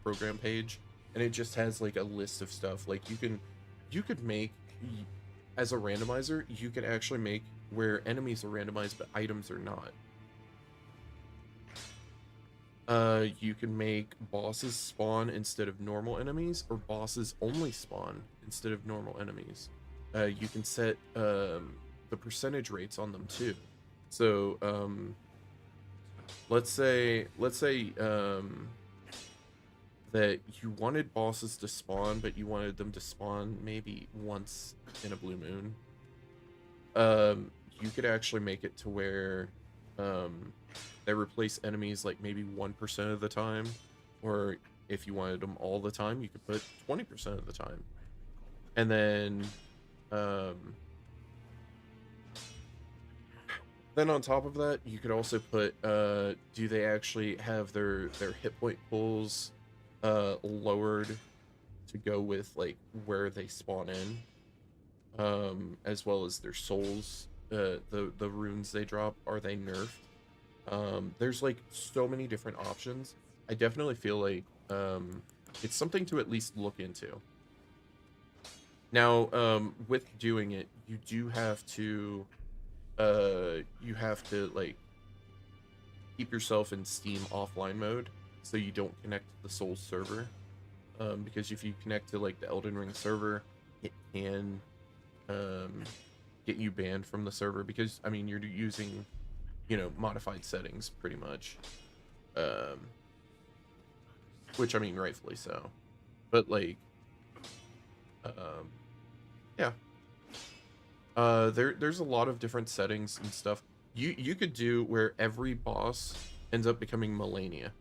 program page, and it just has like a list of stuff. Like you could make, as a randomizer, you could actually make where enemies are randomized but items are not. You can make bosses spawn instead of normal enemies, or bosses only spawn instead of normal enemies. You can set the percentage rates on them too. So let's say that you wanted bosses to spawn, but you wanted them to spawn maybe once in a blue moon. You could actually make it to where they replace enemies like maybe 1% of the time, or if you wanted them all the time, you could put 20% of the time. And then on top of that, you could also put do they actually have their hit point pools lowered to go with like where they spawn in, as well as their souls, the runes they drop, are they nerfed? There's like so many different options. I definitely feel like it's something to at least look into. Now, with doing it, you do have to like keep yourself in Steam offline mode so you don't connect to the Souls server, because if you connect to like the Elden Ring server, it can get you banned from the server, because I mean you're using, you know, modified settings pretty much, which I mean rightfully so, but like yeah, there's a lot of different settings and stuff you could do where every boss ends up becoming Melania.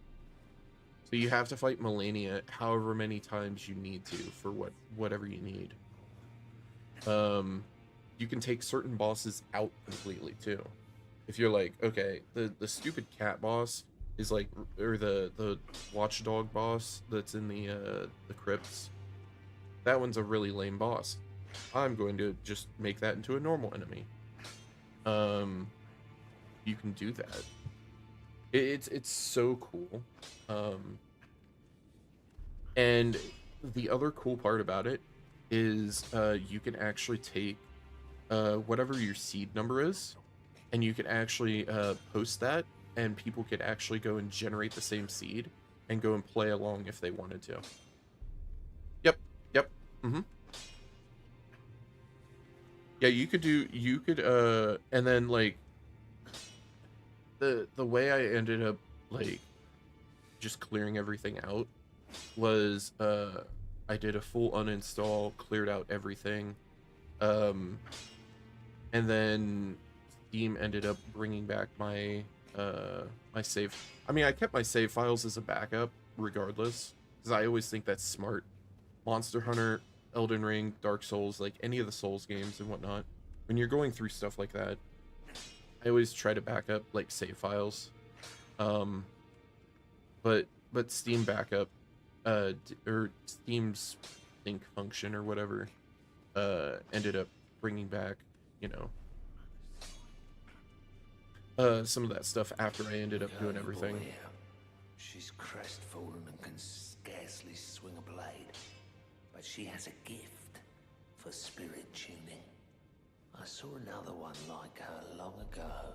So you have to fight Melania however many times you need to for whatever you need. You can take certain bosses out completely too. If you're like, okay, the stupid cat boss is like, or the watchdog boss that's in the crypts, that one's a really lame boss. I'm going to just make that into a normal enemy. You can do that. It's so cool. And the other cool part about it is you can actually take whatever your seed number is, and you can actually post that, and people could actually go and generate the same seed and go and play along if they wanted to. Yep. Yeah, you could and then like the way I ended up like just clearing everything out was I did a full uninstall, cleared out everything, and then Steam ended up bringing back my my save. I mean, I kept my save files as a backup regardless, because I always think that's smart. Monster Hunter, Elden Ring, Dark Souls, like any of the Souls games and whatnot, when you're going through stuff like that, I always try to back up like save files. But Steam backup, or Steam's sync function or whatever, ended up bringing back, you know, some of that stuff after I ended up doing everything.
She's crestfallen and can scarcely swing a blade, but she has a gift for spirit tuning. I saw another one like her long ago.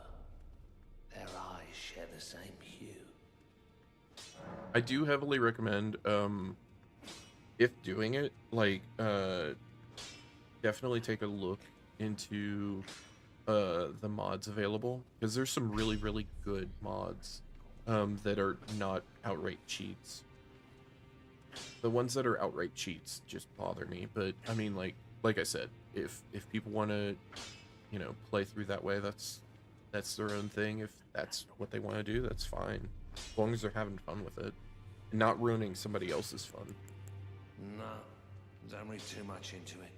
Their eyes share the same hue.
I do heavily recommend, if doing it, like, definitely take a look into the mods available, because there's some really, really good mods that are not outright cheats. The ones that are outright cheats just bother me, but I mean, like I said, if people want to you know, play through that way, that's their own thing. If that's what they want to do, that's fine. As long as they're having fun with it and not ruining somebody else's fun.
No, don't read too much into it.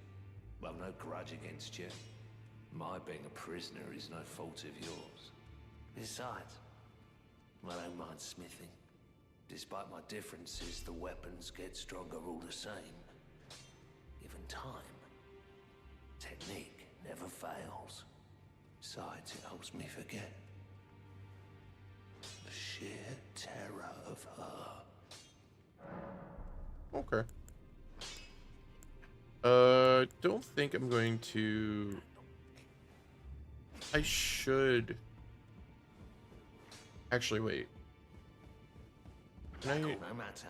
I've no grudge against you. My being a prisoner is no fault of yours. Besides, I don't mind smithing. Despite my differences, the weapons get stronger all the same. Given time, technique never fails. Besides, it helps me forget the sheer terror of her.
Okay. Don't think I'm going to... I should... Actually, wait. Can I...
No matter.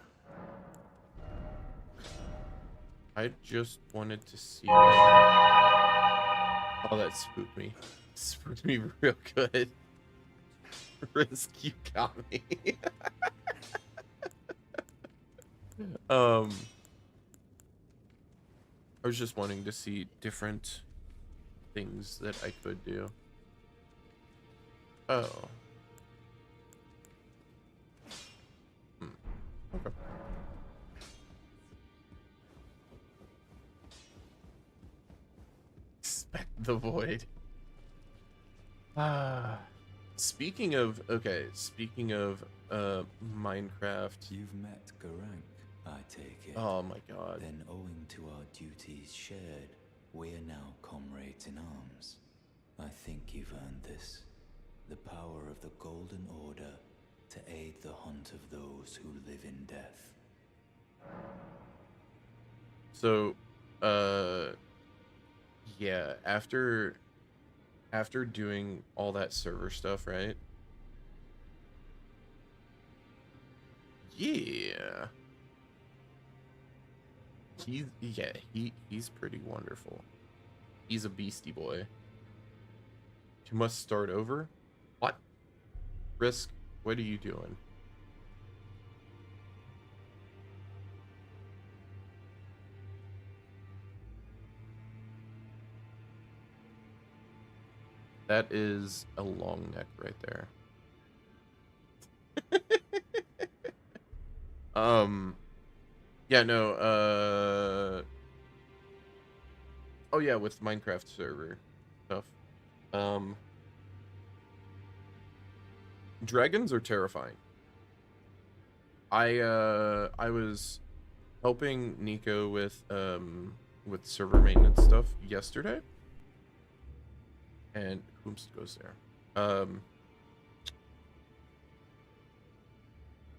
I just wanted to see... Oh, that spooked me. Spooked me real good. Risk, you got me. I was just wanting to see different things that I could do. Oh. Okay. Expect the void. Speaking of Minecraft.
You've met Garank, I take it.
Oh my god.
Then owing to our duties shared, we are now comrades in arms. I think you've earned this. The power of the Golden Order to aid the hunt of those who live in death.
So, yeah, after doing all that server stuff, right? Yeah. He's pretty wonderful. He's a beastie boy. You must start over? What? Risk, what are you doing? That is a long neck right there. Yeah, no, oh yeah, with Minecraft server stuff. Dragons are terrifying. I was helping Nico with server maintenance stuff yesterday. And whomst goes there.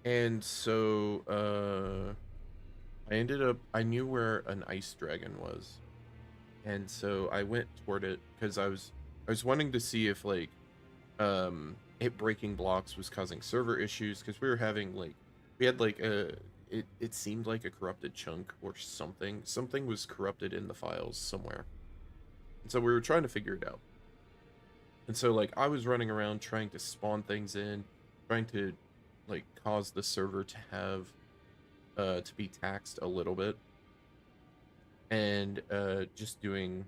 And so I knew where an ice dragon was. And so I went toward it because I was wanting to see if like it breaking blocks was causing server issues, because we were having we had it seemed like a corrupted chunk or something. Something was corrupted in the files somewhere. And so we were trying to figure it out. And so I was running around trying to spawn things in, trying to cause the server to have to be taxed a little bit, and just doing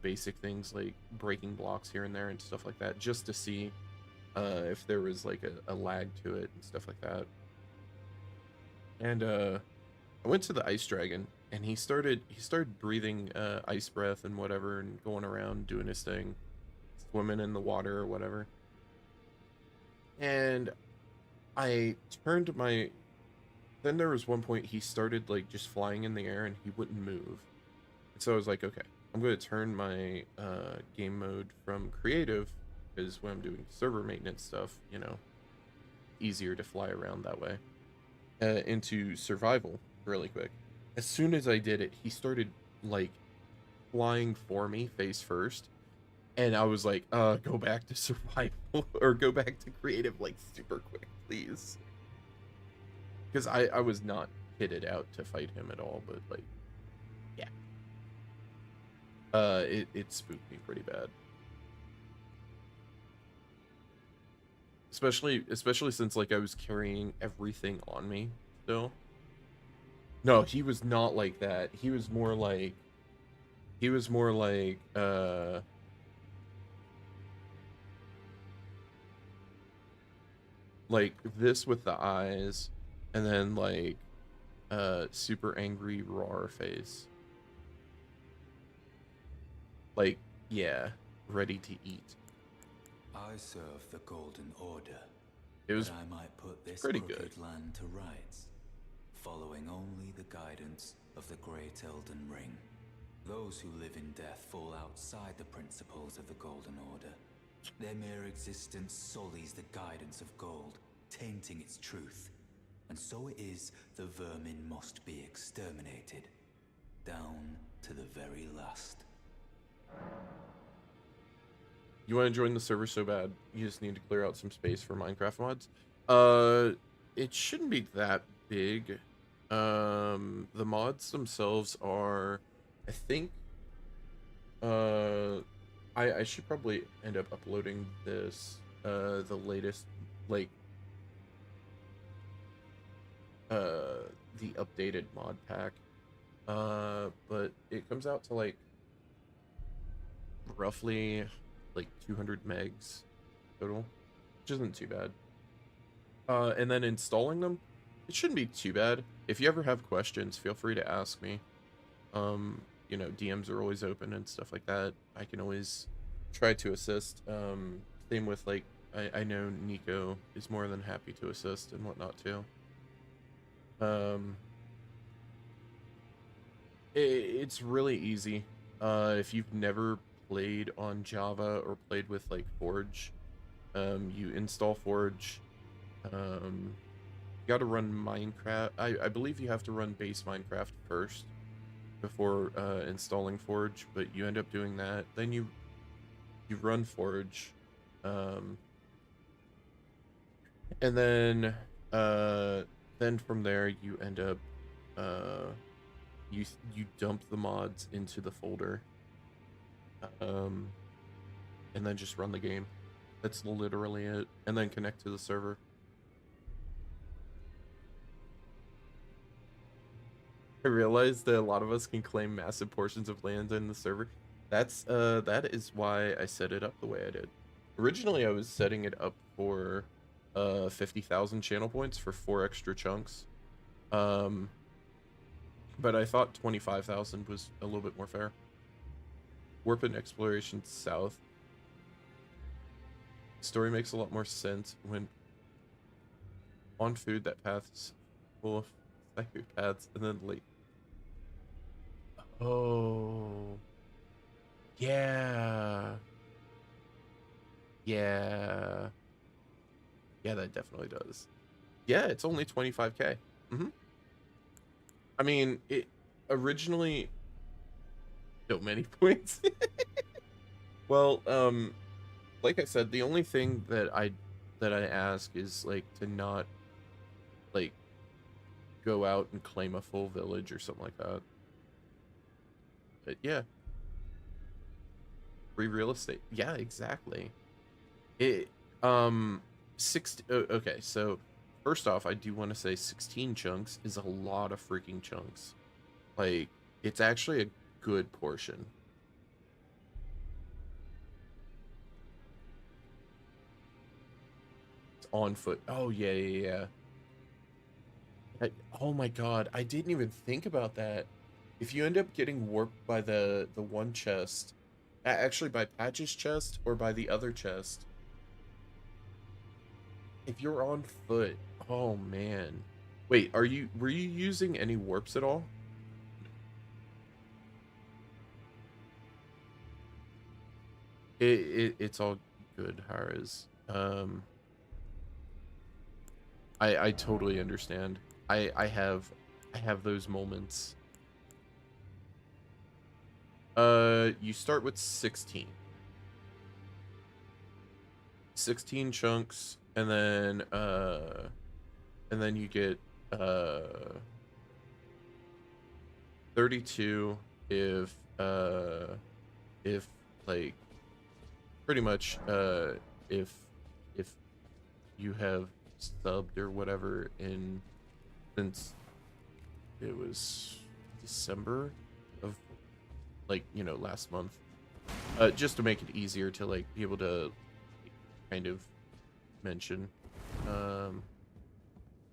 basic things like breaking blocks here and there and stuff like that, just to see if there was a lag to it and stuff like that. And I went to the ice dragon, and he started breathing ice breath and whatever, and going around doing his thing, swimming in the water or whatever. And I turned my... Then there was one point he started just flying in the air and he wouldn't move. And so I was like, okay, I'm going to turn my game mode from creative, because when I'm doing server maintenance stuff, easier to fly around that way, into survival really quick. As soon as I did it, he started flying for me face first. And I was like, go back to survival or go back to creative super quick, please. Because I was not kitted out to fight him at all, but yeah. It spooked me pretty bad. Especially since I was carrying everything on me still. No, he was not like that. He was more He was more like this with the eyes, and then like super angry roar face. Like, yeah, ready to eat.
I serve the Golden Order.
It was
but I might put this
pretty
crooked
good.
land to rights, following only the guidance of the Great Elden Ring. Those who live in death fall outside the principles of the Golden Order. Their mere existence sullies the guidance of gold, tainting its truth. And so it is the vermin must be exterminated, down to the very last.
You want to join the server so bad, you just need to clear out some space for Minecraft mods. It shouldn't be that big. The mods themselves are, I think, I should probably end up uploading this, the latest, like, the updated mod pack. But it comes out to like roughly like 200 megs total, which isn't too bad. And then installing them, it shouldn't be too bad. If you ever have questions, feel free to ask me. You know, DMs are always open and stuff like that. I can always try to assist. Same with like, I know Nico is more than happy to assist and whatnot too. It's really easy. If you've never played on Java or played with like Forge, you install Forge. You got to run Minecraft. I believe you have to run base Minecraft first before installing Forge, but you end up doing that. Then you run Forge, and then from there you end up you dump the mods into the folder, and then just run the game. That's literally it, and then connect to the server. I realized that a lot of us can claim massive portions of land in the server. That is why I set it up the way I did. Originally, I was setting it up for 50,000 channel points for 4 extra chunks. But I thought 25,000 was a little bit more fair. Warp and exploration south. Story makes a lot more sense when on food. That path's full of psychopaths, and then late. Oh, yeah, yeah, yeah. That definitely does. Yeah, it's only 25K. I mean, it originally so many points. Well, like I said, the only thing that I ask is like to not like go out and claim a full village or something like that. But yeah, free real estate. Yeah, exactly. It okay, so first off, I do want to say 16 chunks is a lot of freaking chunks. Like, it's actually a good portion. It's on foot. Oh, yeah. Oh my god, I didn't even think about that. If you end up getting warped by the one chest, actually by Patch's chest or by the other chest, if you're on foot, oh man. Wait, were you using any warps at all? It's all good, Haraz. I totally understand. I have those moments. You start with 16 chunks, and then you get 32 if like pretty much if you have subbed or whatever in since it was December of like, you know, last month, just to make it easier to like be able to kind of mention,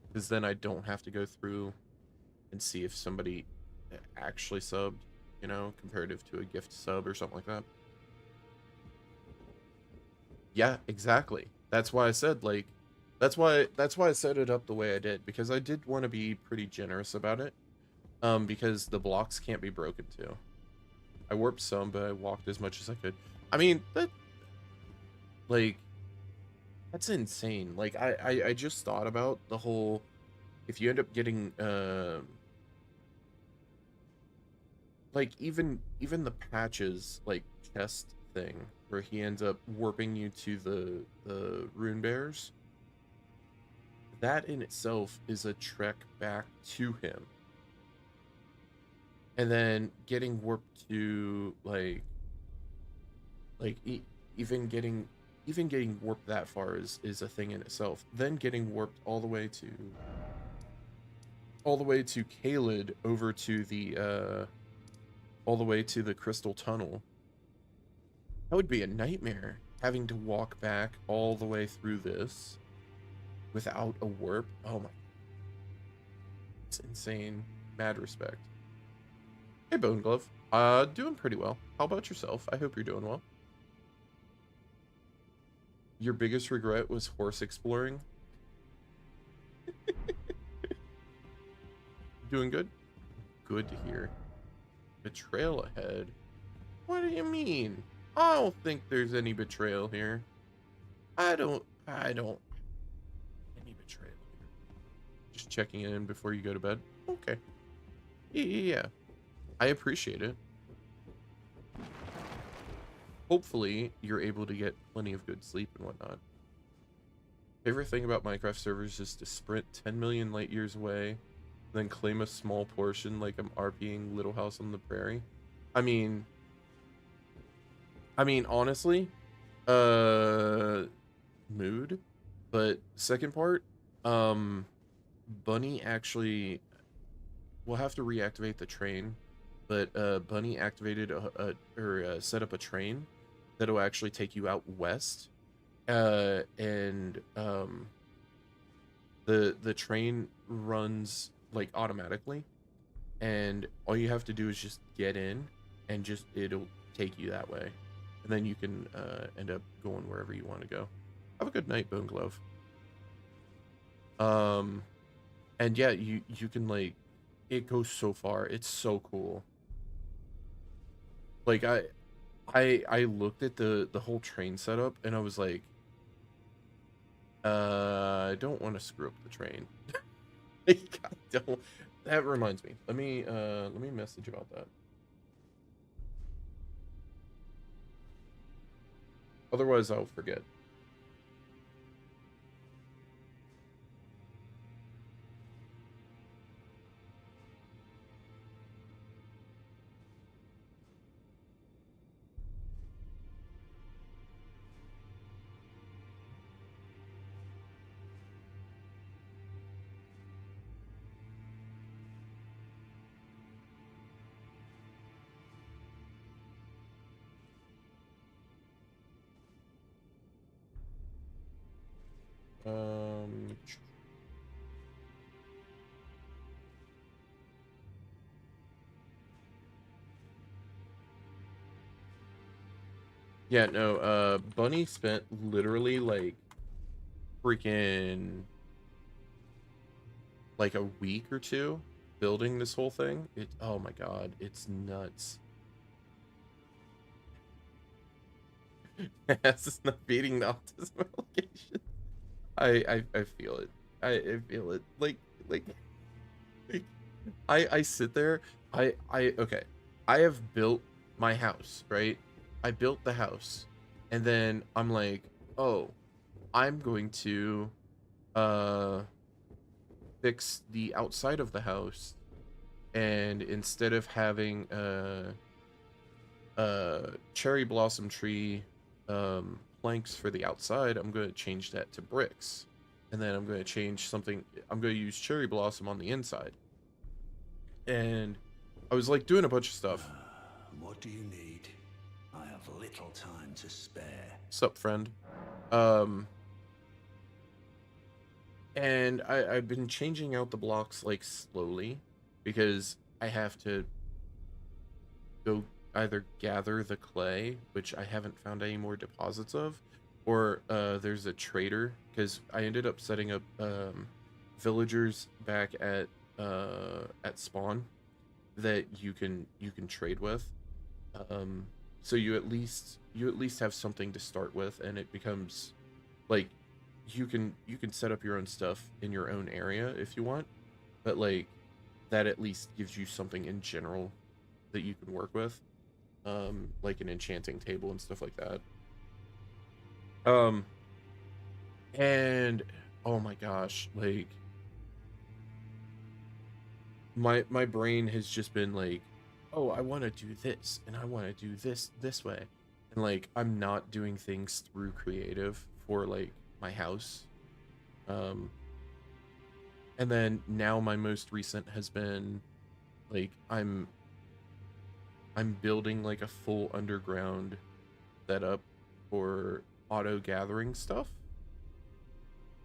because then I don't have to go through and see if somebody actually subbed, you know, comparative to a gift sub or something like that. Yeah, exactly. That's why I said, like, that's why I set it up the way I did, because I did want to be pretty generous about it, because the blocks can't be broken too. I warped some, but I walked as much as I could. I mean, that, like, that's insane. Like, I just thought about the whole, if you end up getting, like, even the patches, like, chest thing, where he ends up warping you to the rune bears, that in itself is a trek back to him. And then getting warped to, like even getting warped that far is a thing in itself. Then getting warped all the way to Kaled, over to the all the way to the Crystal Tunnel. That would be a nightmare, having to walk back all the way through this without a warp. Oh my, it's insane. Mad respect. Hey, Bone Glove. Doing pretty well. How about yourself? I hope you're doing well. Your biggest regret was horse exploring? Doing good? Good to hear. Betrayal ahead? What do you mean? I don't think there's any betrayal here. I don't any betrayal here. Just checking in before you go to bed? Okay. Yeah. I appreciate it. Hopefully, you're able to get plenty of good sleep and whatnot. Favorite thing about Minecraft servers is to sprint 10 million light years away, then claim a small portion like I'm RPing Little House on the Prairie. I mean, honestly, mood. But second part, Bunny actually, we'll have to reactivate the train, but Bunny activated set up a train that'll actually take you out west, and the train runs like automatically, and all you have to do is just get in, and just it'll take you that way, and then you can end up going wherever you want to go. Have a good night, Bone Glove. And yeah, you can, like, it goes so far. It's so cool. Like, I looked at the whole train setup, and I was like, I don't want to screw up the train. Like, I don't. That reminds me. Let me message about that. Otherwise, I'll forget. Yeah, no, Bunny spent literally, like, freaking, like, a week or two building this whole thing. Oh my god, it's nuts. It's just not beating the autism allegation. I feel it. I feel it. Like, I sit there. Okay. I have built my house, right? I built the house, and then I'm like, oh, I'm going to fix the outside of the house, and instead of having cherry blossom tree planks for the outside, I'm going to change that to bricks, and then I'm going to change something. I'm going to use cherry blossom on the inside. And I was like doing a bunch of stuff,
What do you need? I have little time to spare.
Sup, friend. And I've been changing out the blocks like slowly because I have to go either gather the clay, which I haven't found any more deposits of, or there's a trader, because I ended up setting up villagers back at spawn that you can trade with. So you at least have something to start with, and it becomes like you can set up your own stuff in your own area if you want, but like that at least gives you something in general that you can work with, like an enchanting table and stuff like that. And oh my gosh, like my brain has just been like, oh, I want to do this and I want to do this way, and like I'm not doing things through creative for like my house. And then now my most recent has been like I'm building like a full underground setup for auto gathering stuff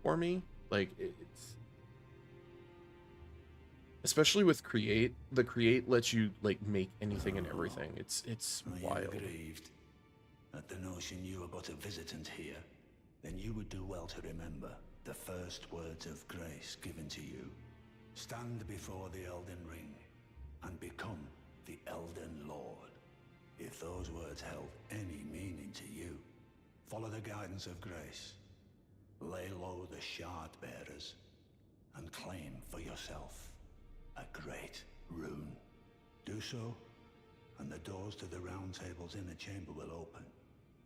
for me. Like it's, especially with create, the create lets you like make anything and everything. It's wild.
Are you grieved at the notion you are but a visitant here? Then you would do well to remember the first words of grace given to you. Stand before the Elden Ring and become the Elden Lord. If those words held any meaning to you, follow the guidance of grace. Lay low the shard bearers and claim for yourself a great rune. Do so, and the doors to the Round Table's inner chamber will open,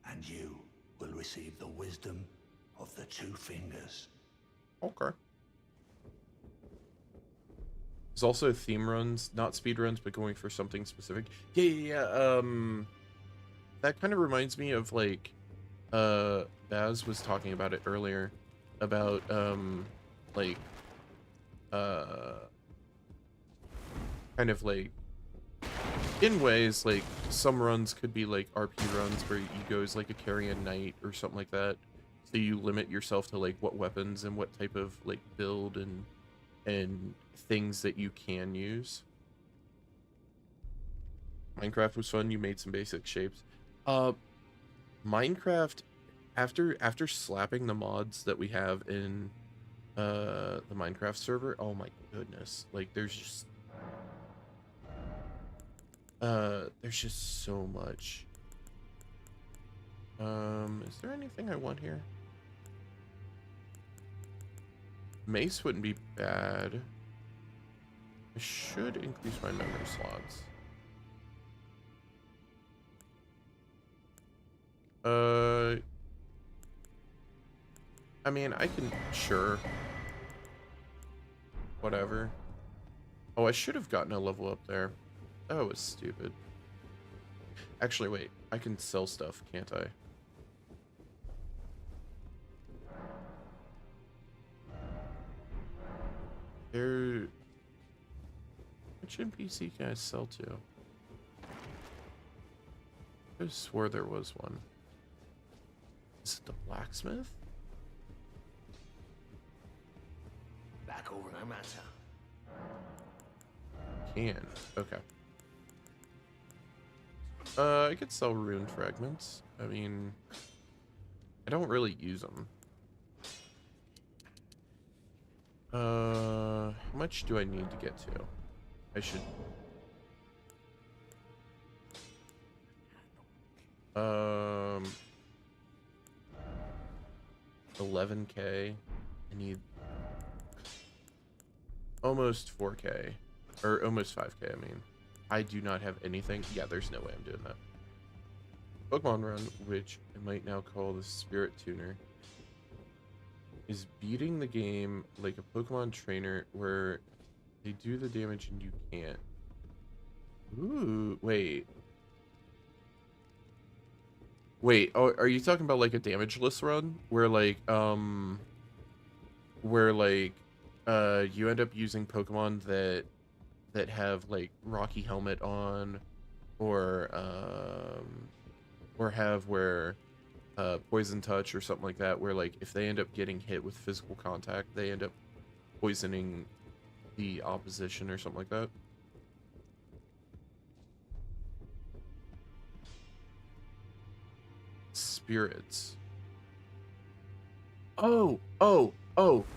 and you will receive the wisdom of the Two Fingers.
Okay. There's also theme runs, not speed runs, but going for something specific. Yeah. That kind of reminds me of like, Baz was talking about it earlier, about like, kind of like, in ways like some runs could be like RP runs where you go as like a carrion knight or something like that. So you limit yourself to like what weapons and what type of like build and things that you can use. Minecraft was fun. You made some basic shapes. Minecraft, after slapping the mods that we have in the Minecraft server, oh my goodness, like there's just so much. Is there anything I want here? Mace wouldn't be bad. I should increase my memory slots. I mean, I can, sure. Whatever. Oh, I should have gotten a level up there. That was stupid. Actually, wait. I can sell stuff, can't I? There... Which NPC can I sell to? I swore there was one. Is it the blacksmith?
Back over no matter.
Can. Okay. I could sell rune fragments. I mean, I don't really use them. How much do I need to get to? I should... 11k. I need almost 4k. Or almost 5k, I mean. I do not have anything. Yeah, there's no way I'm doing that. Pokemon Run, which I might now call the Spirit Tuner, is beating the game like a Pokemon trainer where they do the damage and you can't. Ooh, wait. Wait, oh, are you talking about like a damageless run? Where like, you end up using Pokemon that have like Rocky Helmet on, or have where poison touch or something like that, where like if they end up getting hit with physical contact, they end up poisoning the opposition or something like that. Spirits. Oh,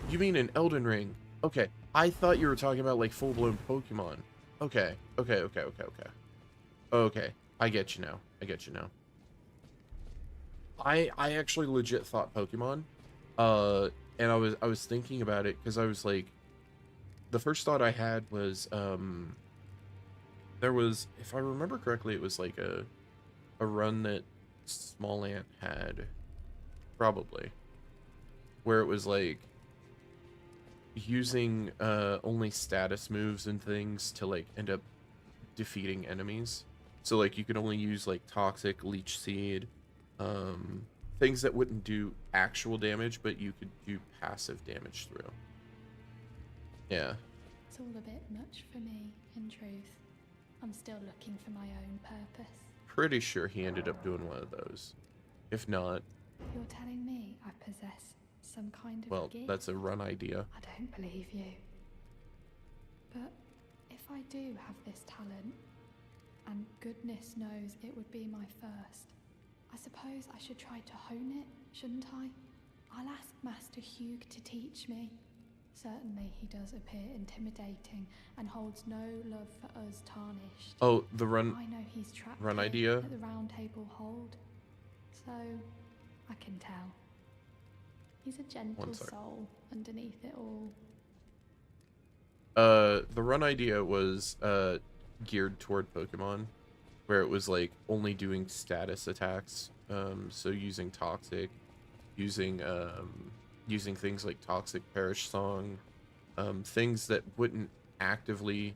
you mean an Elden Ring. Okay, I thought you were talking about like full-blown Pokemon. Okay. Okay, I get you now. I actually legit thought Pokemon. And I was thinking about it because I was like, the first thought I had was there was, if I remember correctly, it was like a run that Small Ant had, probably, where it was like using only status moves and things to like end up defeating enemies. So like you could only use like Toxic, Leech Seed, things that wouldn't do actual damage, but you could do passive damage through. Yeah.
It's all a bit much for me, in truth. I'm still looking for my own purpose.
Pretty sure he ended up doing one of those. If not...
You're telling me I possess some kind of
well,
gift?
that's a run idea.
I don't believe you. But if I do have this talent, and goodness knows it would be my first, I suppose I should try to hone it, shouldn't I? I'll ask Master Hugh to teach me. Certainly he does appear intimidating and holds no love for us tarnished.
Oh, the run...
I know he's trapped
run
here
idea?
at the Round Table Hold, so I can tell. He's a gentle soul underneath it all.
The run idea was geared toward Pokemon, where it was like only doing status attacks. So using Toxic, using things like Toxic Perish Song, things that wouldn't actively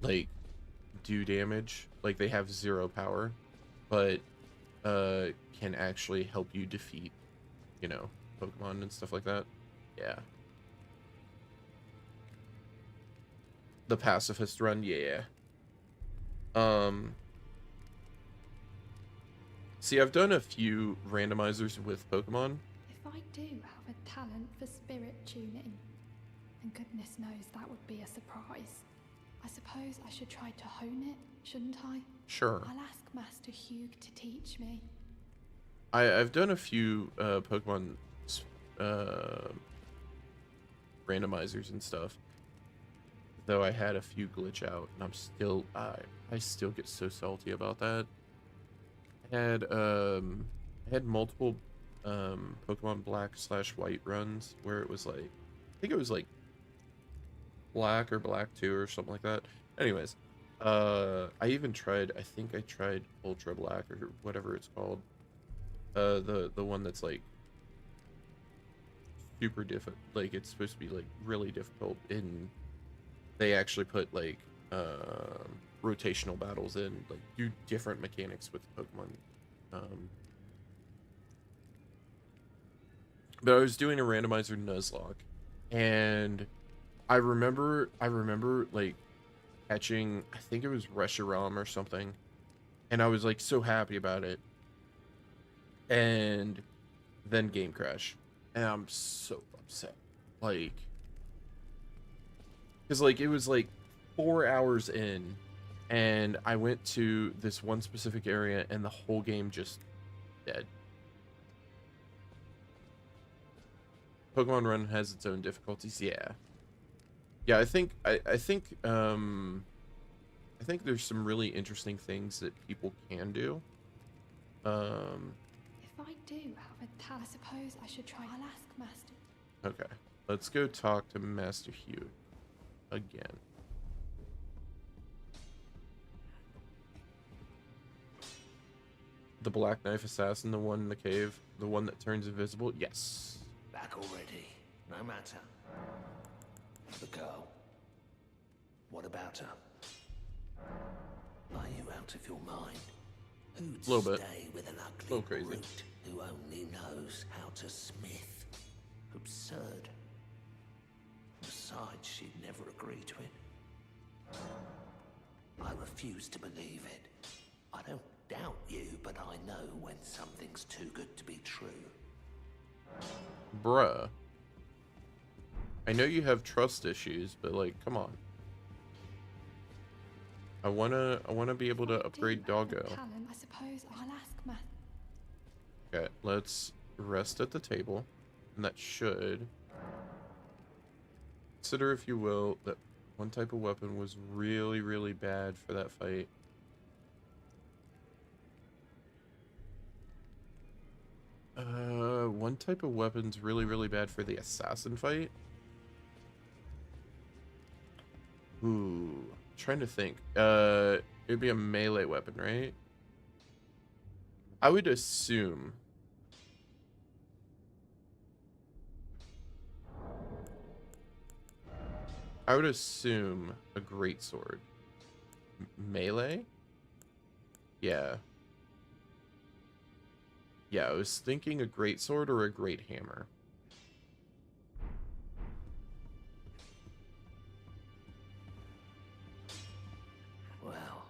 like do damage, like they have 0 power, but can actually help you defeat, you know, Pokemon and stuff like that. Yeah. The pacifist run, yeah. See, I've done a few randomizers with Pokemon.
If I do have a talent for spirit tuning, and goodness knows that would be a surprise, I suppose I should try to hone it, shouldn't I?
Sure.
I'll ask Master Hugh to teach me.
I've done a few Pokemon randomizers and stuff, though I had a few glitch out, and I'm still I still get so salty about that. I had multiple Pokemon Black/White runs where it was like, I think it was like Black or Black 2 or something like that. Anyways, I even tried, I think I tried Ultra Black or whatever it's called. The one that's like super difficult, like it's supposed to be like really difficult, and they actually put like rotational battles in, like do different mechanics with Pokemon. But I was doing a randomizer Nuzlocke, and I remember like catching, I think it was Reshiram or something, and I was like so happy about it, and then game crash, and I'm so upset, like, because like it was like 4 hours in, and I went to this one specific area, and the whole game just dead. Pokemon Run has its own difficulties, yeah. I think there's some really interesting things that people can do.
If I do have a talent, I suppose I should try. I'll ask Master.
Okay, let's go talk to Master Hugh again. The Black Knife Assassin, the one in the cave, the one that turns invisible? Yes.
Back already. No matter. The girl. What about her? Are you out of your mind? Who'd
Little bit.
stay with an ugly
Little crazy.
brute who only knows how to smith? Absurd. Besides, she'd never agree to it. I refuse to believe it. I don't doubt you, but I know when something's too good to be true.
Bruh. I know you have trust issues, but like, come on. I wanna be able to upgrade Doggo.
Talent, I suppose I'll ask Matt.
Okay, let's rest at the table. And that should... Consider, if you will, that one type of weapon was really, really bad for that fight. One type of weapon's really, really bad for the assassin fight. Ooh, trying to think. It'd be a melee weapon, right? I would assume. I would assume a greatsword. Melee? Yeah. Yeah, I was thinking a greatsword or a great hammer.
Well,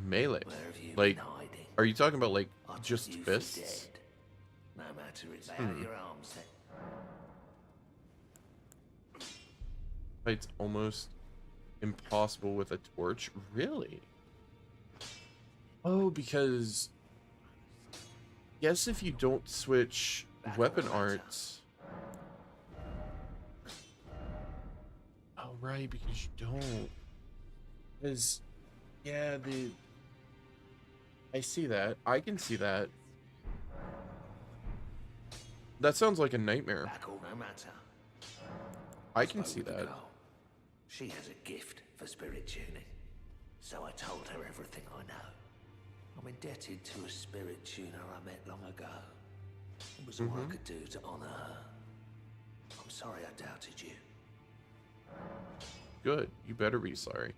Melee.
where have you
Like,
been hiding?
are you talking about like
I took
just
you for
fists?
dead. No matter, it's out of your arms then.
Fight's almost impossible with a torch. Really? Oh, because yes, if you don't switch weapon arts. Oh, right, because you don't. Because, yeah, I see that. I can see that. That sounds like a nightmare.
Back or no matter.
I can
Spoke
see
with the
that.
girl. She has a gift for spirit tuning, so I told her everything I know. I'm indebted to a spirit tuner I met long ago. It was all I could do to honor her. I'm sorry I doubted you.
Good. You better be sorry.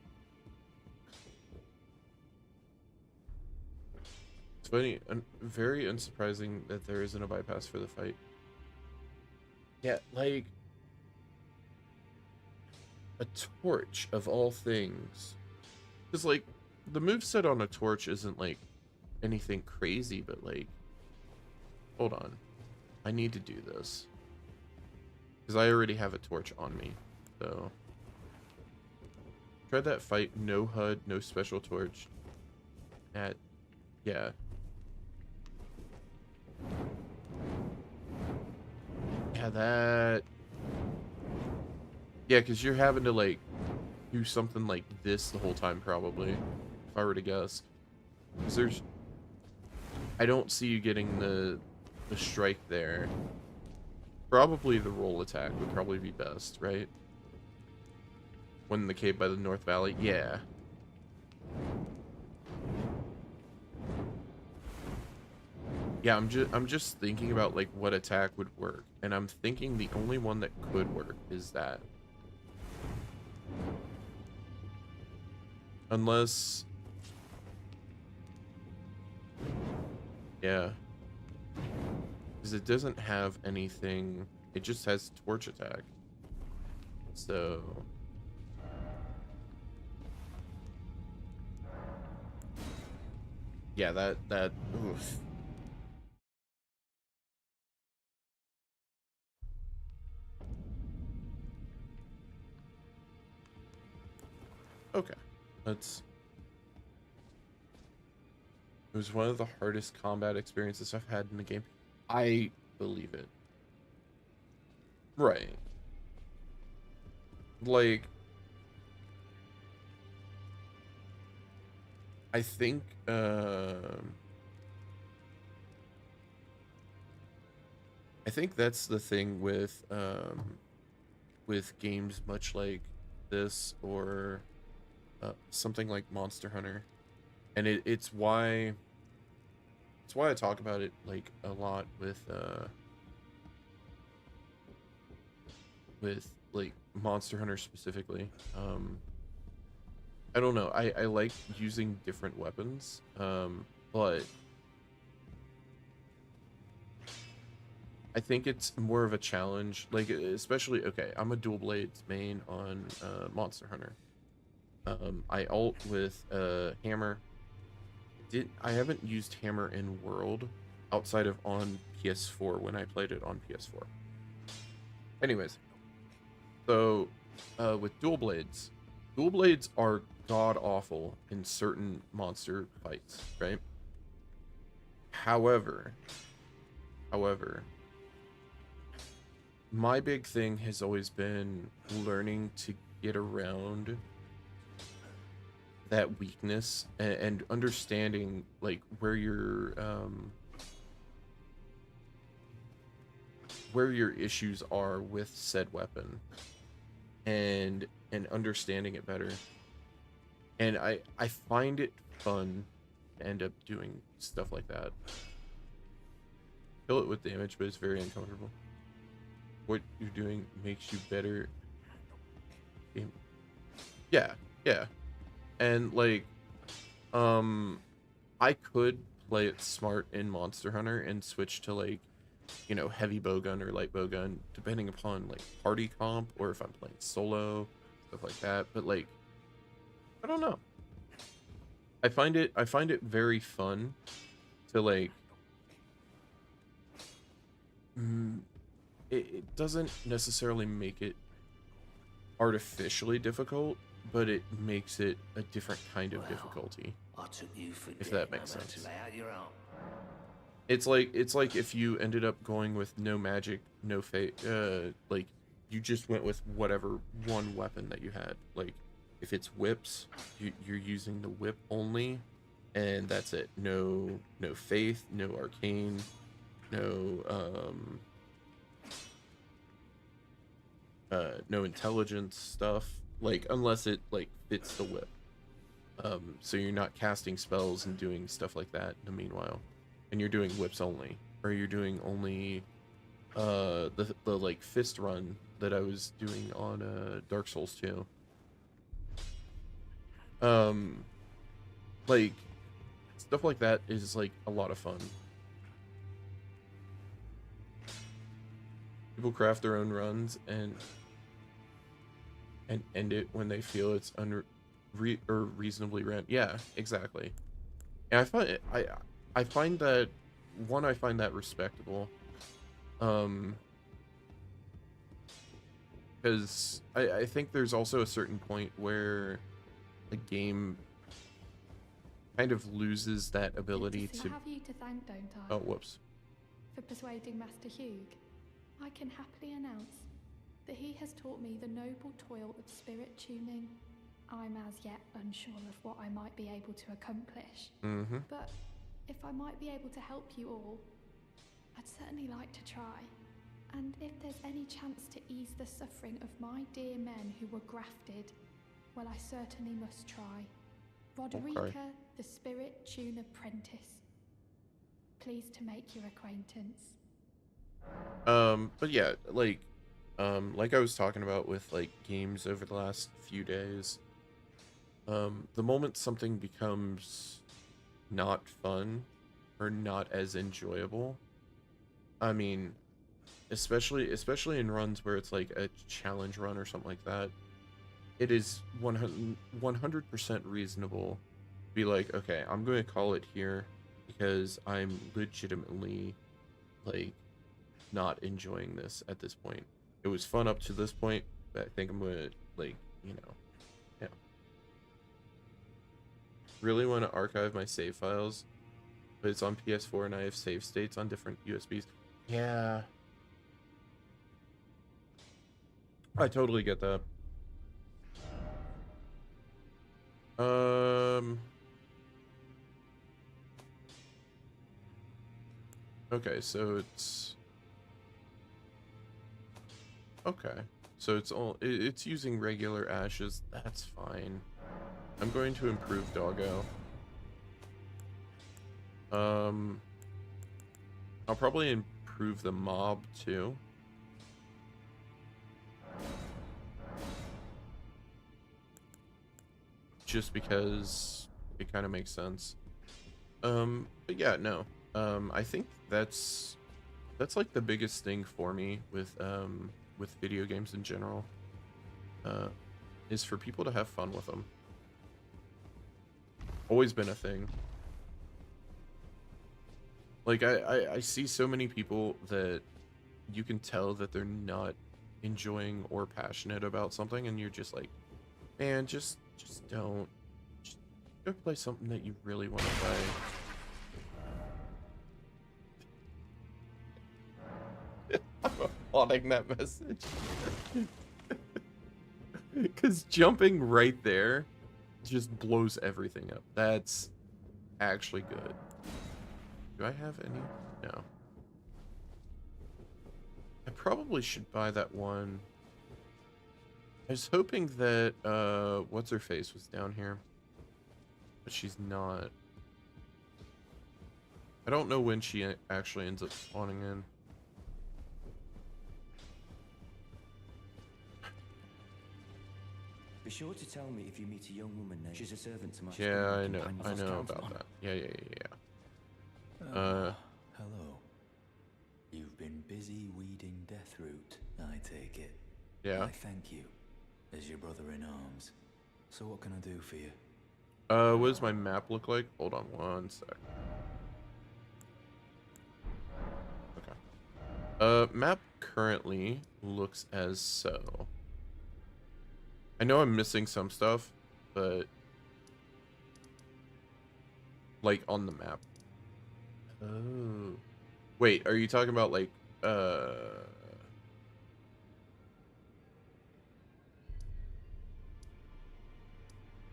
It's funny, very unsurprising that there isn't a bypass for the fight. Yeah, like a torch of all things. Because like the moveset on a torch isn't like anything crazy, but like, hold on, I need to do this because I already have a torch on me. So try that fight, no HUD, no special torch. At yeah. Yeah, that. Yeah, because you're having to like do something like this the whole time, probably, if I were to guess. Because there's, I don't see you getting the strike there. Probably the roll attack would probably be best, right? When in the cave by the North Valley, yeah. Yeah, I'm just thinking about like what attack would work, and I'm thinking the only one that could work is that. Unless, yeah, because it doesn't have anything. It just has torch attack. So yeah, that oof. Okay, let's. It was one of the hardest combat experiences I've had in the game. I believe it. Right. Like, I think, I think that's the thing with games much like this or something like Monster Hunter, and it's why I talk about it like a lot with like Monster Hunter specifically. I don't know. I like using different weapons, but I think it's more of a challenge. Like, especially, okay, I'm a dual blades main on Monster Hunter. I ult with hammer, I haven't used Hammer in World outside of on PS4 when I played it on PS4. Anyways, so with dual blades are god awful in certain monster fights, right? However, my big thing has always been learning to get around that weakness and understanding like where your issues are with said weapon and understanding it better. And I find it fun to end up doing stuff like that. Kill it with damage, but it's very uncomfortable. What you're doing makes you better. Yeah, yeah. And like I could play it smart in Monster Hunter and switch to like, you know, heavy bowgun or light bowgun depending upon like party comp or if I'm playing solo, stuff like that. But like, I don't know. I find it very fun to like it doesn't necessarily make it artificially difficult, but it makes it a different kind of difficulty.
I took you for
If
dead,
that makes
no man,
sense.
to lay out your own.
It's like if you ended up going with no magic, no fate, like you just went with whatever one weapon that you had. Like if it's whips, you're using the whip only, and that's it. No faith, no arcane, no intelligence stuff. Like unless it like fits the whip. So you're not casting spells and doing stuff like that in the meanwhile. And you're doing whips only, or you're doing only the like fist run that I was doing on Dark Souls 2. Like stuff like that is like a lot of fun. People craft their own runs and end it when they feel it's reasonably random. Yeah, exactly. And I find that I find that respectable. Because I think there's also a certain point where the game kind of loses that ability to.
I have you to thank, don't I?
Oh, whoops.
For persuading Master Hugh, I can happily announce that he has taught me the noble toil of spirit tuning. I'm as yet unsure of what I might be able to accomplish. But if I might be able to help you all, I'd certainly like to try. And if there's any chance to ease the suffering of my dear men who were grafted, well, I certainly must try. Roderica, the Spirit Tune Apprentice. Pleased to make your acquaintance.
But yeah, like I was talking about with like games over the last few days, the moment something becomes not fun or not as enjoyable, I mean, especially in runs where it's like a challenge run or something like that, it is 100% reasonable to be like, okay, I'm going to call it here because I'm legitimately like not enjoying this at this point. It was fun up to this point, but I think I'm going to like, you know, yeah. Really want to archive my save files, but it's on PS4 and I have save states on different USBs. Yeah. I totally get that. Okay, so it's it's using regular ashes. That's fine. I'm going to improve Doggo. I'll probably improve the mob too. Just because it kind of makes sense. But yeah, no. I think that's like the biggest thing for me with video games in general. Is for people to have fun with them. Always been a thing. Like, I see so many people that you can tell that they're not enjoying or passionate about something, and you're just like, man, just don't. Just go play something that you really want to play. I'm applauding that message. Because jumping right there just blows everything up. That's actually good. Do I have any? No. I probably should buy that one. I was hoping that, what's her face was down here. But she's not. I don't know when she actually ends up spawning in.
Be sure to tell me if you meet a young woman named. She's a servant to my
Yeah, I know.
companions
I
as
know
Count
about
on.
that. Yeah.
Hello. You've been busy weeding Deathroot, I take it.
Yeah.
I thank you, as your brother in arms. So what can I do for you?
What does my map look like? Hold on one sec. Okay. Map currently looks as so. I know I'm missing some stuff, but like on the map. Oh. Wait, are you talking about like are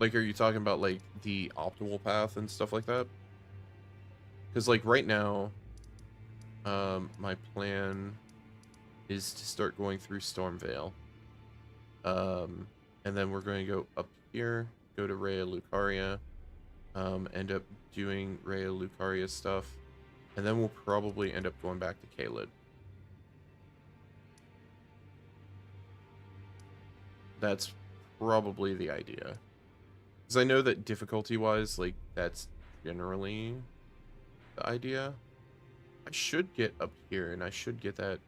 you talking about like the optimal path and stuff like that? Because like right now, my plan is to start going through Stormveil. And then we're going to go up here, go to Rhea Lucaria, end up doing Rhea Lucaria stuff, and then we'll probably end up going back to Caelid. That's probably the idea. Because I know that difficulty-wise, like, that's generally the idea. I should get up here, and I should get that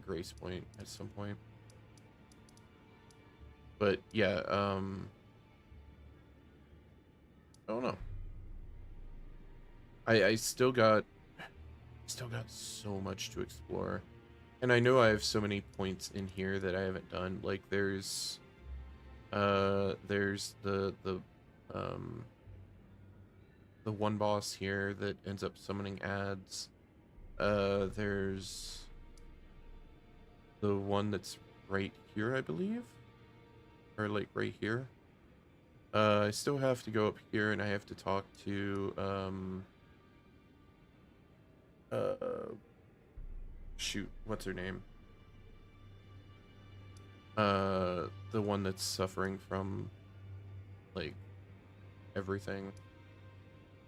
grace point at some point. But, yeah, I don't know. I still got so much to explore. And I know I have so many points in here that I haven't done. Like, there's the one boss here that ends up summoning ads. There's the one that's right here, I believe, or like right here. I still have to go up here, and I have to talk to shoot, what's her name? The one that's suffering from like everything.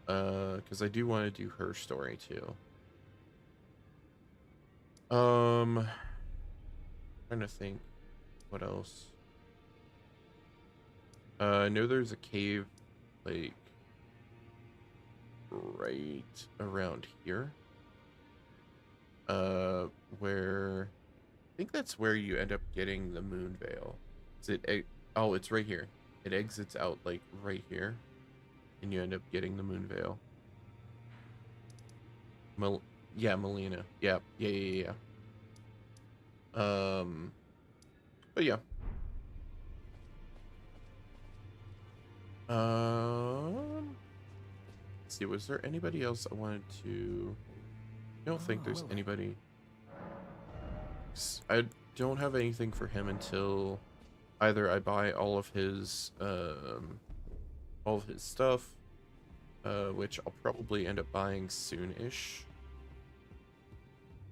Because I do want to do her story too. Trying to think what else. I know there's a cave like right around here. Where I think that's where you end up getting the moon veil. Is it? Oh, it's right here. It exits out like right here, and you end up getting the moon veil. Yeah, Melina. Yeah. But yeah. Let's see, was there anybody else I wanted to? I don't think there's anybody. I don't have anything for him until either I buy all of his stuff, which I'll probably end up buying soon-ish.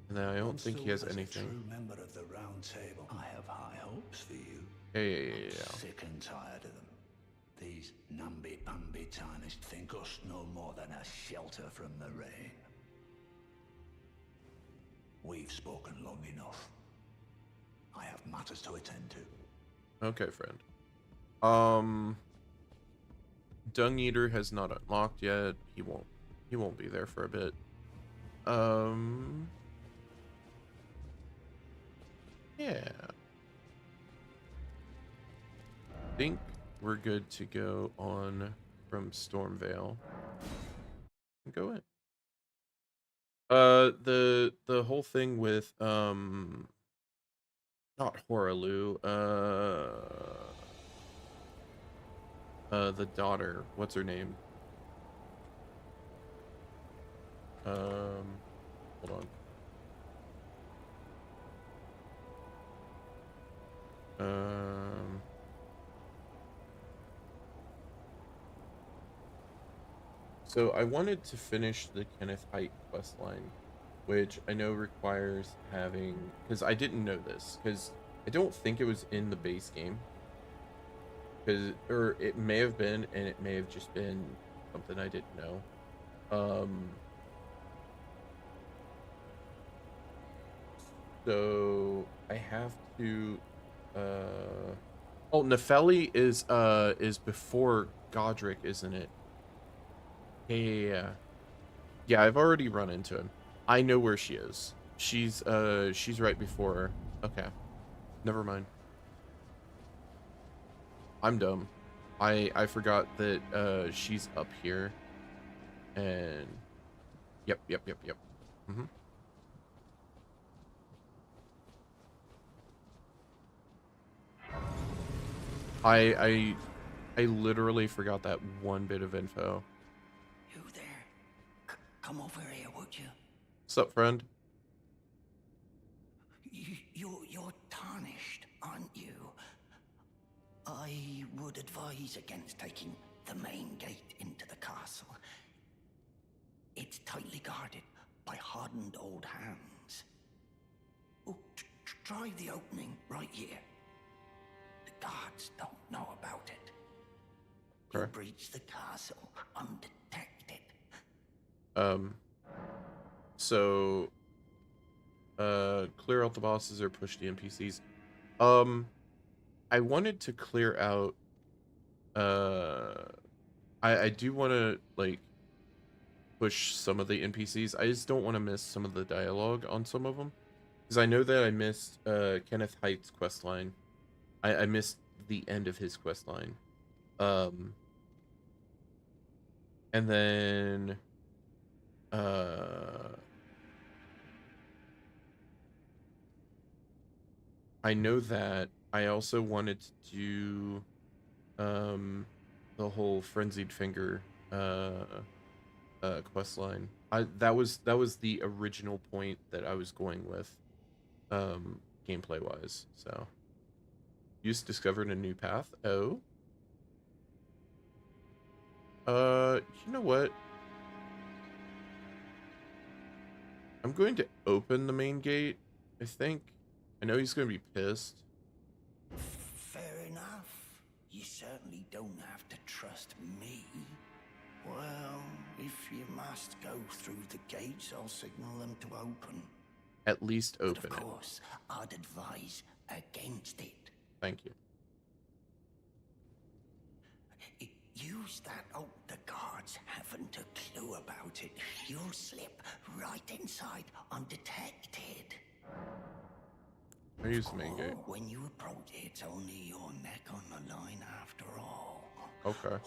And then I don't think he has anything.
True member of the Round Table, I have high hopes for you.
Yeah.
I'm sick and tired of them. These namby-pamby tarnished think us no more than a shelter from the rain. We've spoken long enough. I have matters to attend to.
Okay, friend. Dung Eater has not unlocked yet. He won't be there for a bit. Yeah. I think we're good to go on from Stormveil. Go in. The whole thing with not Horalu, the daughter. What's her name? Hold on. So I wanted to finish the Kenneth Haight questline, which I know requires having, because I didn't know this, because I don't think it was in the base game, or it may have been, and it may have just been something I didn't know. So I have to, oh, Nefeli is before Godric, isn't it? Yeah, I've already run into him. I know where she is. She's right before her. Okay. Never mind. I'm dumb. I forgot that she's up here. And yep. Mm-hmm. I literally forgot that one bit of info.
You there? Come over here, would you?
What's up, friend?
You're tarnished, aren't you? I would advise against taking the main gate into the castle. It's tightly guarded by hardened old hands. Oh, try the opening right here. The guards don't know about it. You breach the castle undetected.
So clear out the bosses or push the NPCs. I wanted to clear out I do want to like push some of the NPCs. I just don't want to miss some of the dialogue on some of them, because I know that I missed Kenneth Haight's questline. I missed the end of his questline. And then I know that I also wanted to do the whole frenzied finger questline. That was the original point that I was going with gameplay wise. So you just discovered a new path. Oh, you know what, I'm going to open the main gate, I think. I know he's going to be pissed.
Fair enough. You certainly don't have to trust me. Well, if you must go through the gates, I'll signal them to open.
At least open
but of course, I'd advise against it.
Thank you.
Use that. Oh, the guards haven't a clue about it. You'll slip right inside undetected.
I use the main gate.
When you approach, it's only your neck on the line after all.
Okay.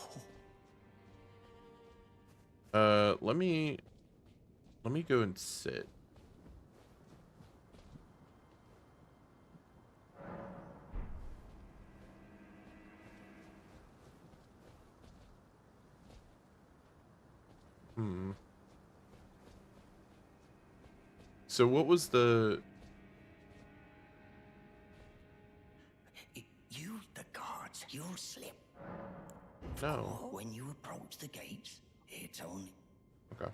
Let me go and sit. So what was the...
Use the guards. You'll slip.
No.
When you approach the gates, it's only...
Okay.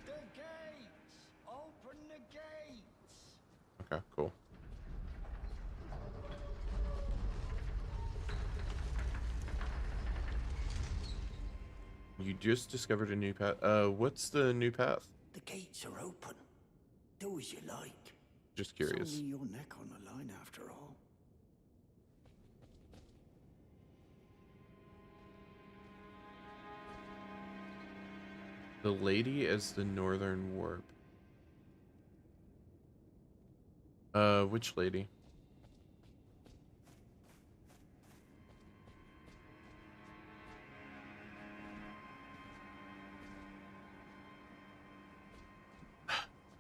The gates! Open the gates!
Okay, cool. You just discovered a new path. What's the new path?
The gates are open. Do as you like.
Just curious.
It's only your neck on the line after all.
The lady as the northern warp. Which lady?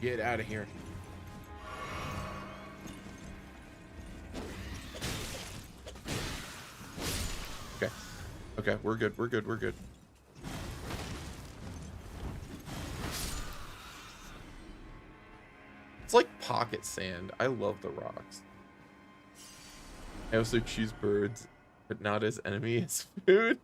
Get out of here. Okay. Okay, we're good. We're good. We're good. It's like pocket sand. I love the rocks. I also choose birds, but not as enemy as food.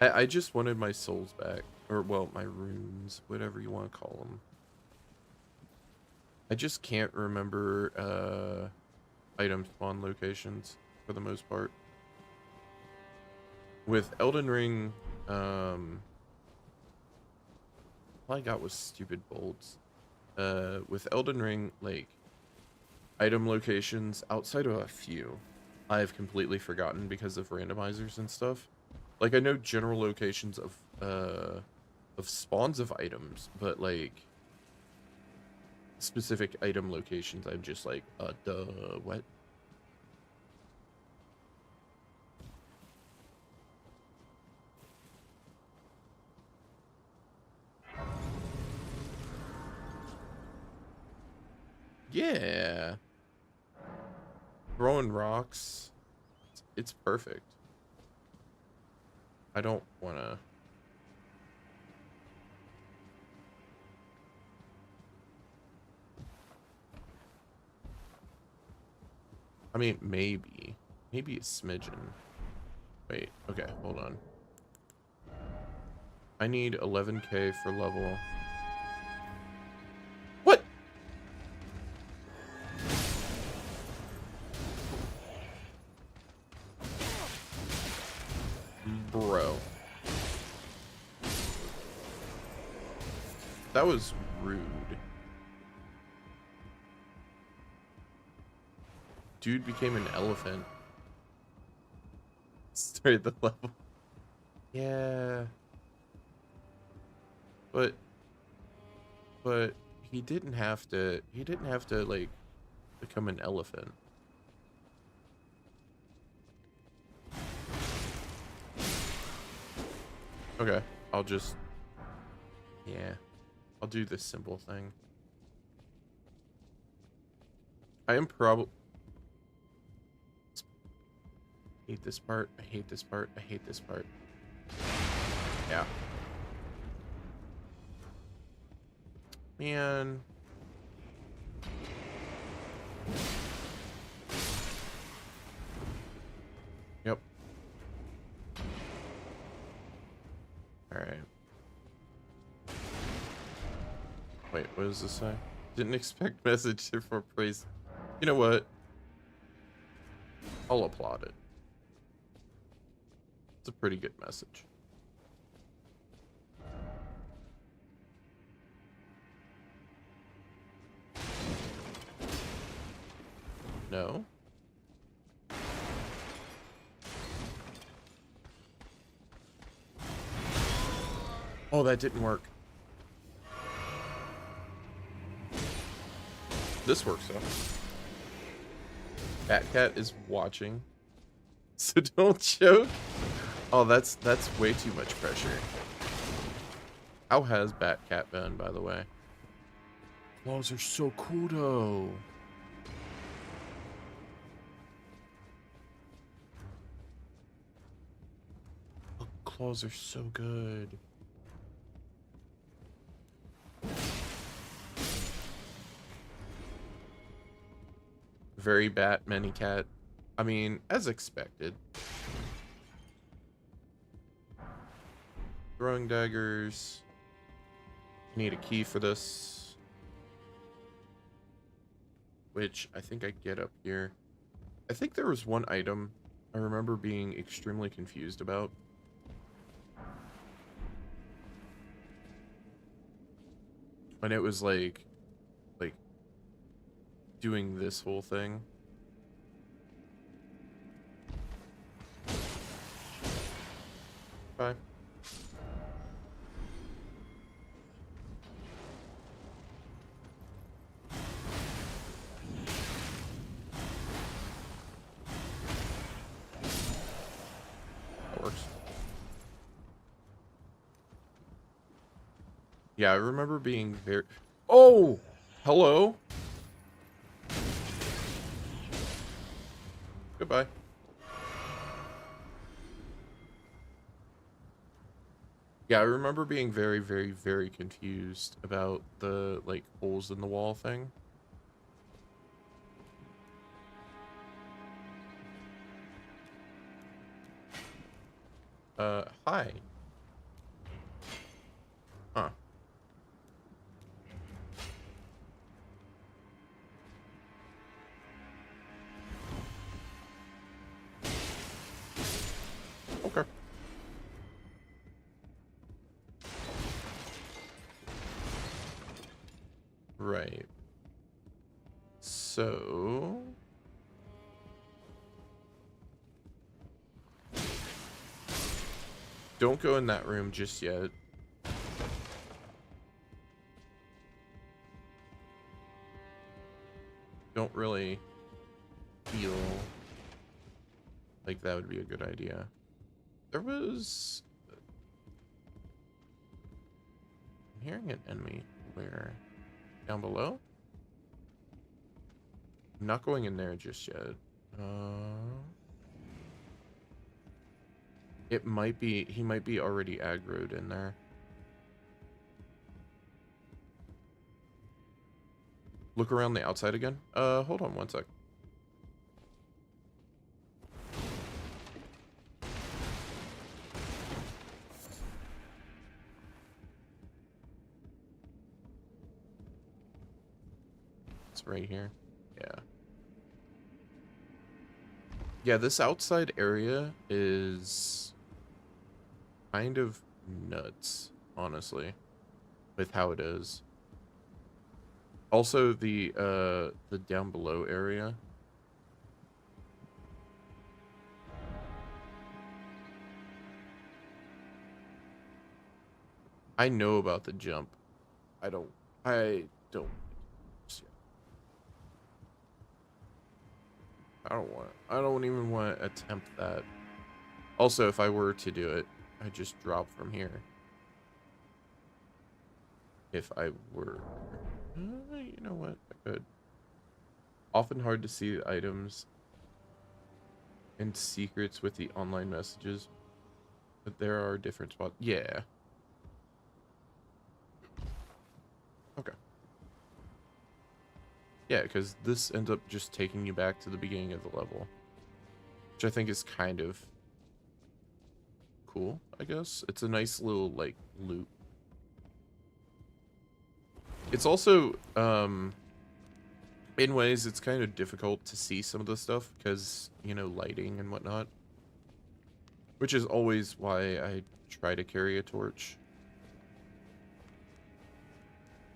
I just wanted my souls back. Or, well, my runes. Whatever you want to call them. I just can't remember item spawn locations for the most part. With Elden Ring, all I got was stupid bolts. With Elden Ring, like, item locations, outside of a few, I've completely forgotten because of randomizers and stuff. Like, I know general locations of spawns of items, but, like, specific item locations, I'm just like, duh, what? Yeah. Throwing rocks. It's perfect. I don't want to... I mean, maybe. Maybe a smidgen. Wait, okay, hold on. I need 11k for level... What? Bro. That was rude. Dude became an elephant. Started the level. Yeah. But he didn't have to like become an elephant. Okay, I'll just, yeah, I'll do this simple thing. I am probably, hate this part, I hate this part, I hate this part. Yeah. Man. Yep. Alright. Wait, what does this say? Didn't expect message for praise. You know what? I'll applaud it. It's a pretty good message. No. Oh, that didn't work. This works though. Batcat is watching, so don't choke. Oh, that's way too much pressure. How has Batcat been, by the way? Claws are so cool though. Oh, claws are so good. Very bat, many cat. I mean, as expected. Throwing daggers. Need a key for this. Which I think I get up here. I think there was one item I remember being extremely confused about. When it was like doing this whole thing. Bye. That works. Yeah, I remember being very... Oh! Hello? Goodbye. Yeah, I remember being very, very, very confused about the, like, holes in the wall thing. Hi. Huh. Okay. Right. So... Don't go in that room just yet. Don't really feel like that would be a good idea. There was... I'm hearing an enemy. Where? Down below? I'm not going in there just yet. It might be... He might be already aggroed in there. Look around the outside again. Hold on one sec. It's right here. Yeah. Yeah, this outside area is kind of nuts, honestly, with how it is. Also, the down below area. I know about the jump. I don't. I don't want. I don't even want to attempt that. Also, if I were to do it, I just drop from here. If I were, you know what? I could. Often hard to see the items and secrets with the online messages, but there are different spots. Yeah. Okay. Yeah, because this ends up just taking you back to the beginning of the level, which I think is kind of cool, I guess. It's a nice little, like, loop. It's also, in ways, it's kind of difficult to see some of the stuff because, you know, lighting and whatnot. Which is always why I try to carry a torch.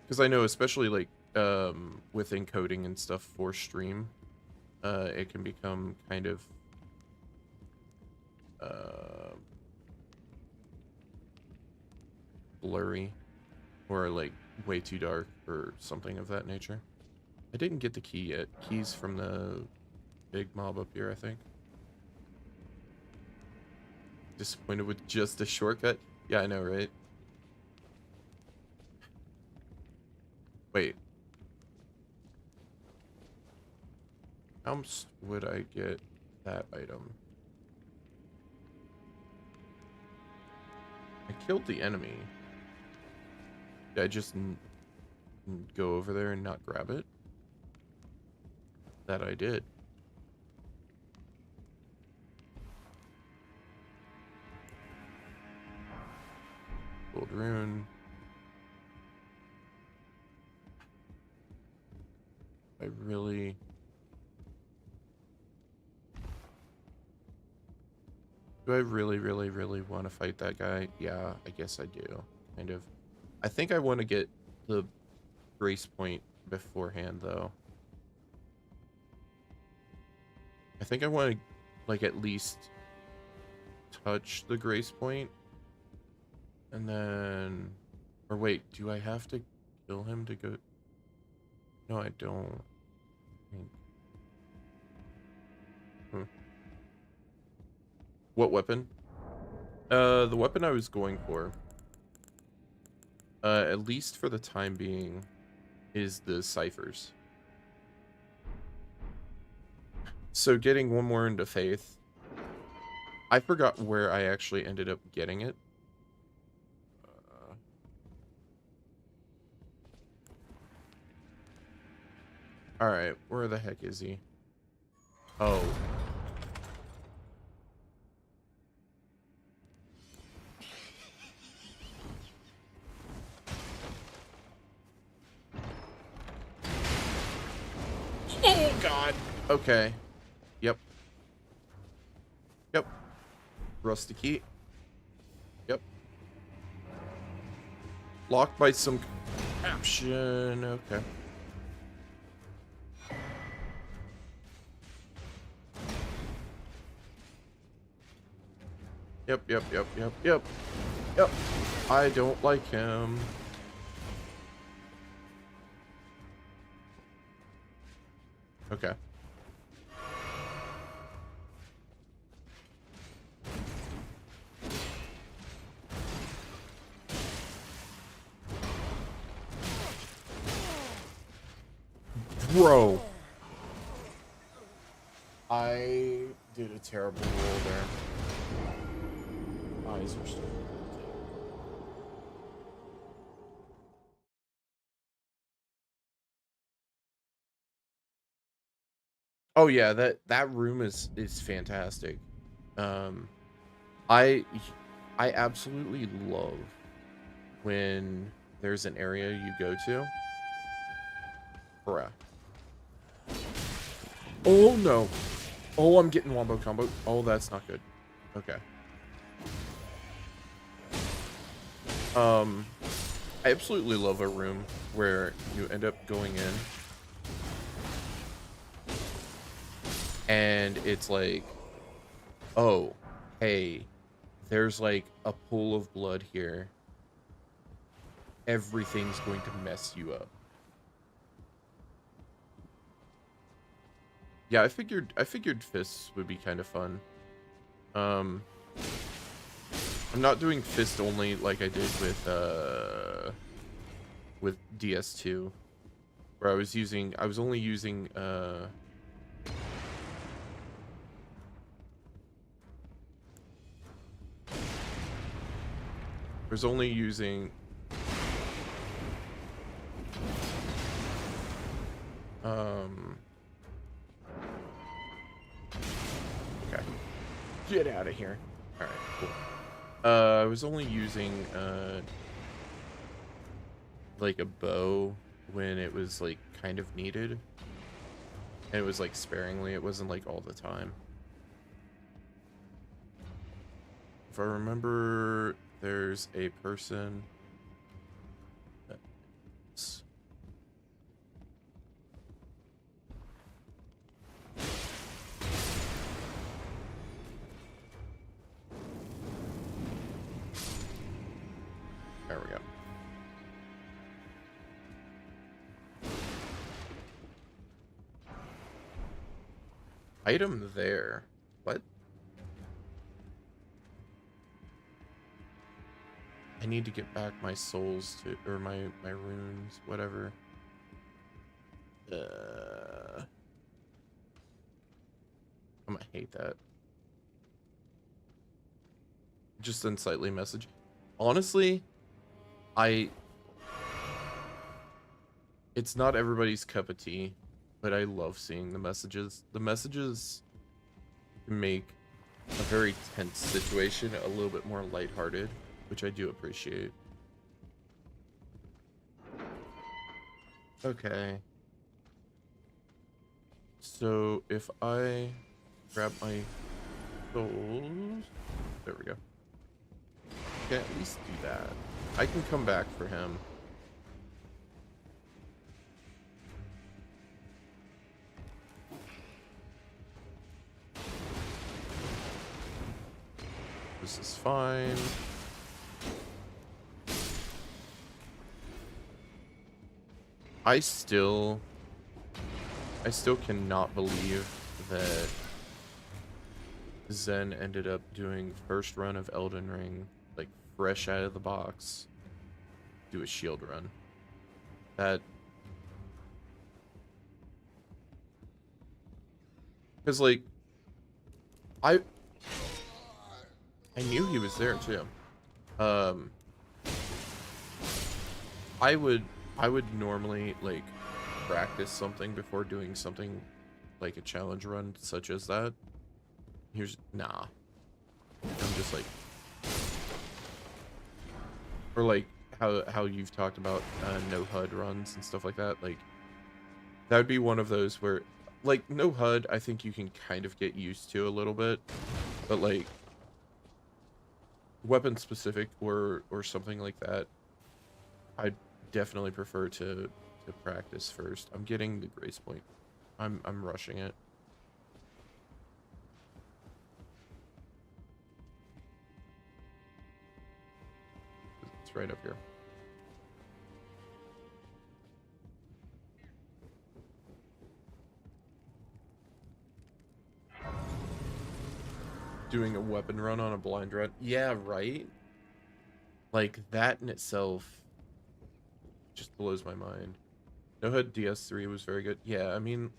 Because I know, especially, like, with encoding and stuff for stream, it can become kind of, blurry or, like, way too dark or something of that nature. I didn't get the key yet. Key's from the big mob up here, I think. Disappointed with just a shortcut? Yeah, I know, right? Wait. How much would I get that item? I killed the enemy. Did I just go over there and not grab it? That I did. Gold rune. I really... Do I really, really, really want to fight that guy? Yeah, I guess I do. Kind of. I think I want to get the grace point beforehand, though. I think I want to, like, at least touch the grace point. And then... Or wait, do I have to kill him to go... No, I don't. What weapon? The weapon I was going for at least for the time being, is the ciphers. So getting one more into Faith. I forgot where I actually ended up getting it. Alright, where the heck is he? Oh. Oh, God. Okay. Yep. Yep. Rusty key. Yep. Locked by some caption. Okay. Yep. I don't like him. Okay. Bro. I did a terrible roll there. Eyes are still. Oh yeah, that room is fantastic. I absolutely love when there's an area you go to. Bruh. Oh no. Oh, I'm getting wombo combo. Oh, that's not good. Okay. I absolutely love a room where you end up going in and it's like, oh, hey, there's like a pool of blood here. Everything's going to mess you up. Yeah, I figured fists would be kind of fun. I'm not doing fist only like I did with DS2, where I was only using I was only using okay. Get out of here. All right, cool. I was only using like a bow when it was like kind of needed. And it was like sparingly, it wasn't like all the time. If I remember, there's a person that's there we go. Item there. What? I need to get back my souls to, or my runes, whatever. I'm gonna hate that. Just unsightly message. Honestly, it's not everybody's cup of tea, but I love seeing the messages. The messages make a very tense situation a little bit more lighthearted, which I do appreciate. Okay. So if I grab my souls, there we go. Can at least do that. I can come back for him. This is fine. I still cannot believe that Zen ended up doing first run of Elden Ring like fresh out of the box. do a shield run. That, because like I knew he was there too. Um, I would normally like practice something before doing something like a challenge run such as that. Here's nah. I'm just like, or like how you've talked about no HUD runs and stuff like that. Like that would be one of those where, like, no HUD, I think you can kind of get used to a little bit, but like weapon specific or something like that, I definitely prefer to practice first. I'm getting the grace point. I'm rushing it. It's right up here. Doing a weapon run on a blind run. Yeah, right? Like, that in itself just blows my mind. No HUD DS3 was very good. Yeah, I mean,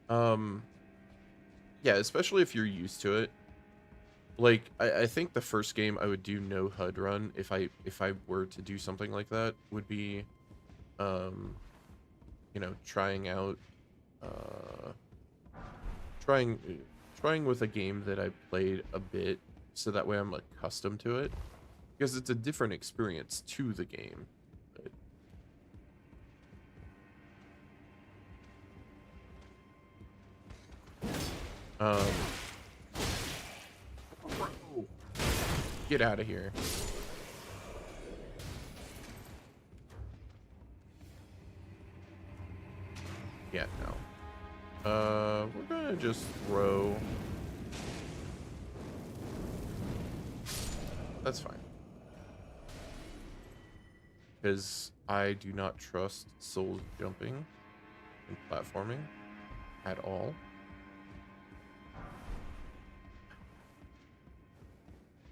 yeah, especially if you're used to it. Like, I think the first game I would do no HUD run if I were to do something like that would be, you know, trying out, trying with a game that I played a bit, so that way I'm accustomed to it, because it's a different experience to the game. But, get out of here. Yeah, no. We're gonna just throw. That's fine. Because I do not trust soul jumping and platforming at all.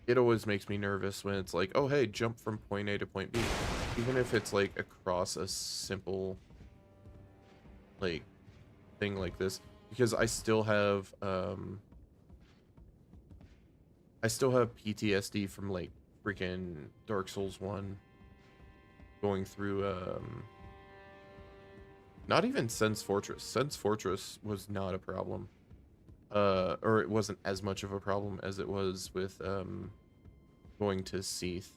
It always makes me nervous when it's like, oh, hey, jump from point A to point B. Even if it's like across a simple, like, thing like this. Because I still have PTSD from, like, freaking Dark Souls 1. Going through, not even Sen's Fortress. Sen's Fortress was not a problem. Or it wasn't as much of a problem as it was with, going to Seath.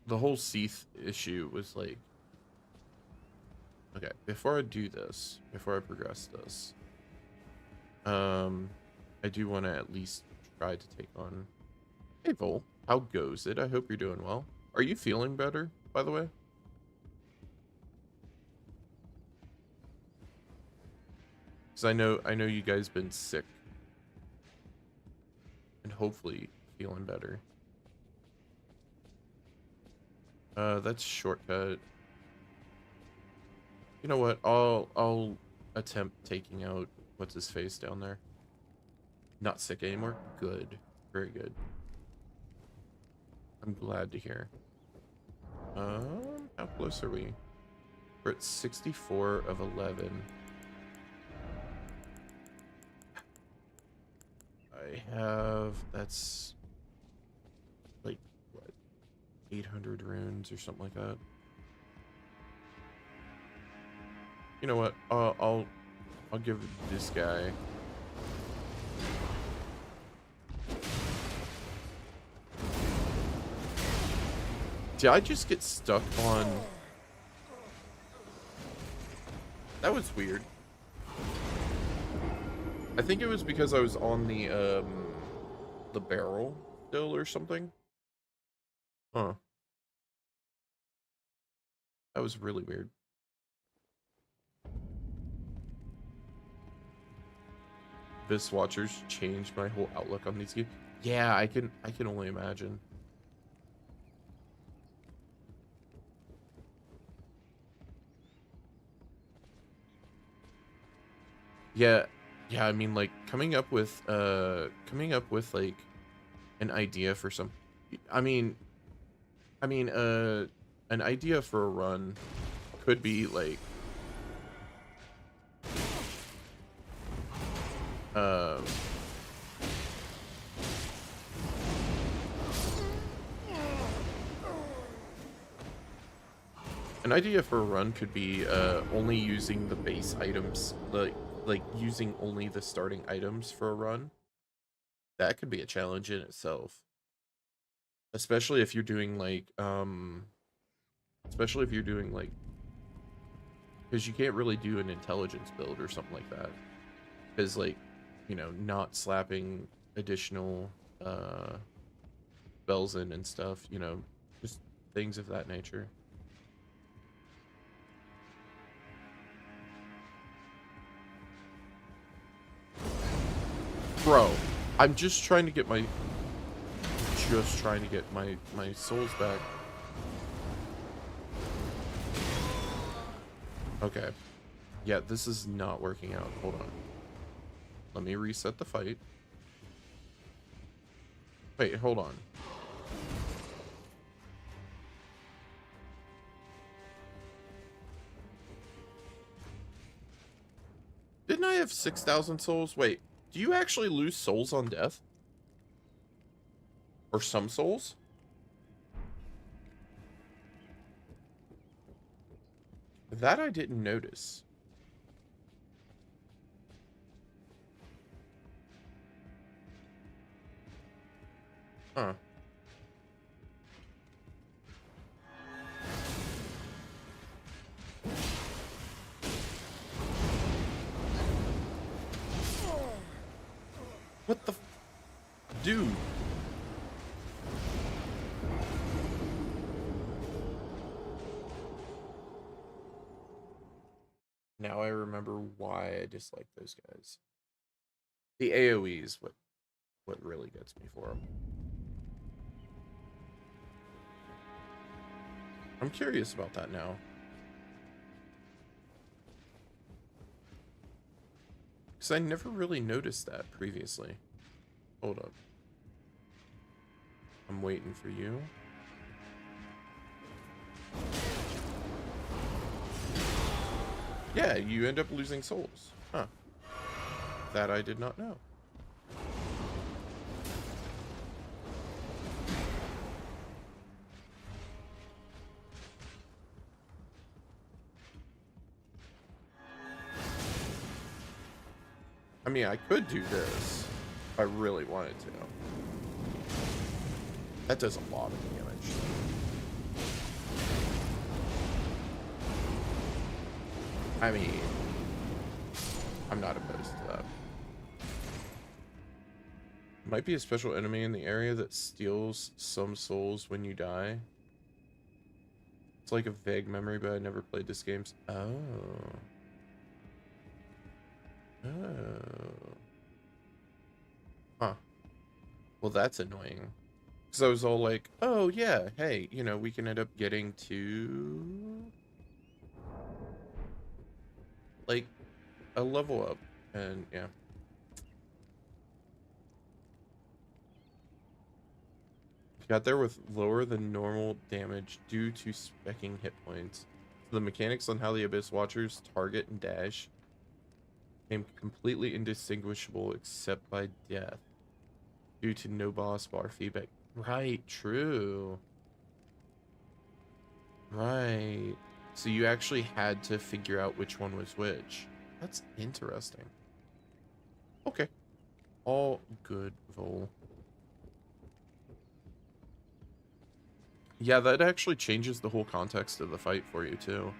The whole Seath issue was like, okay, before I do this, before I progress this, I do want to at least try to take on. Hey, Vol, how goes it? I hope you're doing well. Are you feeling better, by the way? Because I know you guys been sick, and hopefully feeling better. That's shortcut. You know what? I'll attempt taking out what's his face down there. Not sick anymore. Good, very good. I'm glad to hear. How close are we? We're at 64 of 11. I have, that's like, what, 800 runes or something like that. You know what? I'll give this guy. Did I just get stuck on? That was weird. I think it was because I was on the barrel still or something. Huh. That was really weird. This Watchers changed my whole outlook on these games. Yeah, I can only imagine. Yeah, I mean, like, coming up with like an idea for some. I mean, an idea for a run could be like, um, an idea for a run could be only using the base items, like using only the starting items for a run. That could be a challenge in itself. Especially if you're doing like because you can't really do an intelligence build or something like that. Because like, you know, not slapping additional spells in and stuff, you know, just things of that nature. Bro, I'm just trying to get my souls back. Okay. Yeah, this is not working out. Hold on. Let me reset the fight. Wait, hold on. Didn't I have 6,000 souls? Wait, do you actually lose souls on death? Or some souls? That I didn't notice. Huh. What the dude? Now I remember why I dislike those guys. The AoE is what really gets me for them. I'm curious about that now. Because I never really noticed that previously. Hold up. I'm waiting for you. Yeah, you end up losing souls. Huh. That I did not know. I mean, I could do this if I really wanted to. That does a lot of damage. I mean, I'm not opposed to that. Might be a special enemy in the area that steals some souls when you die. It's like a vague memory, but I never played this game. Oh. Oh. Huh. Well, that's annoying. Because I was all like, oh, yeah, hey, you know, we can end up getting to, like, a level up. And, yeah. Got there with lower than normal damage due to specking hit points. So the mechanics on how the Abyss Watchers target and dash became completely indistinguishable except by death due to no boss bar feedback. Right, true. Right. So you actually had to figure out which one was which. That's interesting. Okay. All good, Vol. Yeah, that actually changes the whole context of the fight for you, too.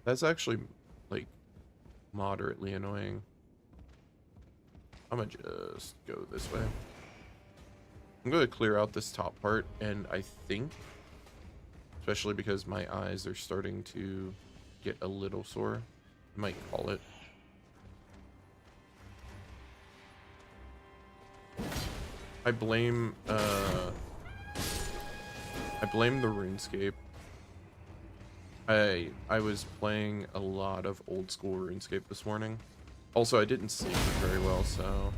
That's actually, like, moderately annoying. I'm gonna just go this way. I'm gonna clear out this top part, and I think, especially because my eyes are starting to get a little sore, I might call it. I blame the RuneScape. I was playing a lot of old school RuneScape this morning, Also, I didn't sleep very well, so...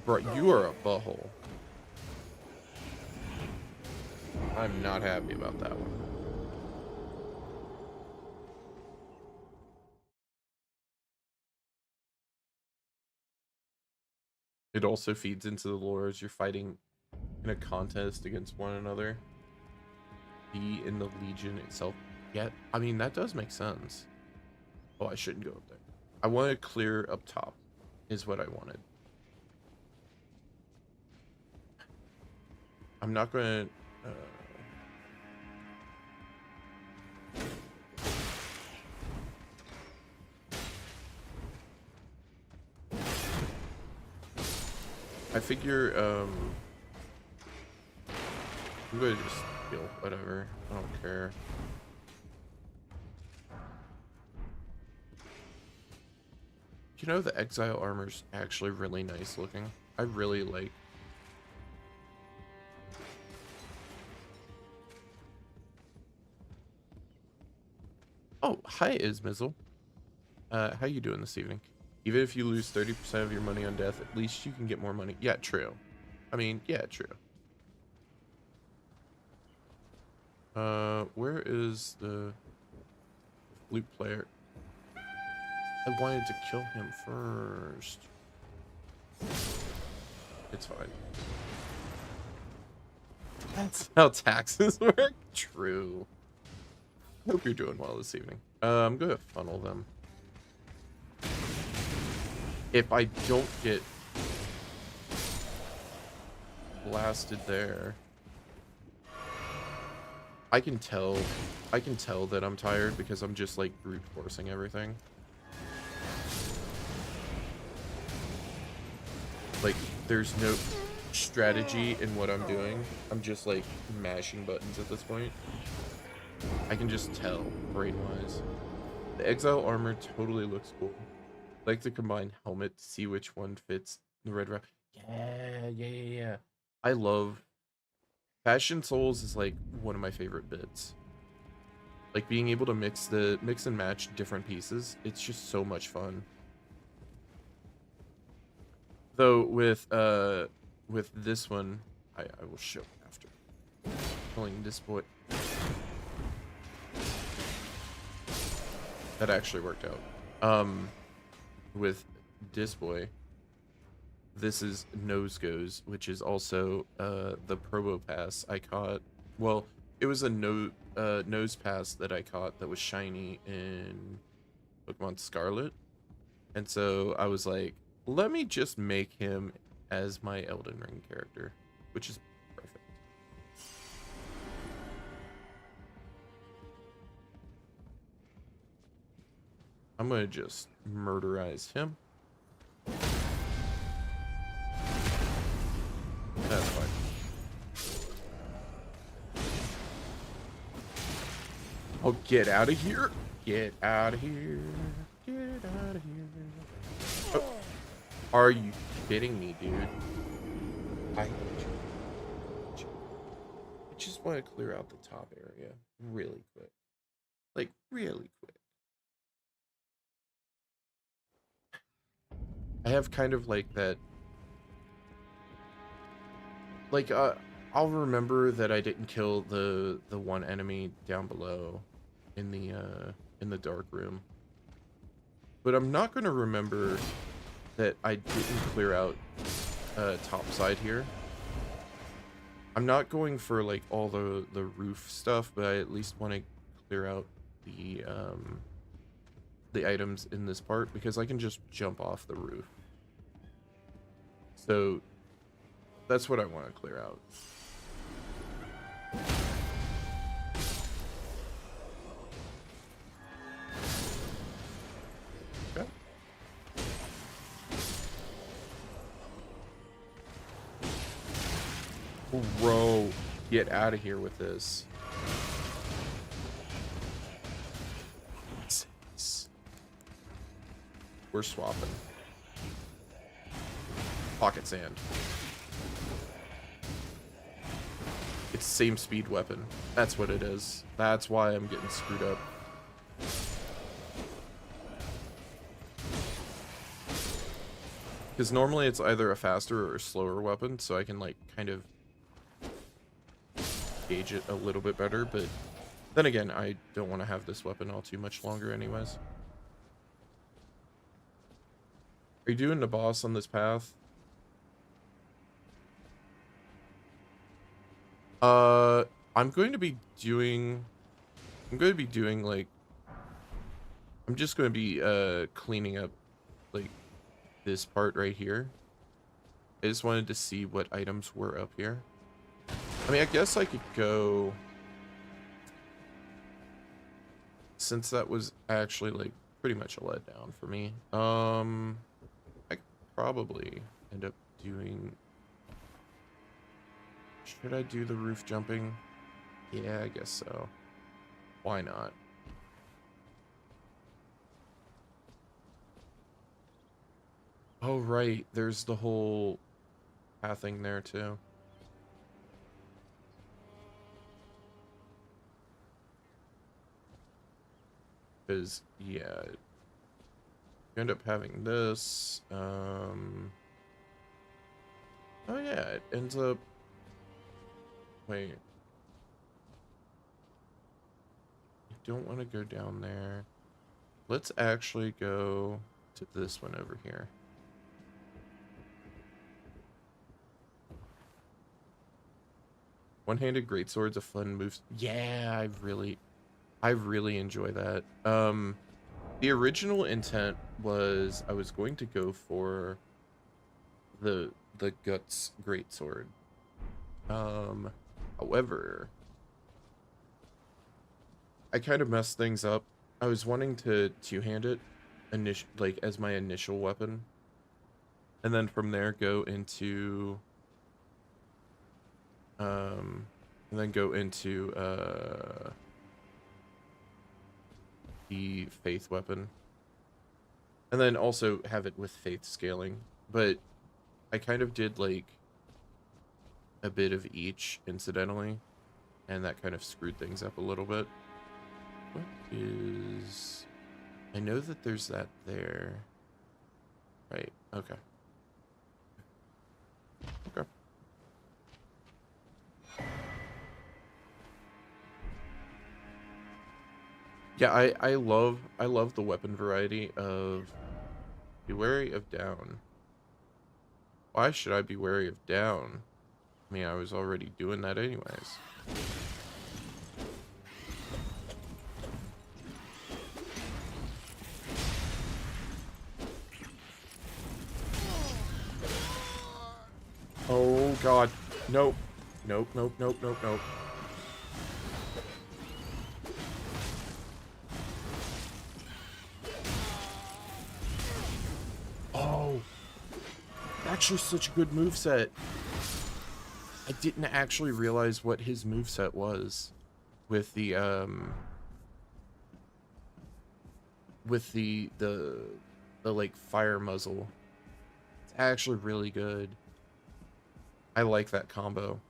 Bro, you are a butthole. I'm not happy about that one. It also feeds into the lore as you're fighting in a contest against one another. Be in the Legion itself. Yeah, I mean, that does make sense. Oh, I shouldn't go up there. I want to clear up top, is what I wanted. I'm not going to... I figure, I'm gonna just heal, whatever. I don't care. You know, the Exile armor's actually really nice looking. I really like... Oh, hi, Ismizzle. How you doing this evening? Even if you lose 30% of your money on death, at least you can get more money. Yeah, true. I mean, yeah, true. Where is the flute player? I wanted to kill him first. It's fine. That's how taxes work? True. Hope you're doing well this evening. I'm gonna funnel them. If I don't get blasted there, I can tell that I'm tired because I'm just like brute forcing everything. Like, there's no strategy in what I'm doing. I'm just like mashing buttons at this point. I can just tell brain-wise. The Exile armor totally looks cool. Like the combined helmet to see which one fits the red wrap. Yeah. I love Fashion Souls is like one of my favorite bits. Like being able to mix and match different pieces. It's just so much fun. Though with this one, I will show after. Pulling this boy. That actually worked out. With this boy, this is Nose Goes, which is also the Probo Pass I caught. Well, it was a nose pass that I caught that was shiny in Pokemon Scarlet. And so I was like, let me just make him as my Elden Ring character, which is perfect. I'm gonna just murderize him. That's fine. Oh, get out of here. Get out of here. Get out of here. Oh. Are you kidding me, dude? I hate you. I just want to clear out the top area really quick. Like, really quick. I have kind of like that. Like, I'll remember that I didn't kill the one enemy down below in the dark room. But I'm not going to remember that I didn't clear out top side here. I'm not going for like all the roof stuff, but I at least want to clear out the items in this part because I can just jump off the roof. So that's what I want to clear out. Okay. Bro, get out of here with this. We're swapping. Pocket sand. same speed weapon. That's what it is. That's why I'm getting screwed up. Because normally it's either a faster or a slower weapon, so I can like kind of gauge it a little bit better, but then again, I don't want to have this weapon all too much longer anyways. Are you doing the boss on this path? I'm going to be doing like, I'm just going to be cleaning up like this part right here. I just wanted to see what items were up here. I mean, I guess I could go, since that was actually like pretty much a letdown for me. I could probably end up doing, should I do the roof jumping? Yeah, I guess so. Why not? Oh, right. There's the whole pathing there, too. Because, yeah, you end up having this. Oh, yeah, it ends up... Wait. I don't want to go down there. Let's actually go to this one over here. One-handed greatsword's a fun move. Yeah, I really enjoy that. The original intent was I was going to go for the guts greatsword. However, I kind of messed things up. I was wanting to two-hand it, like as my initial weapon, and then from there go into, and then go into the faith weapon, and then also have it with faith scaling. But I kind of did like a bit of each incidentally, and that kind of screwed things up a little bit. What is... I know that there's that there. Right, okay. Okay. Yeah, I love the weapon variety of... Be wary of down. Why should I be wary of down? I mean, I was already doing that anyways. Oh god. Nope. Nope, nope, nope, nope, nope. Oh. Actually such a good moveset. I didn't actually realize what his moveset was with the like fire muzzle. It's actually really good. I like that combo.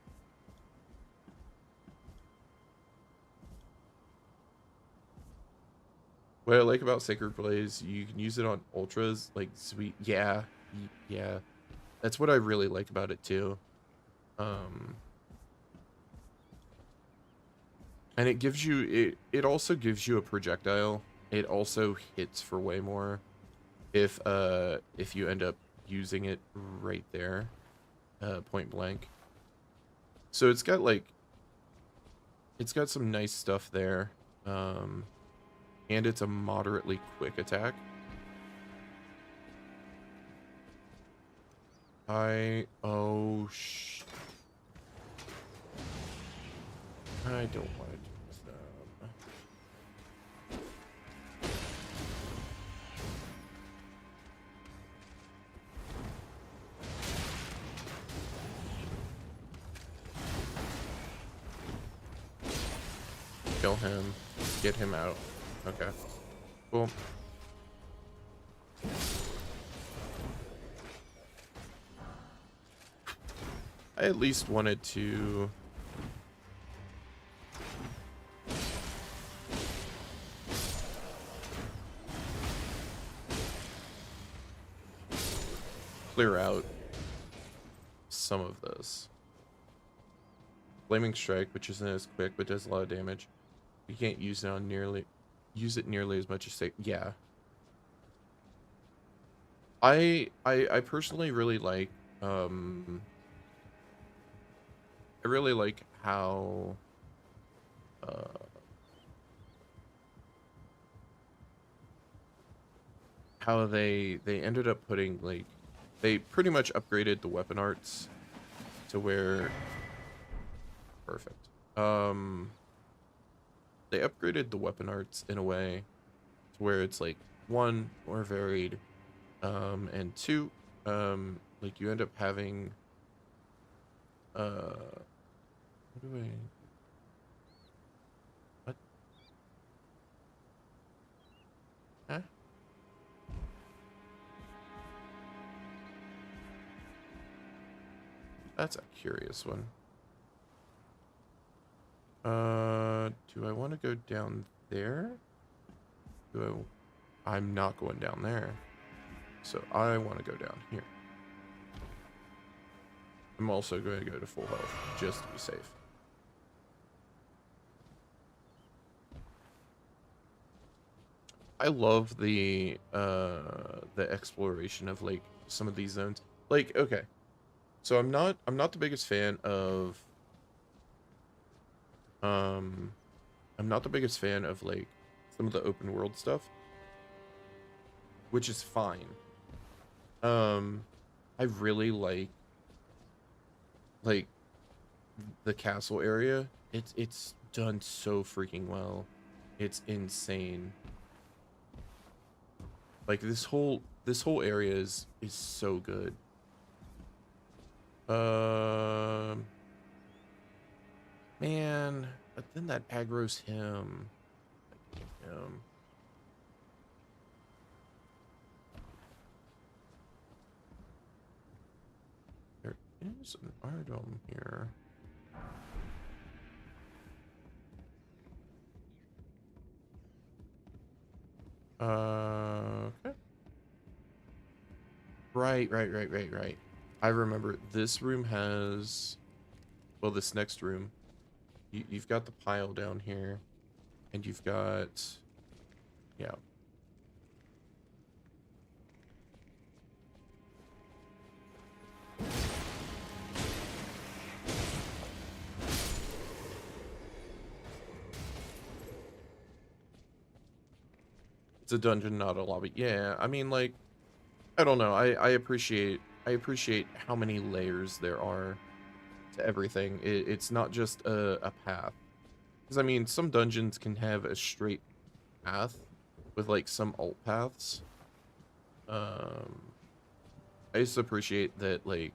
What I like about Sacred Blaze, you can use it on ultras, like sweet. Yeah, yeah. That's what I really like about it too. And it gives you, it also gives you a projectile. It also hits for way more if you end up using it right there, point blank. So it's got like, it's got some nice stuff there. And it's a moderately quick attack. Oh I don't want to do this. Kill him. Get him out. Okay. Cool. I at least wanted to clear out some of this. Flaming Strike, which isn't as quick but does a lot of damage. You can't use it nearly as much as say, yeah. I personally really like I really like how they ended up putting, like, they pretty much upgraded the weapon arts to where perfect. They upgraded the weapon arts in a way to where it's like, one, more varied, and two, like you end up having what do I what huh? That's a curious one. Do I want to go down there? I'm not going down there. So I want to go down here. I'm also going to go to full health, just to be safe. I love the exploration of, like, some of these zones. Like, okay. So I'm not the biggest fan of I'm not the biggest fan of, like, some of the open world stuff, which is fine. I really like the castle area. It's done so freaking well. It's insane. Like, this whole area is so good. Man, but then that aggro's him. There is an item here. Okay. Right. I remember this room has, well, this next room, you've got the pile down here, and you've got, yeah. It's a dungeon, not a lobby. Yeah, I mean, like, I don't know. I appreciate how many layers there are to everything. It's not just a path. Because, I mean, some dungeons can have a straight path with, like, some alt paths. I just appreciate that, like,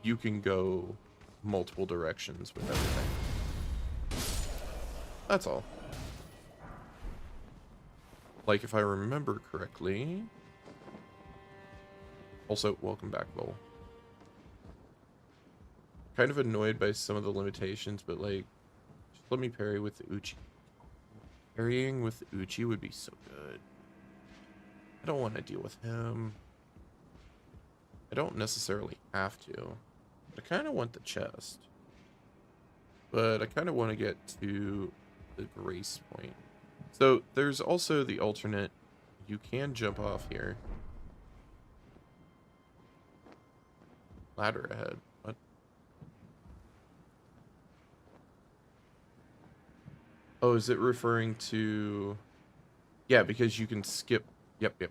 you can go multiple directions with everything. That's all. Like, if I remember correctly... Also, welcome back, Lowell. Kind of annoyed by some of the limitations, but, like, just let me parry with the Uchi. Parrying with the Uchi would be so good. I don't want to deal with him. I don't necessarily have to. But I kind of want the chest. But I kind of want to get to the grace point. So, there's also the alternate. You can jump off here. Ladder ahead. What? Oh, is it referring to... Yeah, because you can skip... Yep. Yep.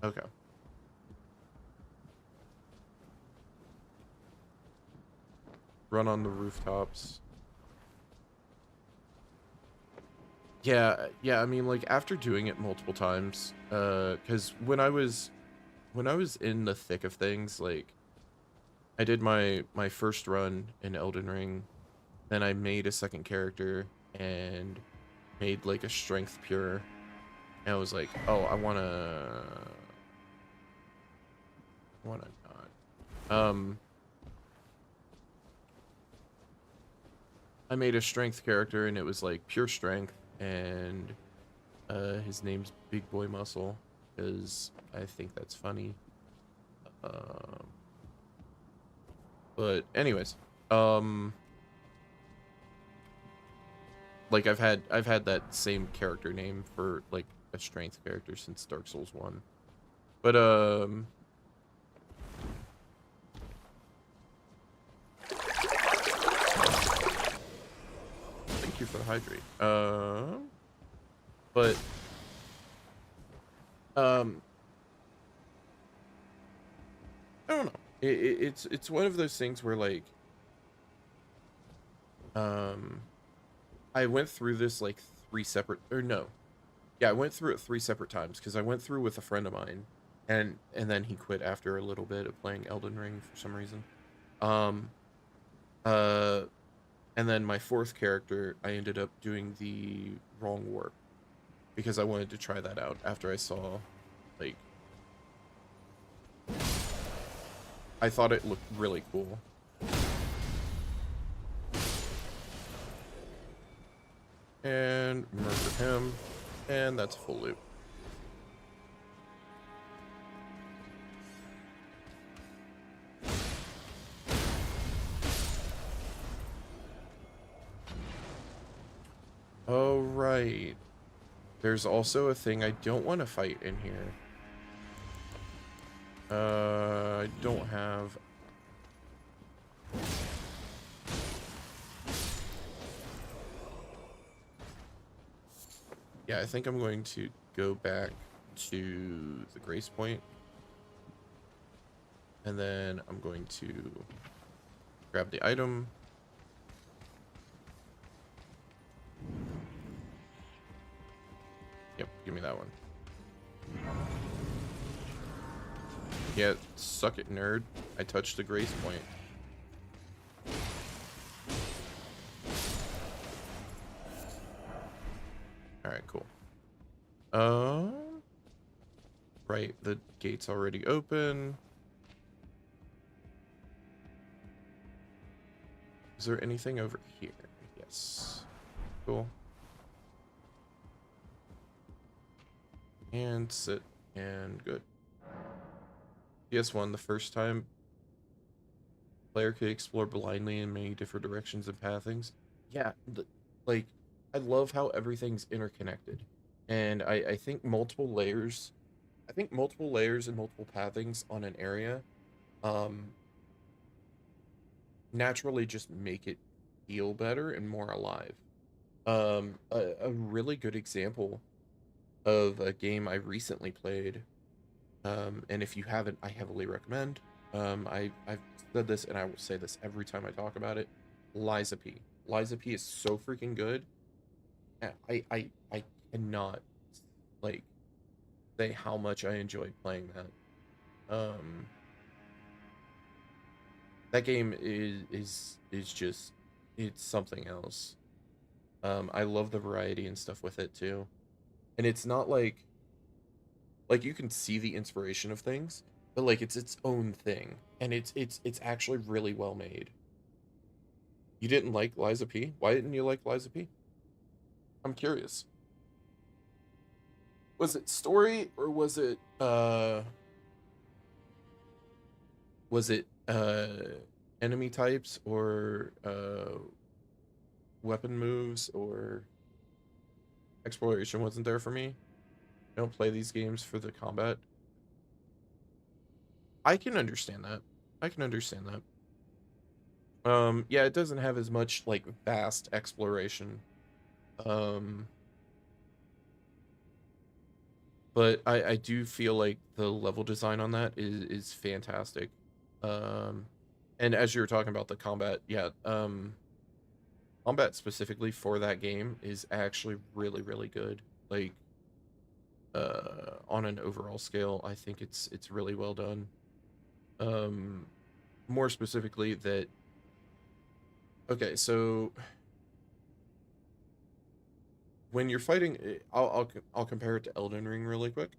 Okay. Run on the rooftops. Yeah, I mean, like, after doing it multiple times, because when I was in the thick of things, like, I did my first run in Elden Ring, then I made a second character and made, like, a strength pure, and I was like, oh, I wanna not. I made a strength character, and it was like pure strength, and his name's Big Boy Muscle, because I think that's funny. But anyways, like I've had that same character name for like a strength character since Dark Souls 1. But thank you for the hydrate. But I don't know. It's one of those things where like I went through this like I went through it 3 separate times, because I went through with a friend of mine, and then he quit after a little bit of playing Elden Ring for some reason. And then my 4th character, I ended up doing the wrong warp, because I wanted to try that out after I saw, like, I thought it looked really cool. And murder him, and that's a full loop. Oh, right. There's also a thing I don't want to fight in here. I don't have... Yeah, I think I'm going to go back to the Grace Point. And then I'm going to grab the item. Yep, give me that one. Yeah, suck it, nerd. I touched the Grace Point. Alright, cool. Right, the gate's already open. Is there anything over here? Yes. Cool. And sit, and good. PS1, the first time player could explore blindly in many different directions and pathings. Yeah, like, I love how everything's interconnected. And I think multiple layers and multiple pathings on an area naturally just make it feel better and more alive. A really good example of a game I recently played, and if you haven't, I heavily recommend. I've said this, and I will say this every time I talk about it. Liza P. Liza P is so freaking good. I cannot like say how much I enjoyed playing that. That game is just, it's something else. I love the variety and stuff with it too. And it's not like you can see the inspiration of things, but like it's its own thing, and it's actually really well made. You didn't like Liza P? Why didn't you like Liza P? I'm curious. Was it story, or was it enemy types, or weapon moves, or exploration wasn't there for me? I don't play these games for the combat. I can understand that. Yeah, it doesn't have as much like vast exploration. But I do feel like the level design on that is fantastic. And as you were talking about the combat, yeah, combat specifically for that game is actually really, really good. Like, on an overall scale, I think it's really well done. More specifically that, okay, so when you're fighting, I'll compare it to Elden Ring really quick,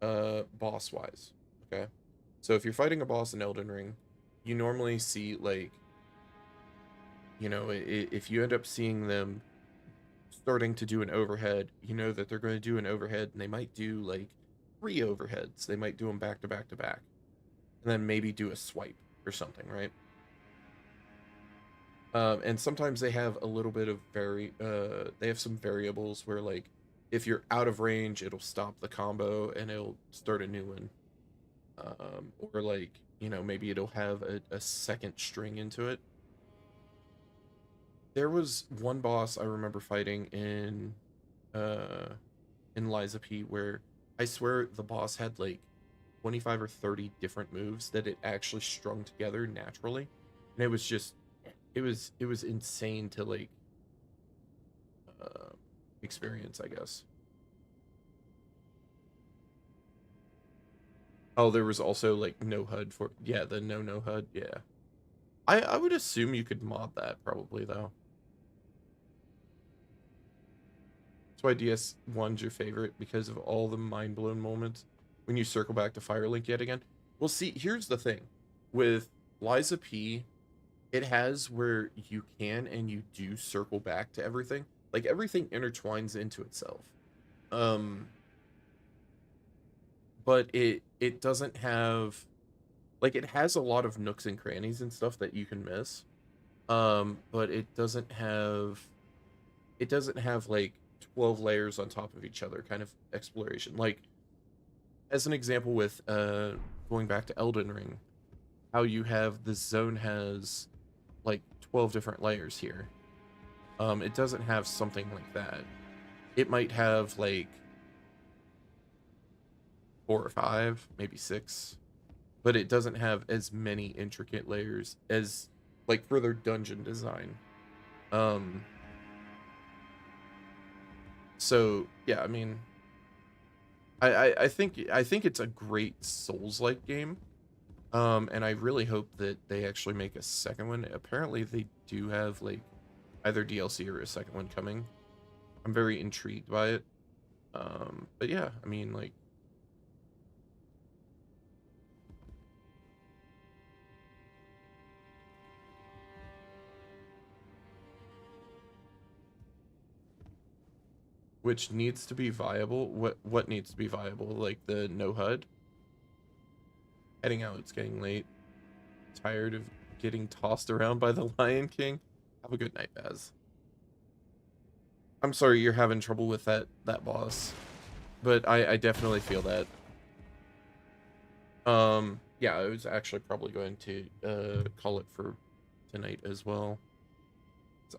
boss wise. Okay, so if you're fighting a boss in Elden Ring, you normally see like you know, if you end up seeing them starting to do an overhead, you know that they're going to do an overhead, and they might do like 3 overheads. They might do them back to back to back, and then maybe do a swipe or something, right? And sometimes they have a little bit of they have some variables where, like, if you're out of range, it'll stop the combo and it'll start a new one. Or like, you know, maybe it'll have a second string into it. There was one boss I remember fighting in Liza P where I swear the boss had like 25 or 30 different moves that it actually strung together naturally. And it was just it was insane to like experience, I guess. Oh, there was also like no HUD for, yeah, the no HUD, yeah. I would assume you could mod that probably though. That's why DS1's your favorite, because of all the mind blown moments when you circle back to Firelink yet again. Well, see, here's the thing with Liza P, it has where you can and you do circle back to everything. Like everything intertwines into itself. But it doesn't have, like, it has a lot of nooks and crannies and stuff that you can miss. But it doesn't have like 12 layers on top of each other kind of exploration. Like, as an example with going back to Elden Ring, how you have the zone has like 12 different layers here. It doesn't have something like that. It might have like 4 or 5, maybe 6, but it doesn't have as many intricate layers as like further dungeon design. So yeah, I mean, I think it's a great Souls-like game. And I really hope that they actually make a second one. Apparently they do have like either DLC or a second one coming. I'm very intrigued by it. But yeah, I mean, like, which needs to be viable? What needs to be viable? Like the no HUD? Heading out, it's getting late. Tired of getting tossed around by the Lion King? Have a good night, Baz. I'm sorry you're having trouble with that boss, but I definitely feel that. Yeah, I was actually probably going to call it for tonight as well.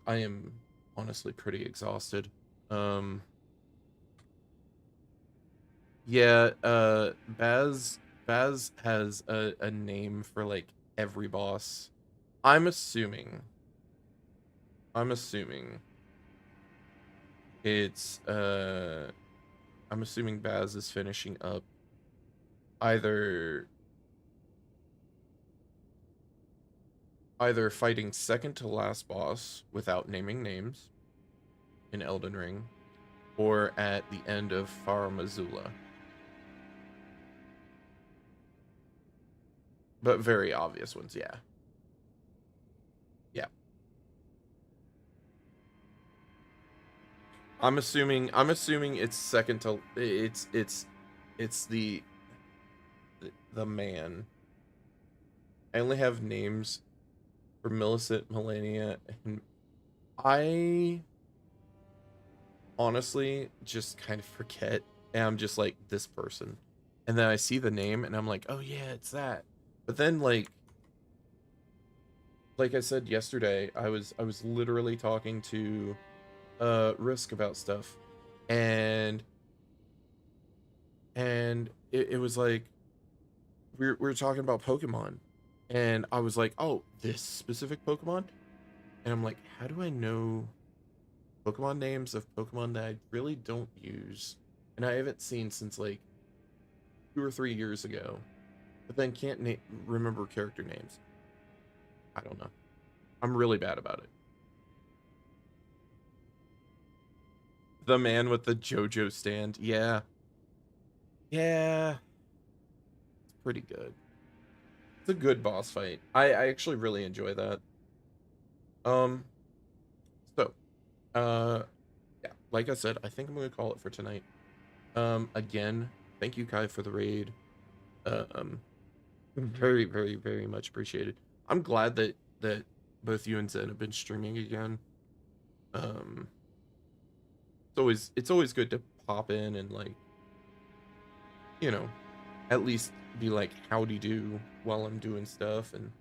I am honestly pretty exhausted. Yeah, Baz has a name for like every boss. I'm assuming it's I'm assuming Baz is finishing up either fighting second to last boss without naming names in Elden Ring, or at the end of Faramazula. But very obvious ones, yeah. Yeah. I'm assuming it's second to it's the man. I only have names for Millicent, Melania, and I honestly just kind of forget, and I'm just like, this person. And then I see the name and I'm like, oh yeah, it's that. But then like I said yesterday, I was literally talking to Risk about stuff, and it was like we were talking about Pokemon, and I was like, oh, this specific Pokemon, and I'm like, how do I know Pokemon names of Pokemon that I really don't use and I haven't seen since like 2 or 3 years ago, but then can't remember character names? I don't know. I'm really bad about it. The man with the JoJo stand. Yeah. Yeah. It's pretty good. It's a good boss fight. I actually really enjoy that. Um, so, uh, yeah, like I said, I think I'm gonna call it for tonight. Again, thank you, Kai, for the raid. Um, very, very, very much appreciated. I'm glad that both you and Zen have been streaming again. It's always good to pop in and, like, you know, at least be like howdy do while I'm doing stuff, and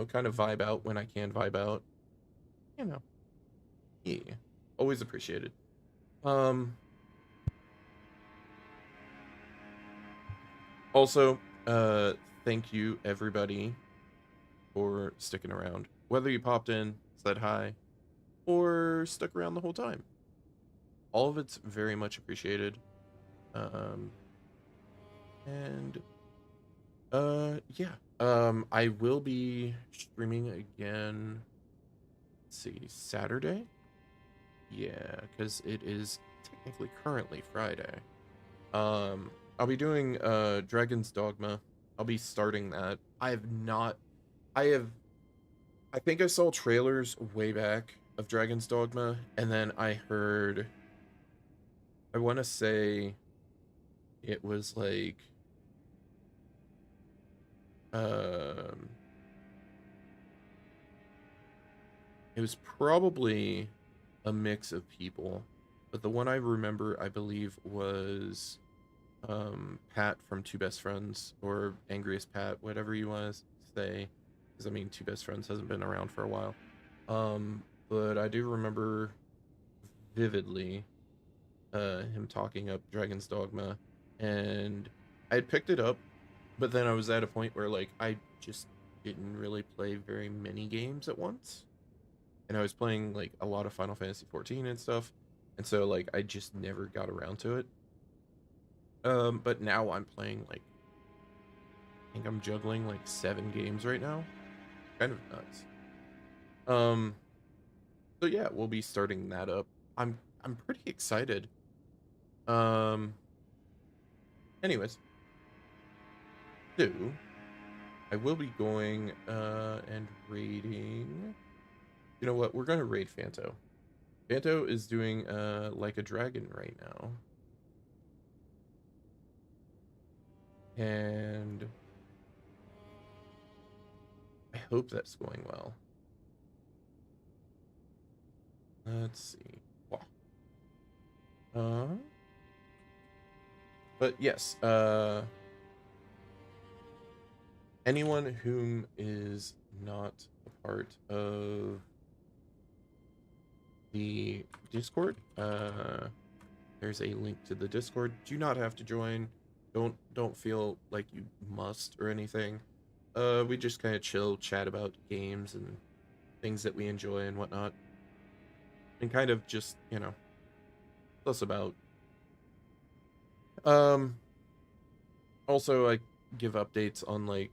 kind of vibe out when I can vibe out. You know, yeah, always appreciated. Um, Also, thank you everybody for sticking around. Whether you popped in, said hi, or stuck around the whole time. All of it's very much appreciated. Um, and yeah. I will be streaming again. Let's see, Saturday? Yeah, because it is technically currently Friday. I'll be doing Dragon's Dogma. I'll be starting that. I think I saw trailers way back of Dragon's Dogma, and then I heard, I want to say it was like, um, it was probably a mix of people, but the one I remember, I believe, was Pat from Two Best Friends, or Angriest Pat, whatever you want to say, because I mean, Two Best Friends hasn't been around for a while. But I do remember vividly him talking up Dragon's Dogma, and I had picked it up, but then I was at a point where, like, I just didn't really play very many games at once, and I was playing like a lot of Final Fantasy 14 and stuff, and so like I just never got around to it. But now I'm playing, like, I think I'm juggling like 7 games right now. Kind of nuts. So yeah, we'll be starting that up. I'm pretty excited. Um Anyways, so I will be going and raiding. You know what? We're gonna raid Fanto. Fanto is doing Like a Dragon right now. And I hope that's going well. Let's see. Wow. But yes, anyone whom is not a part of the Discord, there's a link to the Discord. Do not have to join. Don't feel like you must or anything. We just kind of chill, chat about games and things that we enjoy and whatnot, and kind of just, plus about. Also, I give updates on, like,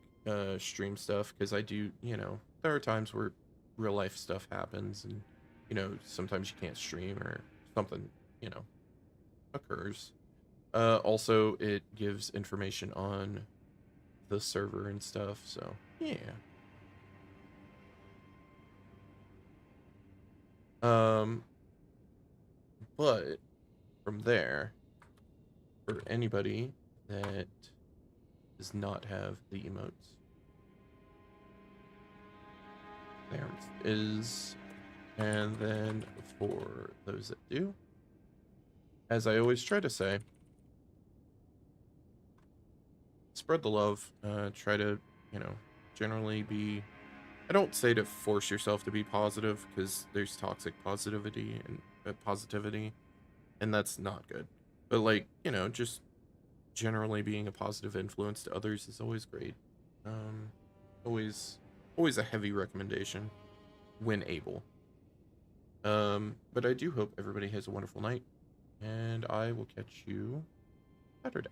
stream stuff, because I do, there are times where real life stuff happens, and sometimes you can't stream or something, occurs. Also, it gives information on the server and stuff, so yeah. But from there, for anybody that does not have the emotes, there it is. And then for those that do, as I always try to say, spread the love. Try to, generally be, I don't say to force yourself to be positive, because there's toxic positivity, and that's not good. But, like, just generally being a positive influence to others is always great. Always a heavy recommendation when able. But I do hope everybody has a wonderful night, and I will catch you Saturday.